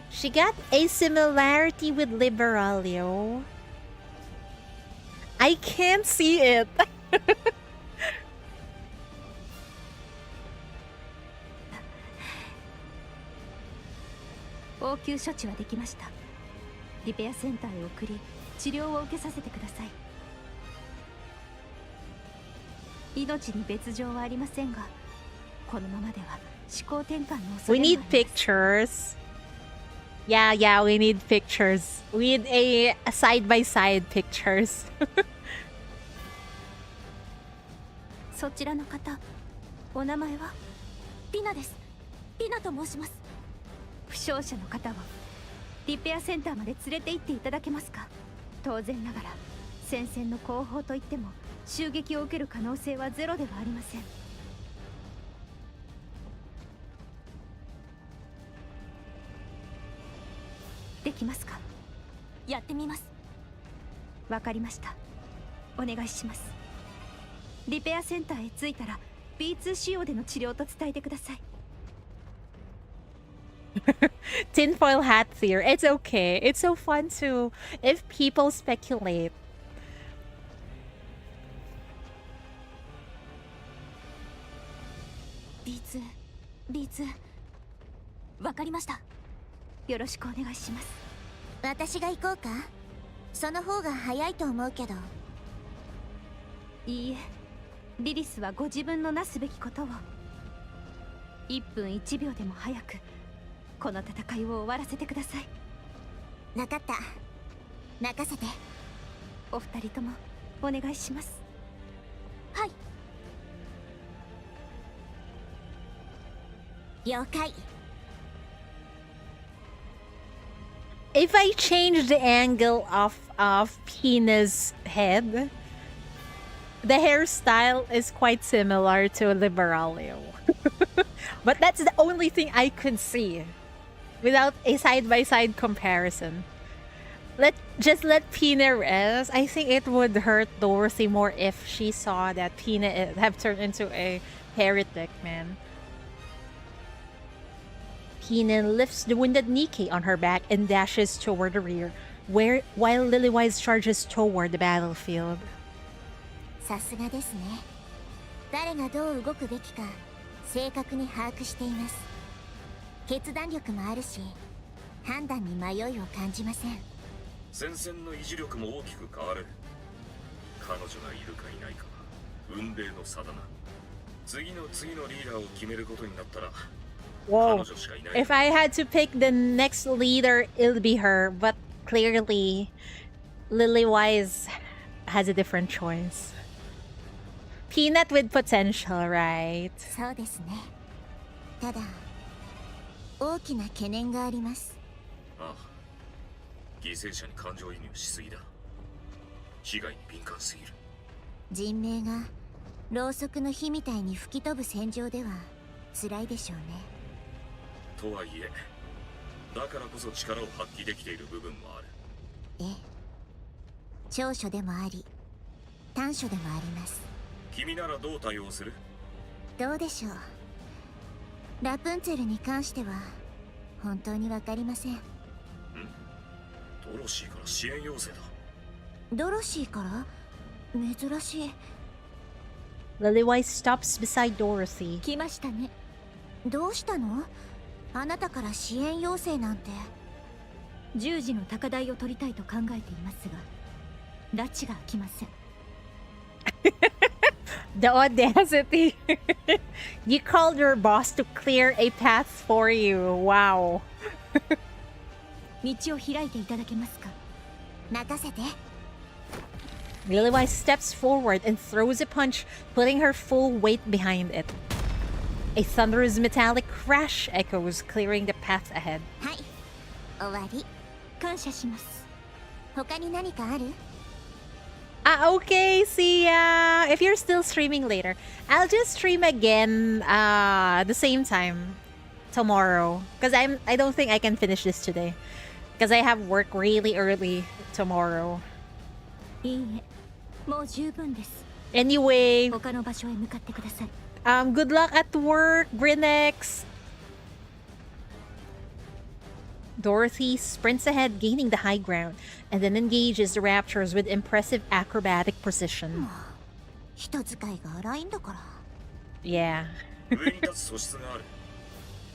She got a similarity with Liberaglio. I can't see it. We need pictures. Yeah, we need pictures. We need a side-by-side pictures. そちらの方、お名前は？ピナです。ピナと申します。負傷者の方をリペアセンターまで連れて行っていただけますか？当然ながら戦線の後方といっても襲撃を受ける可能性はゼロではありません。できますか？やってみます。わかりました。お願いします。リペアセンターへ着いたら B2 仕様での治療と伝えてください。Tinfoil hat here. It's okay. It's so fun to if people speculate. B2 わかりました。よろしくお願いします。私が行こうか？その方が早いと思うけど。いいえ、リリスはご自分のなすべきことを1分1秒でも早くこの戦いを終わらせてください。分かった。任せて。お二人ともお願いします。はい。了解。If I change the angle of Pina's head, the hairstyle is quite similar to Liberalio. But that's the only thing I could see without a side-by-side comparison. Just let Pina rest. I think it would hurt Dorothy more if she saw that Pina have turned into a heretic, man. Pina lifts the wounded Nikke on her back and dashes toward the rear, while Lilywise charges toward the battlefield. さすがですね。誰がどう動くべきか正確に把握しています。決断力もあるし、判断に迷いを感じません。戦線の維持力も大きく変わる。彼女がいるかいないかは運命の差だな。次のリーダーを決めることになったら Whoa. If I had to pick the next leader, it'll be her. But clearly, Lilywise has a different choice. Peanut with potential, right? そうですね。ただ、大きな懸念があります。ああ、犠牲者に感情移入しすぎだ。被害に敏感すぎる。人命がろうそくの火みたいに吹き飛ぶ戦場では辛いでしょうね。とはいえ、だからこそ力を発揮できている部分もある。ええ、長所でもあり短所でもあります。君ならどう対応する？どうでしょう。ラプンツェルに関しては本当にわかりません。ドロシーから支援要請だ。ドロシーから？珍しい。Lilywise stops beside Dorothy. 来ましたね。どうしたの？あなたから支援要請なんて。10時の高台を取りたいと考えていますが、拉致が来ません。The audacity. You called your boss to clear a path for you. Wow. 道を開いていただけますか？任せて。Lilywise steps forward and throws a punch, putting her full weight behind it. A thunderous metallic crash echoes, clearing the path ahead. はい、終わり。感謝します。他に何かある？ Okay, see ya. If you're still streaming later, I'll just stream again the same time tomorrow. Because I don't think I can finish this today. Because I have work really early tomorrow. いいえ、もう十分です。Anyway, 他の場所へ向かってください。good luck at work, Grinex. Dorothy sprints ahead, gaining the high ground, and then engages the Raptors with impressive acrobatic precision. 人使いが荒いんだから。Yeah. 上に立つ素質がある。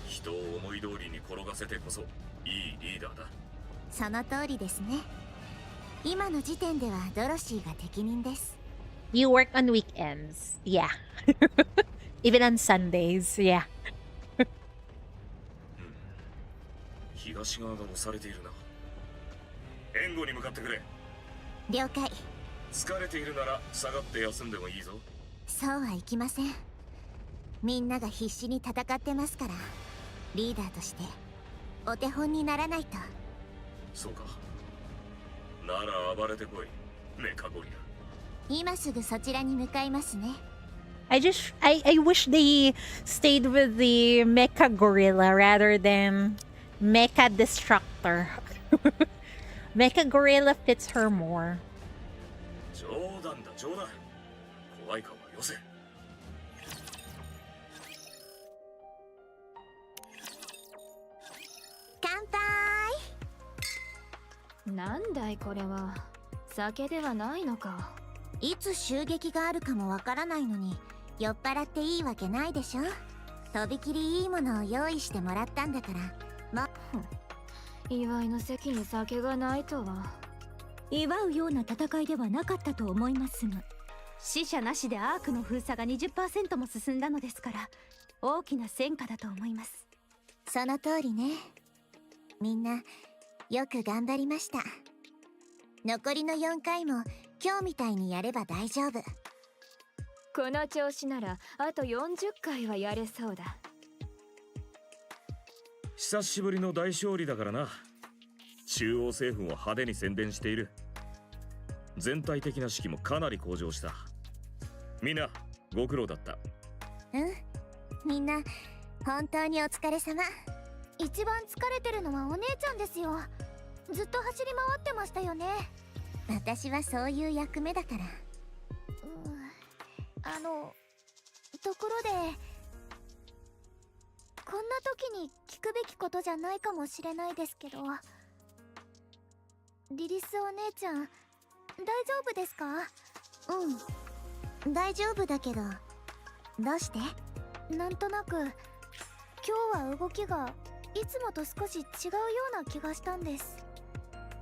人を思い通りに転がせてこそいいリーダーだ。その通りですね。今の時点ではドロシーが適任です。You work on weekends. Yeah. Even on Sundays. Yeah. 被害東側が押されているな。援護に向かってくれ。了解。疲れているなら下がって休んでもいいぞ。そうはいきません。みんなが必死に戦ってますから、リーダーとしてお手本にならないと。そうか。なら暴れてこい、メカゴリラ。今すぐそちらに向かいますね。I wish they stayed with the mecha gorilla rather than mecha destructor. Mecha gorilla fits her more. 冗談だ冗談。怖い顔はよせ。乾杯。なんだいこれは。酒ではないのか。いつ襲撃があるかもわからないのに酔っ払っていいわけないでしょ。とびきりいいものを用意してもらったんだから。祝いの席に酒がないとは。祝うような戦いではなかったと思いますが、死者なしでアークの封鎖が 20% も進んだのですから、大きな戦果だと思います。その通りね。みんなよく頑張りました。残りの4回も今日みたいにやれば大丈夫。この調子ならあと40回はやれそうだ。久しぶりの大勝利だからな。中央政府も派手に宣伝している。全体的な士気もかなり向上した。みんなご苦労だった。みんな本当にお疲れ様。一番疲れてるのはお姉ちゃんですよ。ずっと走り回ってましたよね。私はそういう役目だから。ところで、こんな時に聞くべきことじゃないかもしれないですけど、リリスお姉ちゃん大丈夫ですか？大丈夫だけど。どうして？なんとなく今日は動きがいつもと少し違うような気がしたんです。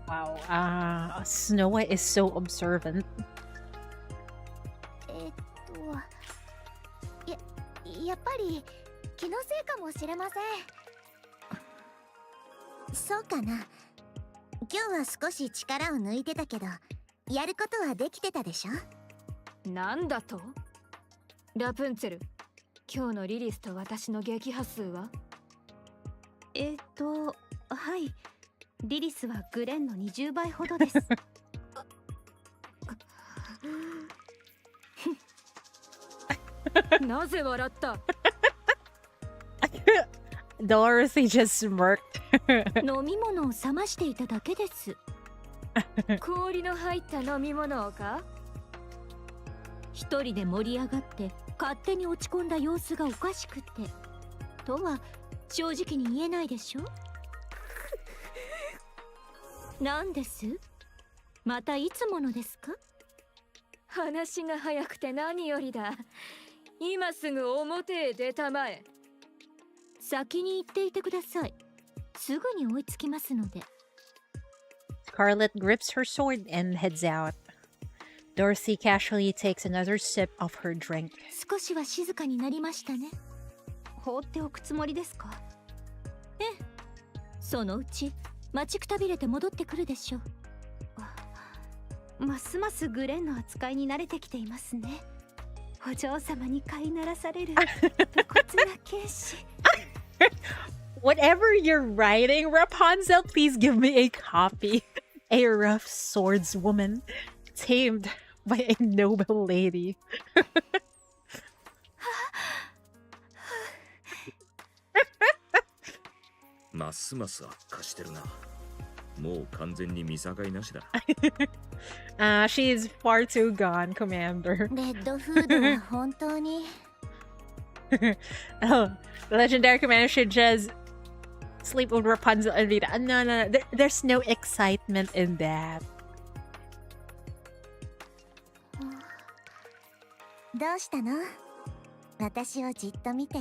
Wow, Snow White is so observant. やっぱり気のせいかもしれません。そうかな。今日は少し力を抜いてたけど、やることはできてたでしょ。なんだと？ラプンツェル、今日のリリスと私の撃破数は？はい。リリスはグレンの20倍ほどです。なぜ笑った？ Dorothy just smirked. 飲み物を冷ましていただけです。氷の入った飲み物をか？一人で盛り上がって勝手に落ち込んだ様子がおかしくてとは正直に言えないでしょ。なんです？またいつものですか？話が早くて何よりだ。今すぐ表へ出たまえ。先に行っていてください。すぐに追いつきますので。Scarlet grips her sword and heads out. Dorothy casually takes another sip of her drink. 少しは静かになりましたね。放っておくつもりですか？ええ。そのうち待ちくたびれて戻ってくるでしょう。ますますグレンの扱いに慣れてきていますね。お嬢様に飼いならされる武骨な剣士。Whatever you're writing, Rapunzel, please give me a copy. A rough swordswoman, tamed by a noble lady. ますます悪化してるな。もう完全に見境なしだ。She is far too gone, Commander. レッドフードは本当に。Oh, the legendary commander should just sleep with Rapunzel and Rita. No, there's no excitement in that. どうしたの？私をじっと見て。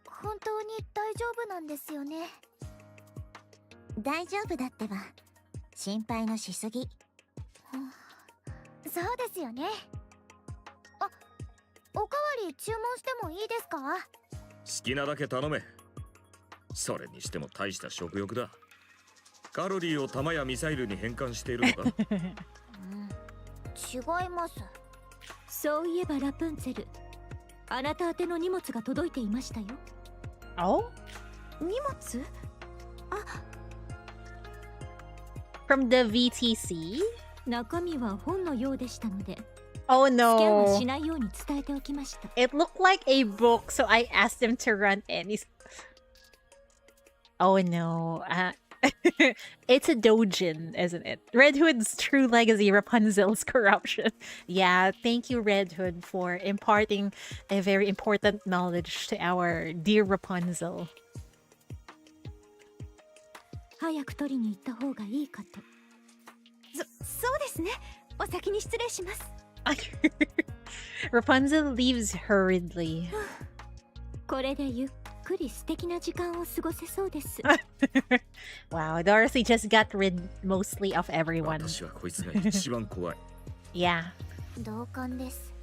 本当に大丈夫なんですよね。大丈夫だってば。心配のしすぎ。そうですよね。おかわり注文してもいいですか？好きなだけ頼め。それにしても大した食欲だ。カロリーを弾やミサイルに変換しているのか？違います。そういえばラプンツェル、あなた宛ての荷物が届いていましたよ。Oh? 荷物？ From the VTC? 中身は本のようでしたので、 Oh スキャンは no. しないように伝えておきました。 It looked like a book, so I asked him to run any. Oh no. It's a dojin, isn't it? Red Hood's true legacy, Rapunzel's corruption. Yeah, thank you, Red Hood, for imparting a very important knowledge to our dear Rapunzel. 早く取りに行った方がいいかと。そうですね。お先に失礼します。Rapunzel leaves hurriedly. これでゆっくり素敵な時間を過ごせそうです。Wow, Dorothy just got rid mostly of everyone. 私はこいつが一番怖い。Yeah. 同感です。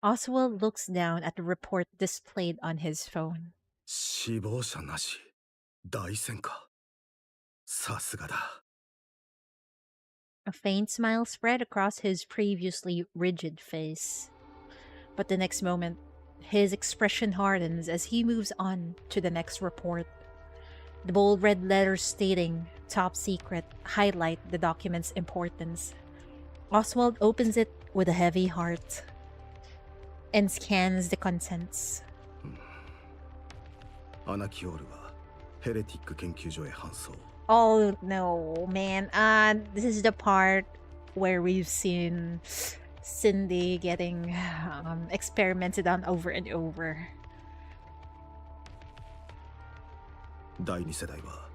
Oswald looks down at the report displayed on his phone. 死亡者なし。大戦か。さすがだ。A faint smile spread across his previously rigid face. But the next moment, his expression hardens as he moves on to the next report. The bold red letters stating top secret highlight the document's importance. Oswald opens it with a heavy heart and scans the contents. アナキオールはヘレティック研究所へ搬送。 Oh no, man. This is the part where we've seen Cindy getting experimented on over and over. 第二世代は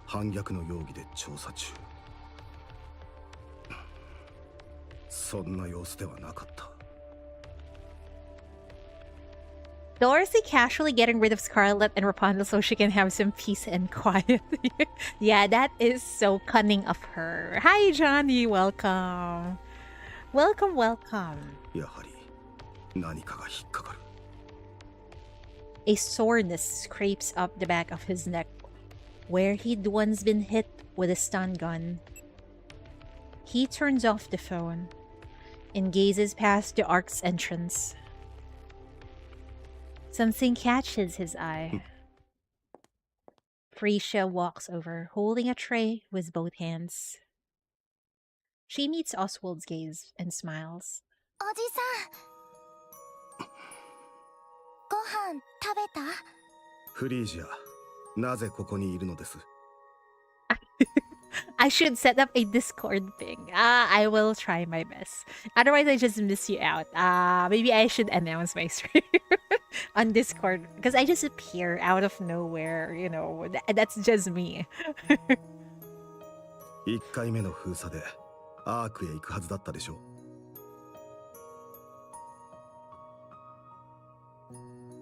反逆の容疑で調査中。そんな様子ではなかった。 Dorothy casually getting rid of Scarlet and Rapunzel so she can have some peace and quiet. Yeah, that is so cunning of her. Hi, Johnny. Welcome. Welcome, welcome. やはり何かが引っかかる。 A soreness scrapes up the back of his neck, where he'd once been hit with a stun gun. He turns off the phone and gazes past the ARK's entrance. Something catches his eye. Freesia walks over, holding a tray with both hands. She meets Oswald's gaze and smiles. おじさん、ご飯食べた？フリージア、なぜここにいるのです？ I should set up a Discord thing. I will try my best. Otherwise, I just miss you out. Maybe I should announce my stream on Discord because I just appear out of nowhere. You know, that's just me. 1回目の封鎖でアークへ行くはずだったでしょう。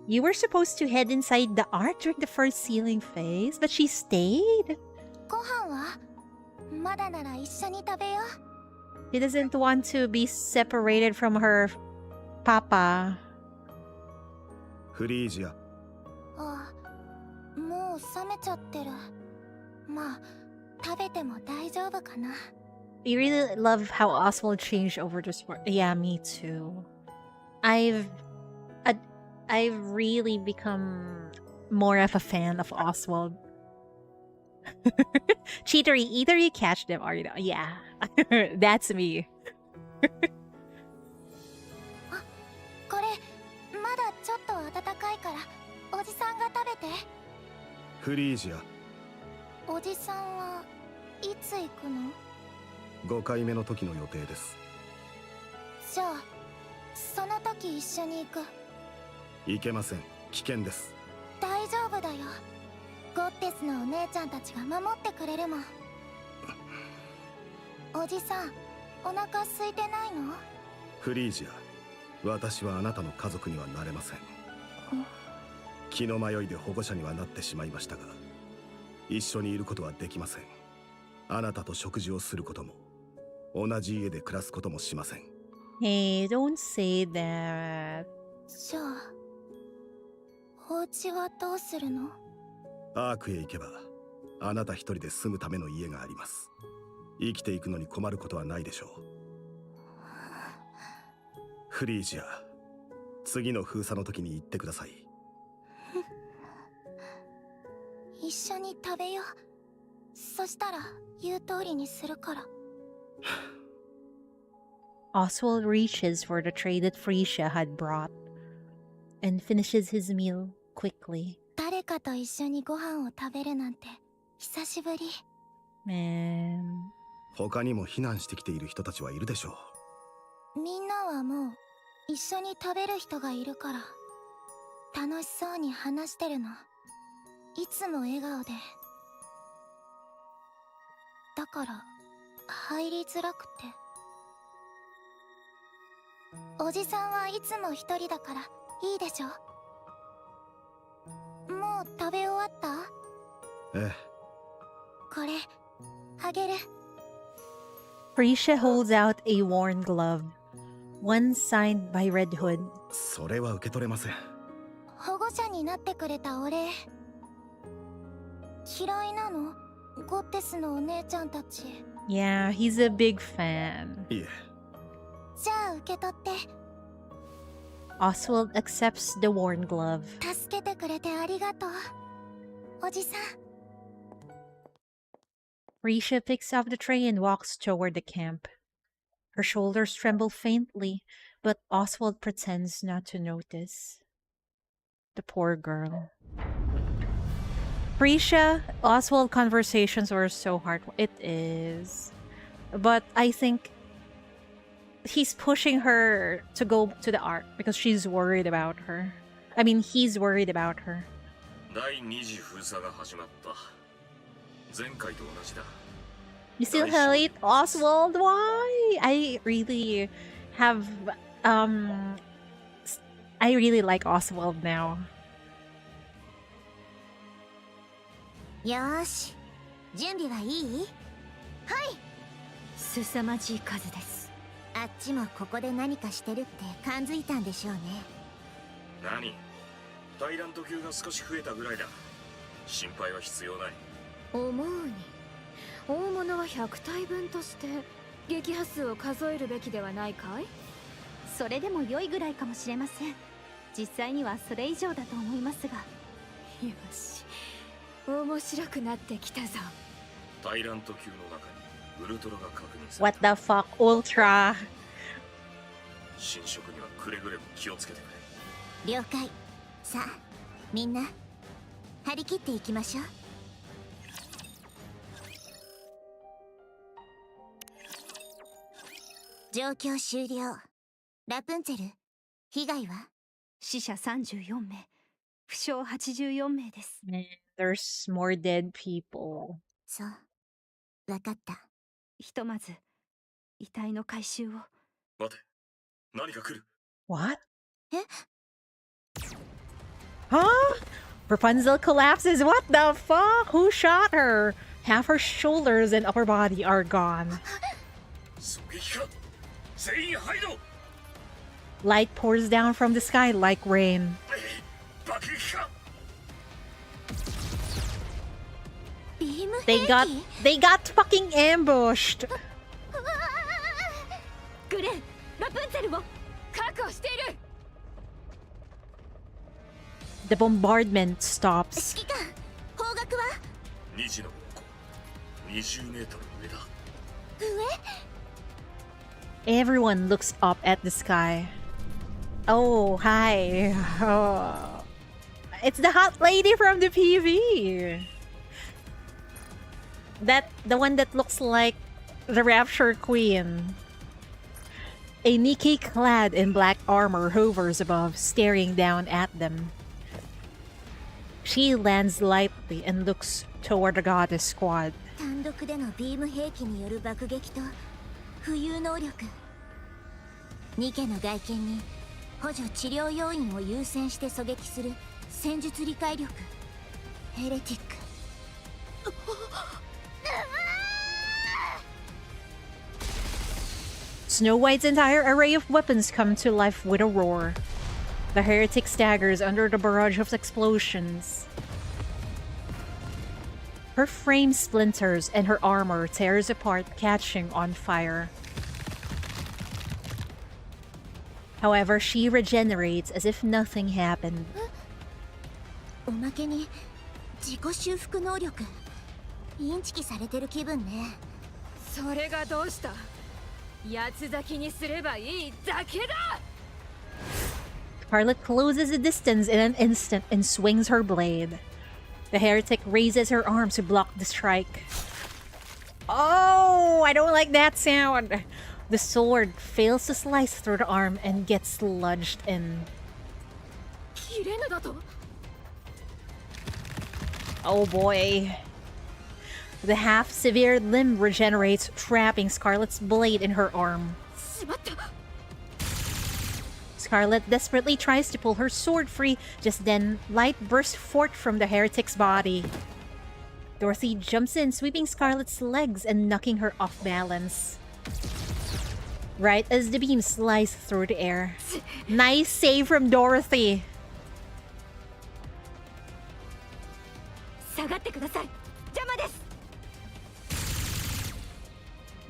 You were supposed to head inside the ARK during the first sealing phase, but she stayed. ご飯はまだなら一緒に食べよう。 She doesn't want to be separated from her papa. フリージア、あ、もう冷めちゃってる。まあ、食べても大丈夫かな。You really love how Oswald changed over to sport. Yeah, me too. I've really become more of a fan of Oswald. Cheatery, either you catch them or you don't. Yeah, that's me. あ、これまだちょっと温かいからおじさんが食べて。フリージア、おじさんはいつ行くの？ 5回目の時の予定です。 じゃあその時一緒に行く。 行けません。危険です。 大丈夫だよ。ゴッテスのお姉ちゃんたちが守ってくれるもん。おじさん、お腹空いてないの？ フリージア、私はあなたの家族にはなれません。気の迷いで保護者にはなってしまいましたが、一緒にいることはできません。あなたと食事をすることも、同じ家で暮らすこともしません。Hey, don't say that. じゃあお家はどうするの？アークへ行けばあなた一人で住むための家があります。生きていくのに困ることはないでしょう。フリージア、次の封鎖の時に言ってください。一緒に食べよう。そしたら言う通りにするから。Oswald reaches for the tray that Frisia had brought and finishes his meal quickly. 誰かと一緒にご飯を食べるなんて久しぶり。Man. 他にも避難してきている人たちはいるでしょう。みんなはもう一緒に食べる人がいるから楽しそうに話してるの。いつも笑顔で。だから入りづらくて。おじさんはいつも一人だからいいでしょ。もう食べ終わった？ええ。これあげる。Frisia holds out a worn glove, one signed by Red Hood. それは受け取れません。保護者になってくれたお礼。嫌いなの？ゴッテスのお姉ちゃんたち。Yeah, he's a big fan. いえ。じゃあ受け取って。Oswald accepts the worn glove. 助けてくれてありがとう、おじさん。Frisia picks up the tray and walks toward the camp. Her shoulders tremble faintly, but Oswald pretends not to notice. The poor girl. Frisia, Oswald conversations were so hard. It is. But I think he's pushing her to go to the ARK because she's worried about her. I mean, he's worried about her. 第2次封鎖が始まった。前回と同じだ。You still hate Oswald? Why? I really have I really like Oswald now. よーし、準備はいい？はい。凄まじい数です。あっちもここで何かしてるって感づいたんでしょうね。何？タイラント級が少し増えたぐらいだ。心配は必要ない。思うに大物は100体分として撃破数を数えるべきではないかい？それでも良いぐらいかもしれません。実際にはそれ以上だと思いますが。よし、面白くなってきたぞ。タイラント級の中にウルトラが確認され What the fuck, Ultra? 侵食にはくれぐれも気をつけてくれ。了解。さあみんな張り切っていきましょう。状況終了。ラプンツェル、被害は？死者34名、負傷84名です。There's more dead people. そう、わかった。ひとまず遺体の回収を。待て、何か来る。What? え？ Huh? Rapunzel collapses. What the fuck? Who shot her? Half her shoulders and upper body are gone. 狙撃か。全員排除。 Light pours down from the sky like rain. 爆撃か。ビーム They 兵 got 器？ they got fucking ambushed. グレン、ラプンツェルを確保している。The bombardment stops. 指揮官、方角は？2時の方向、20メートル上だ。上？ Everyone looks up at the sky. Oh, hi. Oh. It's the hot lady from the PV. The one that looks like the Rapture Queen. A Nikke clad in black armor hovers above, staring down at them. She lands lightly and looks toward the goddess squad. 単独でのビーム兵器による爆撃と浮遊能力。ニケの外見に補助治療要員を優先して狙撃する戦術理解力。ヘレティック。Snow White's entire array of weapons come to life with a roar. The heretic staggers under the barrage of explosions. Her frame splinters and her armor tears apart, catching on fire. However, she regenerates as if nothing happened. おまけに自己修復能力インチキされてる気分ね。それがどうした？八つ咲きにすればいいだけだ。 Scarlet closes the distance in an instant and swings her blade. The heretic raises her arms to block the strike. Oh, I don't like that sound. The sword fails to slice through the arm and gets lodged in. 切れぬだと？ Oh boy. The half-severed limb regenerates, trapping Scarlet's blade in her arm. しまった。 Scarlet desperately tries to pull her sword free. Just then, light bursts forth from the heretic's body. Dorothy jumps in, sweeping Scarlet's legs and knocking her off balance. Right as the beam slices through the air. Nice save from Dorothy. 下がってください。邪魔です。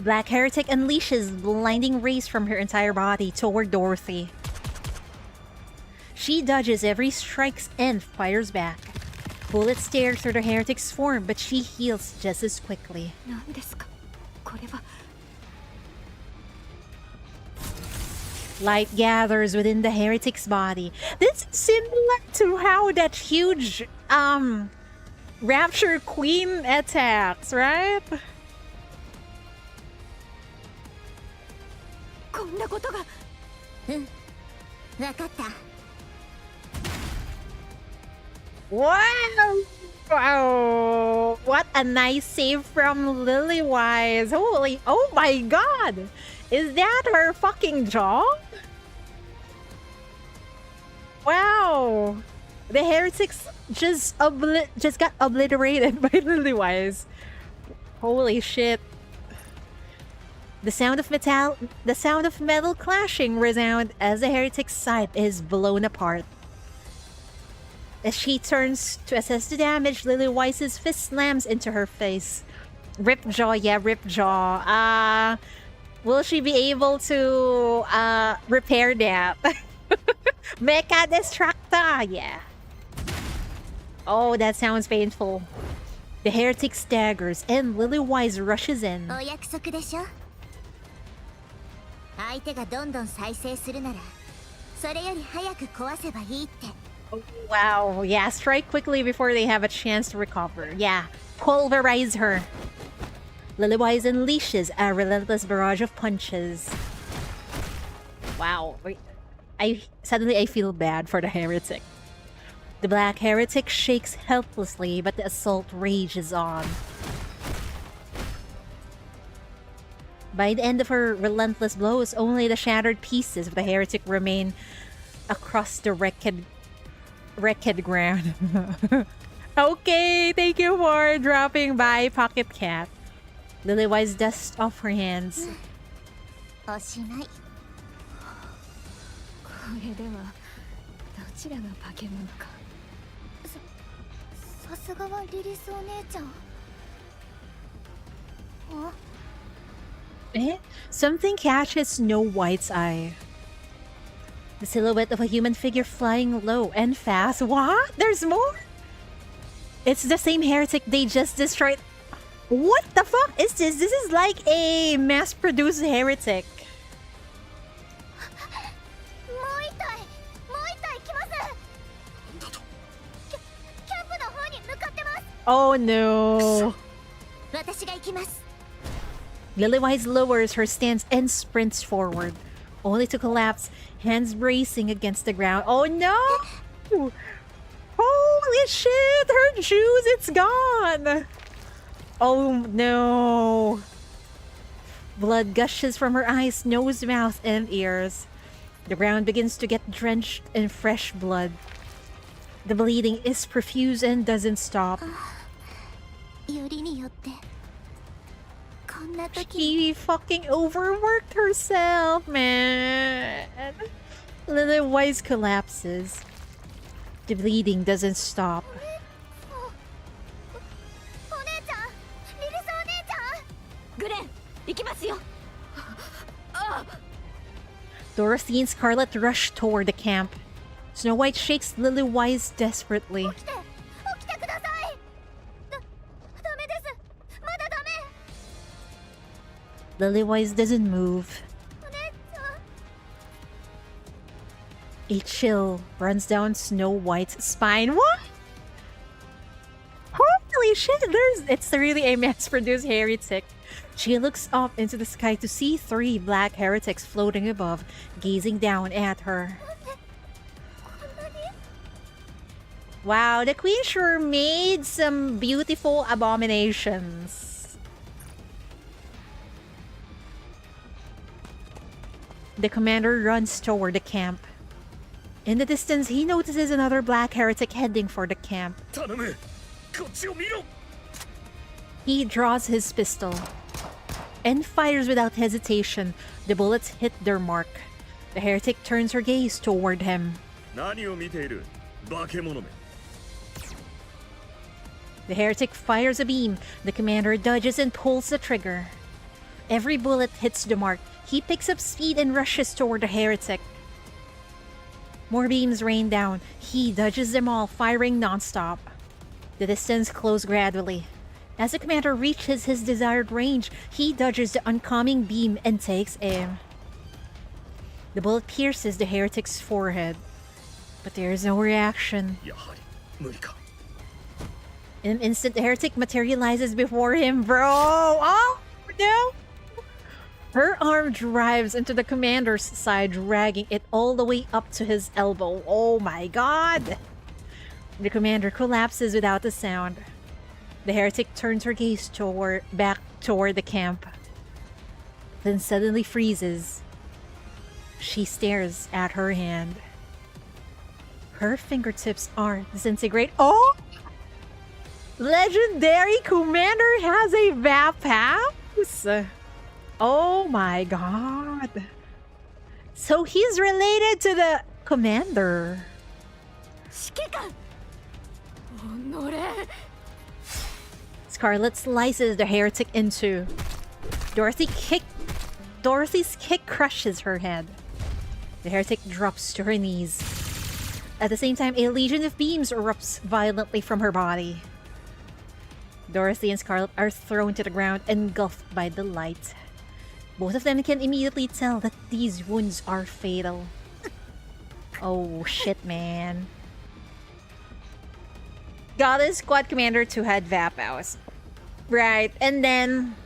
Black Heretic unleashes blinding rays from her entire body toward Dorothy. She dodges every strike and fires back. Bullets tear through the Heretic's form, but she heals just as quickly. 何ですか？これは。 Light gathers within the Heretic's body. This is similar to how that huge, Rapture Queen attacks, right? こんなことが。うん、わかった。 Wow! Wow! What a nice save from Lilywise. Holy, oh my god! Is that her fucking jaw? Wow! The heretics just got obliterated by Lilywise. Holy shit. The sound of metal clashing resound as the heretic's side is blown apart. As she turns to assess the damage, Lilywise's fist slams into her face. Rip jaw, yeah, rip jaw. Will she be able to repair that? Mecha Destructa, yeah. Oh, that sounds painful. The heretic staggers and Lilywise rushes in. お約束でしょ。相手がどんどん再生するなら、それより早く壊せばいいって。 Oh, wow, yeah, strike quickly before they have a chance to recover. Yeah, pulverize her. Lilywise unleashes a relentless barrage of punches. Wow, suddenly I feel bad for the heretic. The black heretic shakes helplessly, but the assault rages on. By the end of her relentless blows, only the shattered pieces of the heretic remain across the wrecked ground. Okay, thank you for dropping by, Pocket Cat. Lilywise dusts off her hands. おしまい。これではどちらが化け物か。さすがはリリスお姉ちゃん。あ？ Eh? Something catches Snow White's eye. The silhouette of a human figure flying low and fast. What? There's more? It's the same heretic they just destroyed. What the fuck is this? This is like a mass-produced heretic. もう一体来ます。キャンプの方に向かってます。 Oh no. 私が行きます。 Lilywise lowers her stance and sprints forward, only to collapse, hands bracing against the ground. Oh no! Holy shit! Her shoes, it's gone! Oh no! Blood gushes from her eyes, nose, mouth, and ears. The ground begins to get drenched in fresh blood. The bleeding is profuse and doesn't stop. よりによって。 She fucking overworked herself. yourself, man. Lily Wise collapses. The bleeding doesn't stop. お姉ちゃん、リリスお姉ちゃん。グレン行きますよ。Dorothy and Scarlet rush toward the camp. Snow White shakes Lily Wise desperately. 起きてください。ダメです。まだダメ。 Lily Wise doesn't move. お姉ちゃん。 A chill runs down Snow White's spine. What? Holy shit! It's really a mass-produced heretic. She looks up into the sky to see 3 black heretics floating above, gazing down at her. Wow, the queen sure made some beautiful abominations. The commander runs toward the camp. In the distance, he notices another black heretic heading for the camp. He draws his pistol and fires without hesitation. The bullets hit their mark. The heretic turns her gaze toward him. The heretic fires a beam. The commander dodges and pulls the trigger. Every bullet hits the mark. He picks up speed and rushes toward the heretic. More beams rain down. He dodges them all, firing non-stop. The distance closes gradually. As the commander reaches his desired range, he dodges the oncoming beam and takes aim. The bullet pierces the heretic's forehead, but there is no reaction. In an instant, the heretic materializes before him, bro! Oh, no! Her arm drives into the commander's side, dragging it all the way up to his elbow. Oh my god! The commander collapses without a sound. The heretic turns her gaze back toward the camp, then suddenly freezes. She stares at her hand. Her fingertips are disintegrated. Oh! Legendary commander has a VAP house? Oh my god. So he's related to the commander. Scarlet slices the heretic in two. Dorothy's kick crushes her head. The heretic drops to her knees. At the same time, a legion of beams erupts violently from her body. Dorothy and Scarlet are thrown to the ground, engulfed by the light. Both of them can immediately tell that these wounds are fatal. Oh shit, man. Goddess Squad Commander 2 had Vapows. Right, and then...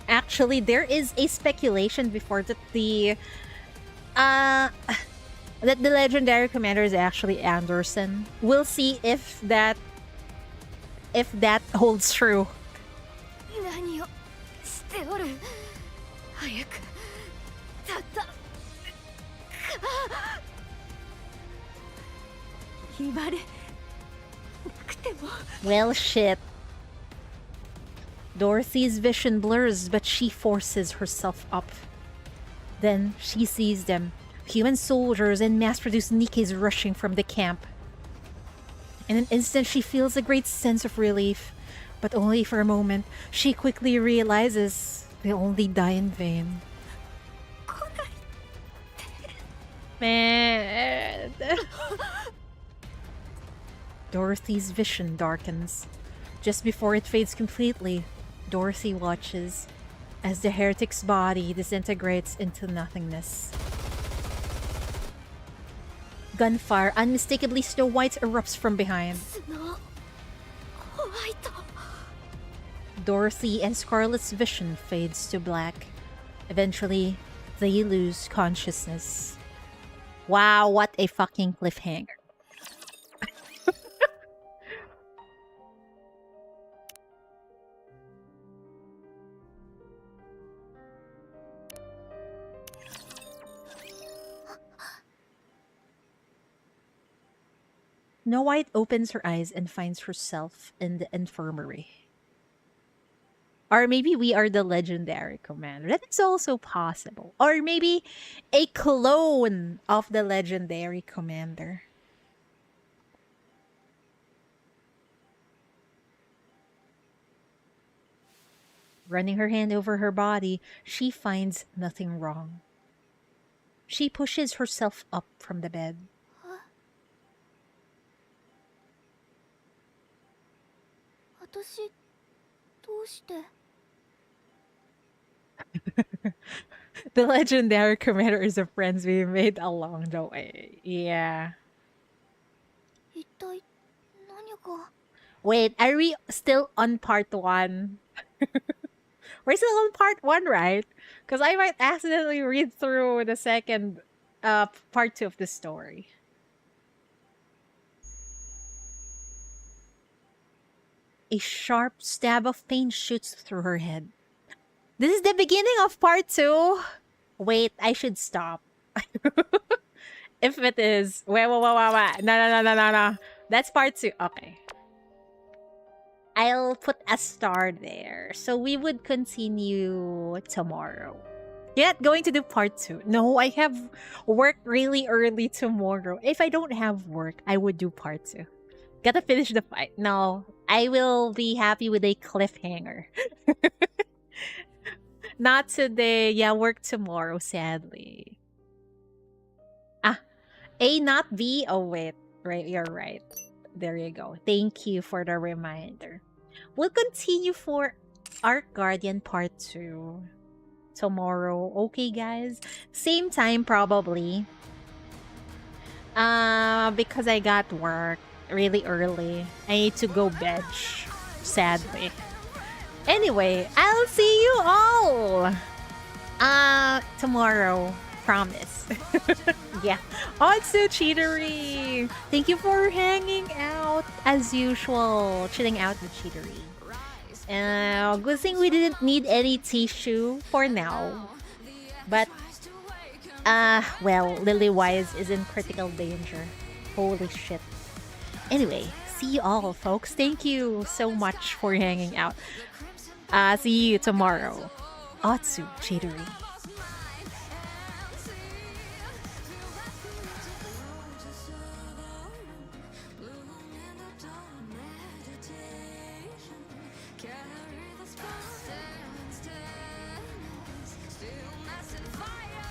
Actually, there is a speculation before that the legendary commander is actually Anderson. We'll see if that holds true. Well, shit. Dorothy's vision blurs, but she forces herself up. Then she sees them. Human soldiers and mass-produced Nikkes rushing from the camp. In an instant, she feels a great sense of relief. But only for a moment. She quickly realizes they only die in vain. Man. Dorothy's vision darkens. Just before it fades completely, Dorothy watches as the heretic's body disintegrates into nothingness. Gunfire, unmistakably Snow White, erupts from behind. Dorothy and Scarlet's vision fades to black. Eventually, they lose consciousness. Wow, what a fucking cliffhanger. Snow White opens her eyes and finds herself in the infirmary. Or maybe we are the legendary commander. That is also possible. Or maybe a clone of the legendary commander. Running her hand over her body, she finds nothing wrong. She pushes herself up from the bed. The legendary commander is the friends we made along the way. Yeah. Wait, are we still on part 1? We're still on part 1, right? Because I might accidentally read through the second part 2 of the story. A sharp stab of pain shoots through her head. This is the beginning of part 2? Wait, I should stop. If it is. Wait. No. That's part 2. Okay. I'll put a star there. So we would continue tomorrow. You're not going to do part 2. No, I have work really early tomorrow. If I don't have work, I would do part 2. Gotta finish the fight. No, I will be happy with a cliffhanger. Not today. Yeah, work tomorrow, sadly. A, not B. Oh, wait. Right, you're right. There you go. Thank you for the reminder. We'll continue for ARK Guardian Part 2 tomorrow. Okay, guys? Same time, probably. Because I got work really early. I need to go bench, sadly. Anyway, I'll see you all tomorrow. Promise. Yeah. Also, Cheatery. Thank you for hanging out as usual. Chilling out with Cheatery. Good thing we didn't need any tissue for now. But, well, Lily-wise is in critical danger. Holy shit. Anyway, see you all, folks. Thank you so much for hanging out. See you tomorrow. Otsu, Cheatery.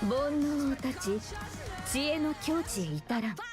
煩悩を断ち知恵の境地へ至らん。